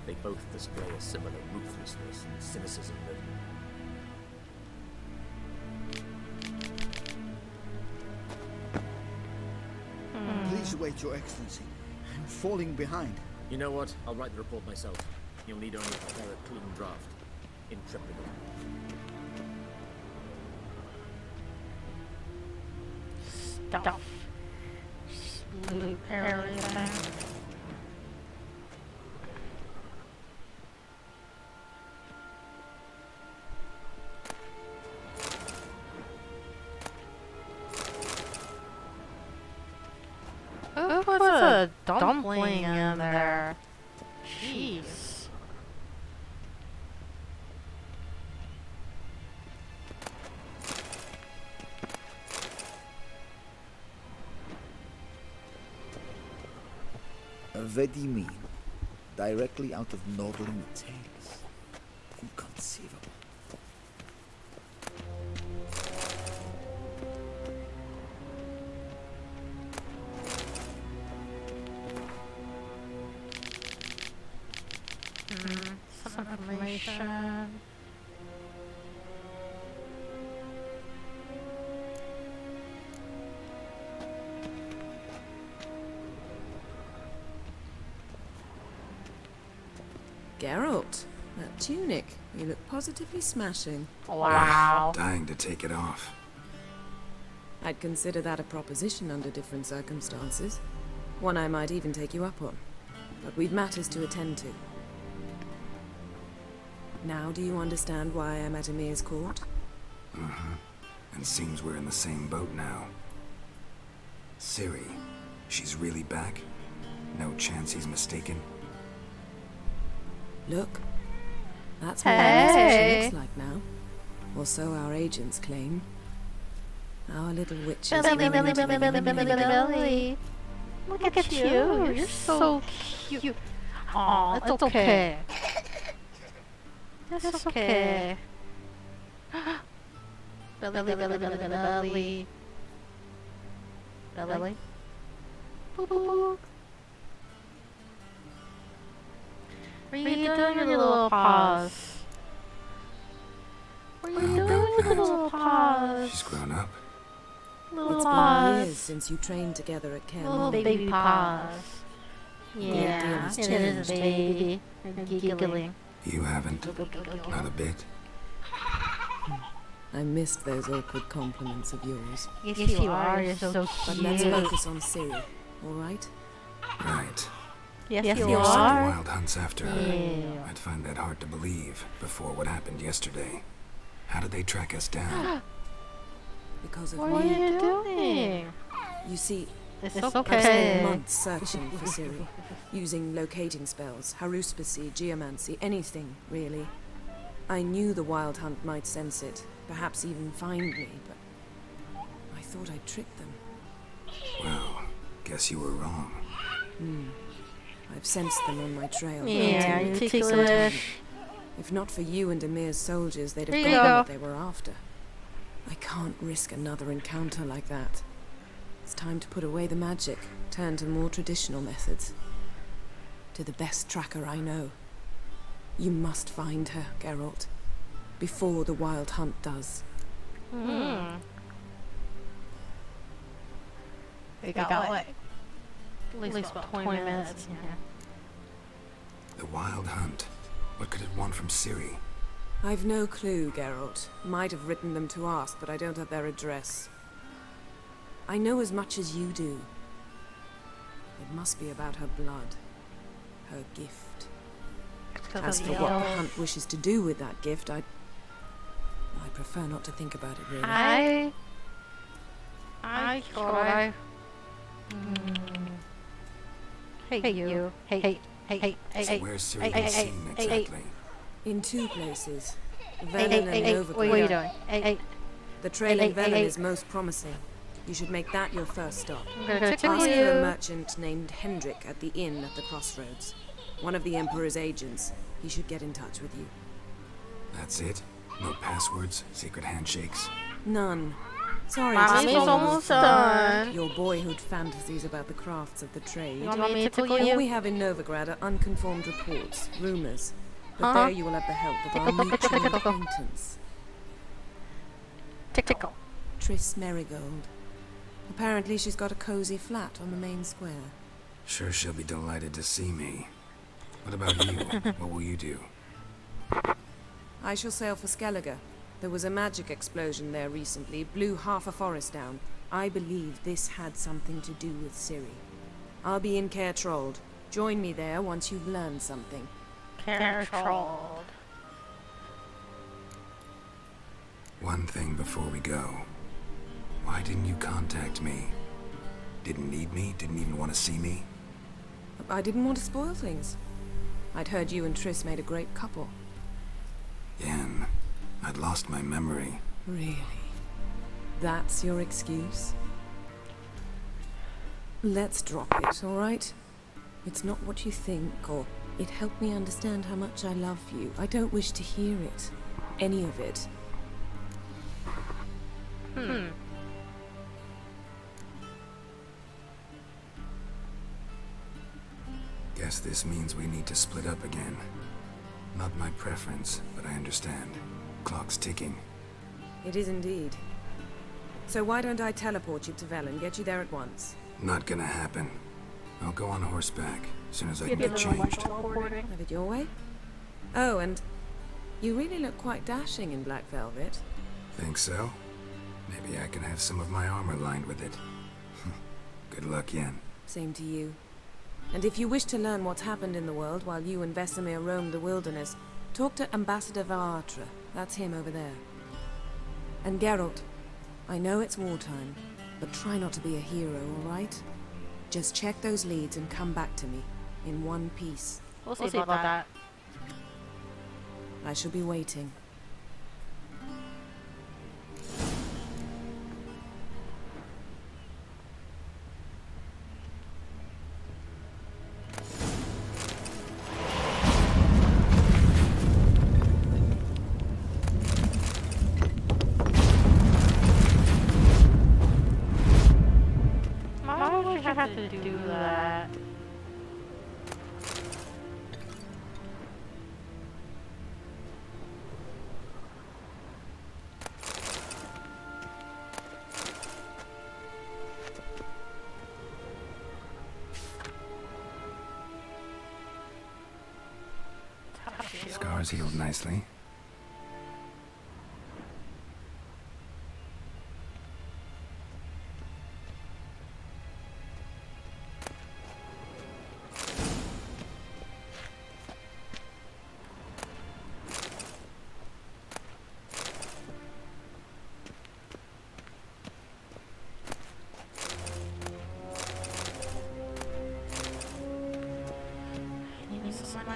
They both display a similar ruthlessness and cynicism that... Please wait, Your Excellency. I'm falling behind. You know what? I'll write the report myself. You'll need only prepare a clean draft. Intrepid. Stuff. Loot everything. Who puts a dumpling in there? Jeez. What do you mean? Directly out of Nordling tales? Inconceivable. Some information. Geralt, that tunic. You look positively smashing. Wow. Dying to take it off. I'd consider that a proposition under different circumstances. One I might even take you up on. But we've matters to attend to. Now do you understand why I'm at Emir's court? Mm-hmm. And seems we're in the same boat now. Ciri, she's really back? No chance he's mistaken? Look, that's what she looks like now. Or so our agents claim. Our little witch is Billy. Look at you. You're so cute. Aw, it's okay. It's okay. Billy. Billy. Boop, boop. What are you doing with your little paws? What are you doing with your little paws? She's grown up. Little It's paws. been years since you trained together at Care Little baby paws. Yeah, it is a baby. You're giggling. You haven't. Not a bit. I missed those awkward compliments of yours. Yes, you are. You're so But cute. let's focus on Ciri, alright? Right. Yes, If you still are. wild hunts after her, Yeah. I'd find that hard to believe before what happened yesterday. How did they track us down? Because of What are me. you doing? You see, It's I've okay. spent months searching for Ciri, using locating spells, haruspicy, geomancy, anything, really. I knew the Wild Hunt might sense it, perhaps even find me, but I thought I'd tricked them. Well, guess you were wrong. I've sensed them on my trail. Yeah, Until you it took some ticklish. time. If not for you and Emir's soldiers, they'd have There you gotten go. what they were after. I can't risk another encounter like that. It's time to put away the magic, turn to more traditional methods. To the best tracker I know. You must find her, Geralt. Before the Wild Hunt does. We got like at least about 20 minutes in here. The Wild Hunt. What could it want from Ciri? I've no clue, Geralt. Might have written them to ask, but I don't have their address. I know as much as you do. It must be about her blood. Her gift. As for what the Hunt wishes to do with that gift, I prefer not to think about it, really. I thought I... Hey, you. Hey. So where's Ciri been seen exactly? In two places. Hey, Velen and Novigrad. what are you doing? Hey. The trail in Velen hey. is most promising. You should make that your first stop. I'm gonna Ask tickle for you. a merchant named Hendrik at the inn at the crossroads. One of the Emperor's agents. He should get in touch with you. That's it? No passwords? Secret handshakes? None. Sorry, Mommy's just almost done. Your boyhood fantasies about the crafts of the trade. You want me to tickle you? All we have in Novigrad are unconfirmed reports, rumors. But Uh-huh. there you will have the help of our mutual acquaintance. Tickle. Triss Merigold. Apparently she's got a cozy flat on the main square. Sure she'll be delighted to see me. What about you? What will you do? I shall sail for Skellige. There was a magic explosion there recently, blew half a forest down. I believe this had something to do with Ciri. I'll be in Caer Trold. Join me there once you've learned something. Caer Trold. One thing before we go. Why didn't you contact me? Didn't need me? Didn't even want to see me? I didn't want to spoil things. I'd heard you and Triss made a great couple. Yen, I'd lost my memory. Really? That's your excuse? Let's drop it, all right? It's not what you think, or it helped me understand how much I love you. I don't wish to hear it. Any of it. Guess this means we need to split up again. Not my preference, but I understand. Clock's ticking. It is indeed. So why don't I teleport you to Velen, get you there at once? Not gonna happen. I'll go on horseback, as soon as I can get changed. Have it your way? Oh, and you really look quite dashing in black velvet. Think so? Maybe I can have some of my armor lined with it. Good luck, Yen. Same to you. And if you wish to learn what's happened in the world while you and Vesemir roamed the wilderness, talk to Ambassador Varatra. That's him over there. And Geralt, I know it's wartime, but try not to be a hero, all right? Just check those leads and come back to me, in one piece. We'll see about that. I shall be waiting. Why would you have to do that? Scars healed nicely.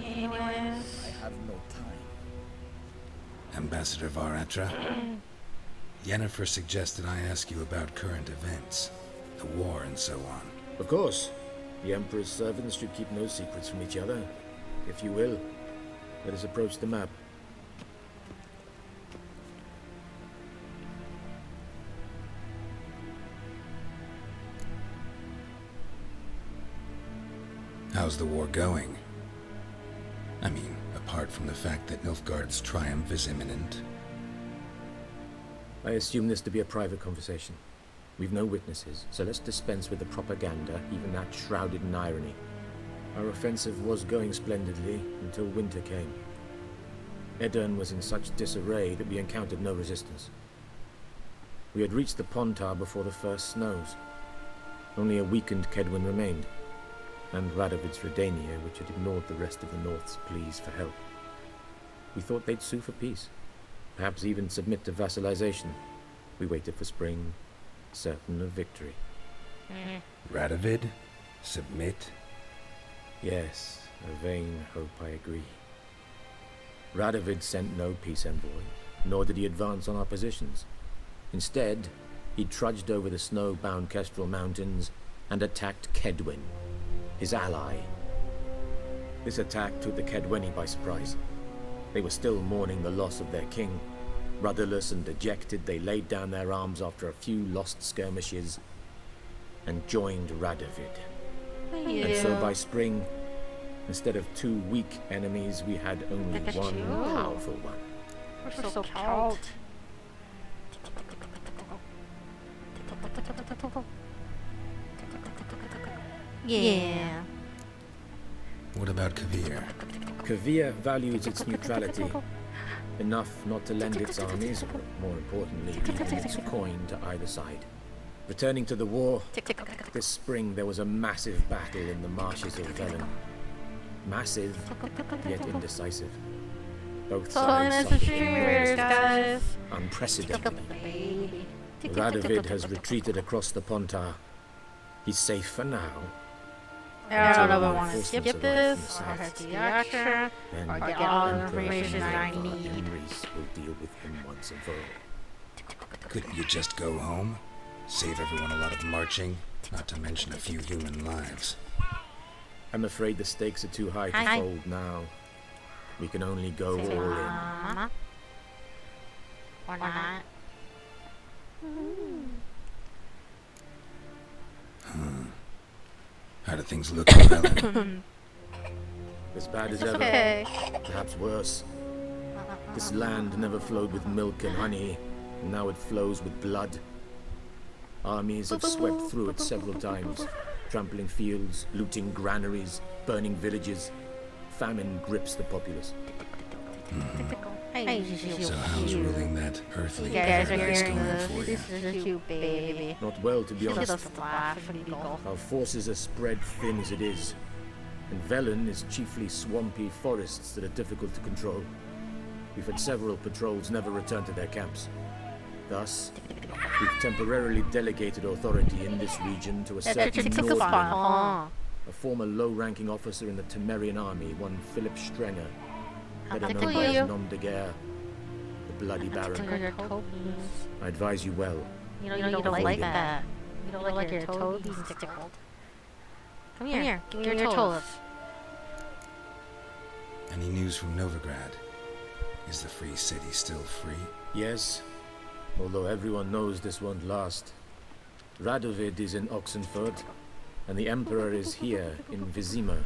I have no time. Ambassador Varatra? Yennefer suggested I ask you about current events, the war and so on. Of course. The Emperor's servants should keep no secrets from each other. If you will, let us approach the map. How's the war going? I mean, apart from the fact that Nilfgaard's triumph is imminent. I assume this to be a private conversation. We've no witnesses, so let's dispense with the propaganda, even that shrouded in irony. Our offensive was going splendidly until winter came. Edirn was in such disarray that we encountered no resistance. We had reached the Pontar before the first snows. Only a weakened Kedwin remained, and Radovid's Redania, which had ignored the rest of the North's pleas for help. We thought they'd sue for peace, perhaps even submit to vassalization. We waited for spring, certain of victory. Radovid? Submit? Yes, a vain hope, I agree. Radovid sent no peace envoy, nor did he advance on our positions. Instead, he trudged over the snow-bound Kestrel Mountains and attacked Kedwin, his ally. This attack took the Kedweni by surprise. They were still mourning the loss of their king. Rudderless and dejected, they laid down their arms after a few lost skirmishes and joined Radovid. And so by spring, instead of two weak enemies, we had only one powerful one. We're so cute. Yeah. What about about Kavir? Kavir values its neutrality, enough not to lend its armies, or more importantly, even its coin to either side. Returning to the war, this spring there was a massive battle in the marshes of Velen. Massive, yet indecisive. Both sides suffered guys. unprecedentedly. Radovid has retreated across the Pontar. He's safe for now. I don't know if I want to skip this, or head to the action, Then or get all the information I need. Henry's will deal with him once and for all. Couldn't you just go home? Save everyone a lot of marching, not to mention a few human lives. I'm afraid the stakes are too high to fold now. We can only go all in. Or not. How do things look in Velen? As bad as ever. Okay. Perhaps worse. This land never flowed with milk and honey, and now it flows with blood. Armies have swept through it several times, trampling fields, looting granaries, burning villages. Famine grips the populace. So how's ruling that earthly You guys are paradise hearing going this. for you? This is a cute baby. Not well, to be honest. Just laugh and giggle. Our forces are spread thin as it is, and Velen is chiefly swampy forests that are difficult to control. We've had several patrols never return to their camps. Thus, we've temporarily delegated authority in this region to a certain Nordman, a former low-ranking officer in the Temerian army, one Philip Strenger, better known as Nom de Guerre, the Bloody Baron. I advise you well. You don't like that. You don't like your toe being tickled. Come here. Give me your toes. Any news from Novigrad? Is the free city still free? Yes, although everyone knows this won't last. Radovid is in Oxenfurt, and the Emperor is here in Vizima,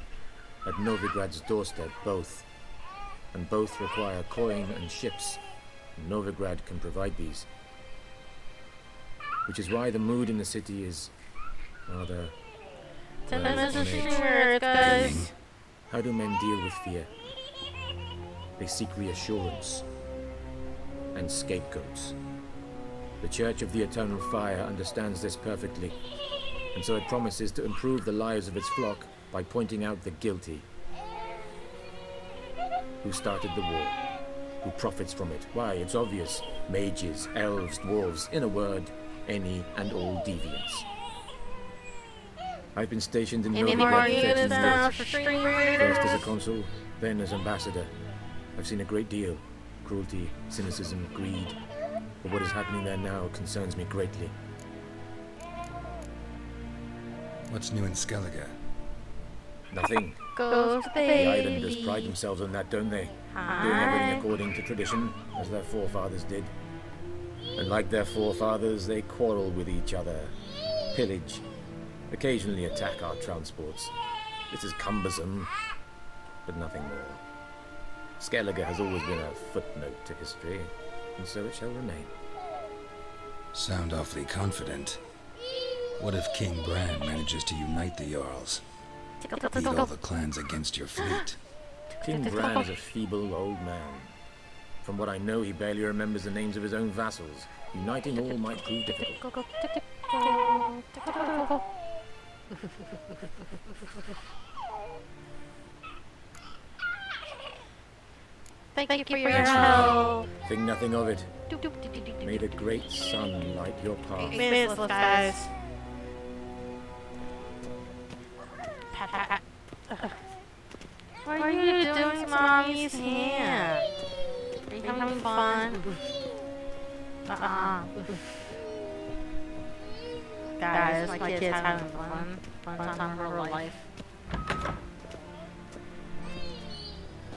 at Novigrad's doorstep, both. And both require coin and ships, and Novigrad can provide these. Which is why the mood in the city is rather... guys. How do men deal with fear? They seek reassurance and scapegoats. The Church of the Eternal Fire understands this perfectly, and so it promises to improve the lives of its flock by pointing out the guilty. Who started the war? Who profits from it? Why, it's obvious. Mages, elves, dwarves, in a word, any and all deviants. I've been stationed in Novigrad 13 years. First as a consul, then as ambassador. I've seen a great deal. Cruelty, cynicism, greed. But what is happening there now concerns me greatly. What's new in Skellige? Nothing. Ghost The baby. islanders pride themselves on that, don't they? Doing everything according to tradition, as their forefathers did. And like their forefathers, they quarrel with each other, pillage, occasionally attack our transports. This is cumbersome, but nothing more. Skellige has always been a footnote to history, and so it shall remain. Sound awfully confident. What if King Bran manages to unite the Jarls? Lead all the clans against your fleet. King Bran is a feeble old man. From what I know, he barely remembers the names of his own vassals. Uniting all might prove difficult. Thank you for your help. Think nothing of it. May the great sun light your path. Faceless, guys. Pat, pat, pat. What are you doing to Mommy's hand? Are you having fun? Guys, my kid's having fun. Fun time of her life.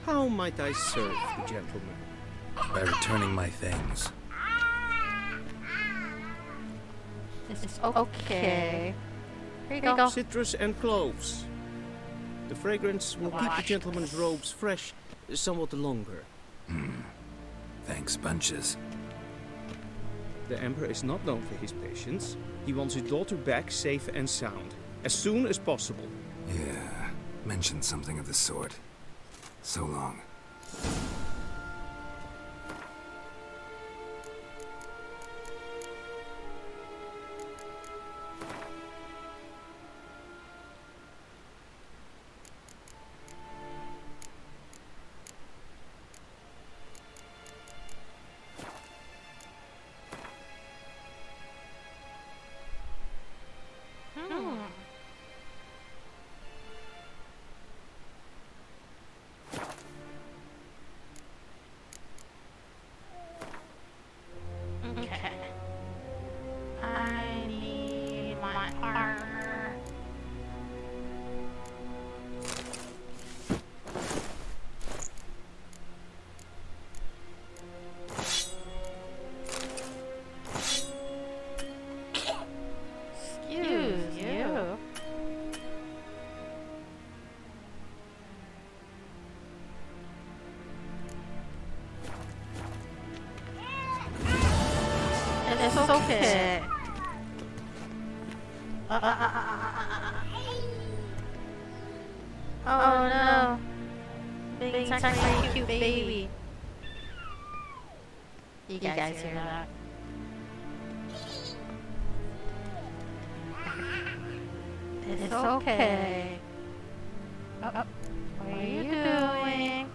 How might I serve the gentleman? By returning my things. It's okay. Here you go. Citrus and cloves. The fragrance will keep the gentleman's robes fresh somewhat longer. Thanks, bunches. The Emperor is not known for his patience. He wants his daughter back safe and sound, as soon as possible. Yeah, mentioned something of the sort. So long. Okay. I need my armor. Excuse you. It's okay. Oh no. Being tiny cute baby. You guys hear that? It's okay. What are you doing?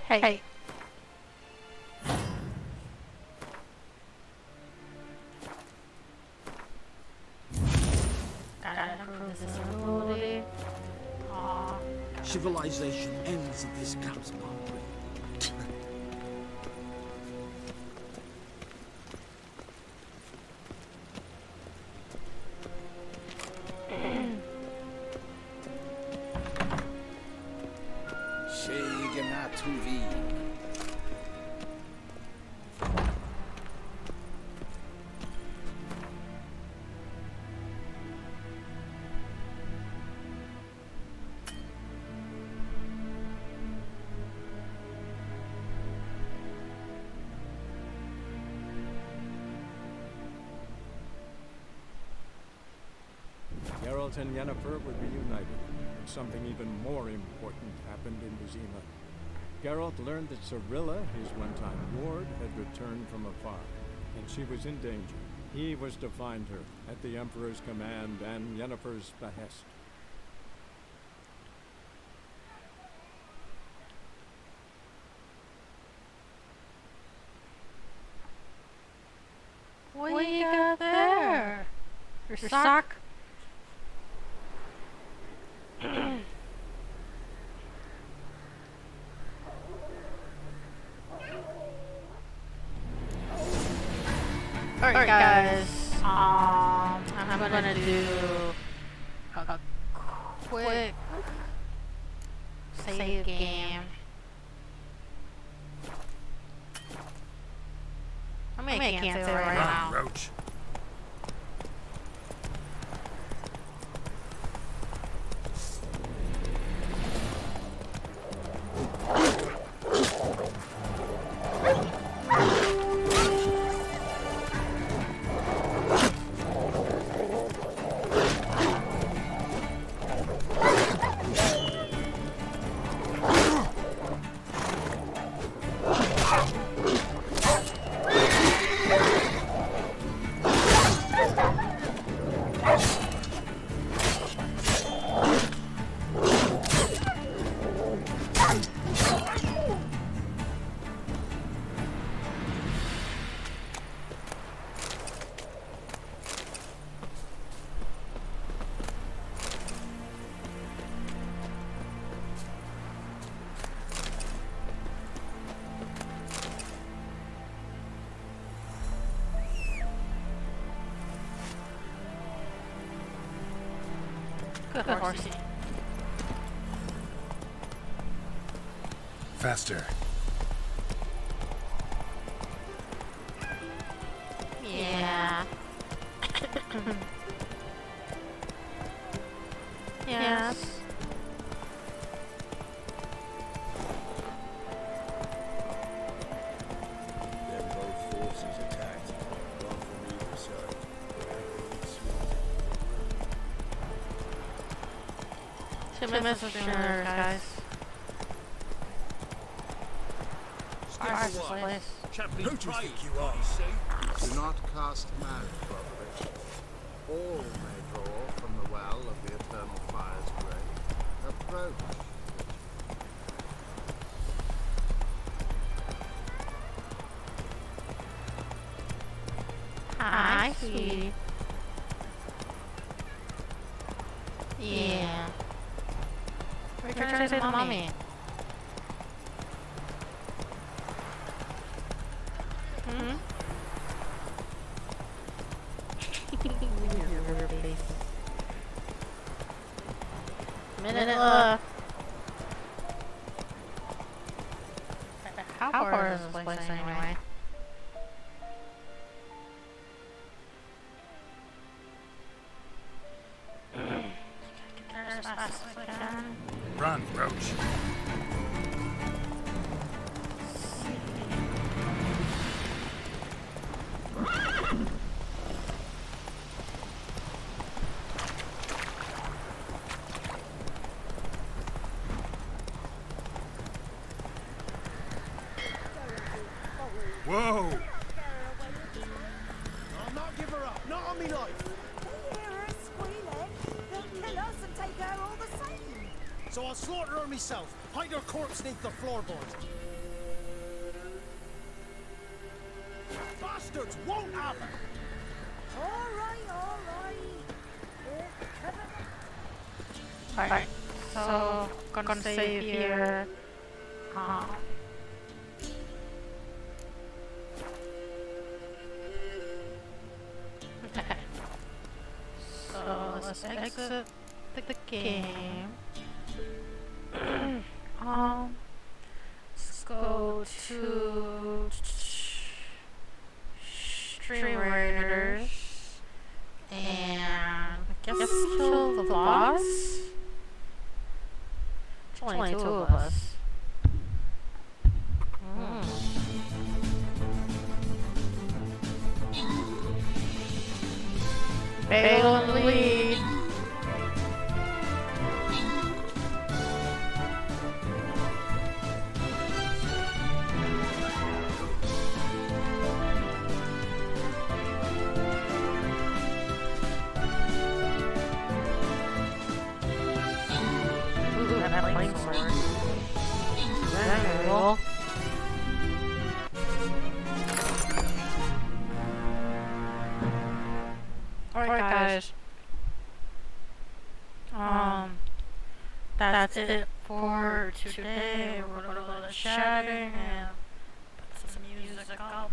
Hey. Gotta improve this ability. Civilization ends at this camp's boundary. Geralt and Yennefer were reunited, and something even more important happened in Vizima. Geralt learned that Cirilla, his one-time ward, had returned from afar, and she was in danger. He was to find her, at the Emperor's command and Yennefer's behest. What do you got there? Your sock? Alright guys, I'm gonna do a quick save game. I can't say it right now. Roach. Good horsey. Faster. Yeah. Yes. Then both forces attacked, one from either side. Two missiles generators, guys. Place. Who do you think you are? Do not cast mad, Roderick. All may draw from the well of the eternal fire's grave. Approach. Hi, sweetie. Yeah. Return to mommy. Hmm? Minute left. How far is this place anyway? Run, Roach. Whoa! I'll not give her up, not on me life. They hear her squealing. They'll kill us and take her all the same. So I'll slaughter her myself, hide her corpse beneath the floorboard. Bastards won't have her! All right. Alright, so gonna save here. Okay. So let's exit the game. Let's go to Stream Raiders and I guess kill the boss. It's only two of us. Bagel in the lead. Ooh, that flame sword. Very cool. Alright guys, that's it for today. We're gonna go to chatting and put some music up.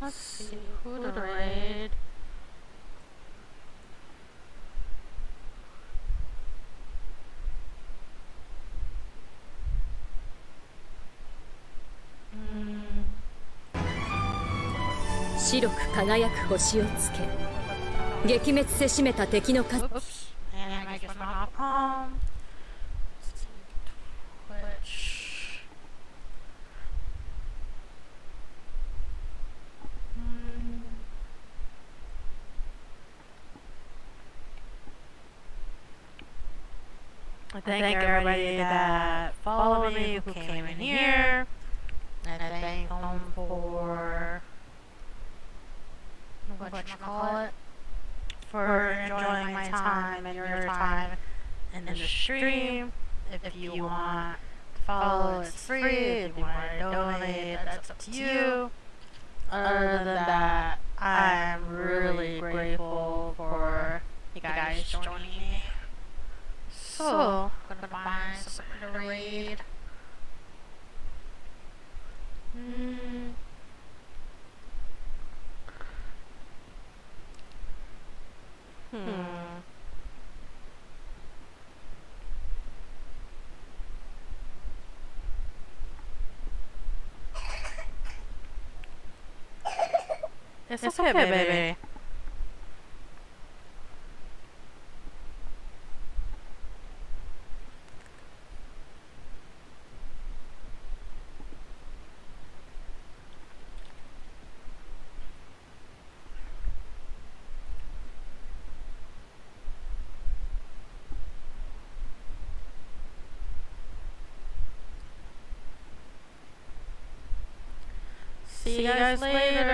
Let's see, who to raid.「白く輝く星をつけ撃滅せしめた敵の数」 Oops, and I just went off. Twitch. I thank everybody that followed me, who came in here. And I thank them for whatchamacallit, for enjoying my time and your time in the stream. If you want to follow, it's free. If you want to donate, that's up to you. Other than that, I'm really grateful for you guys joining me. So, I'm gonna find something to read. It's okay, baby. See you guys later.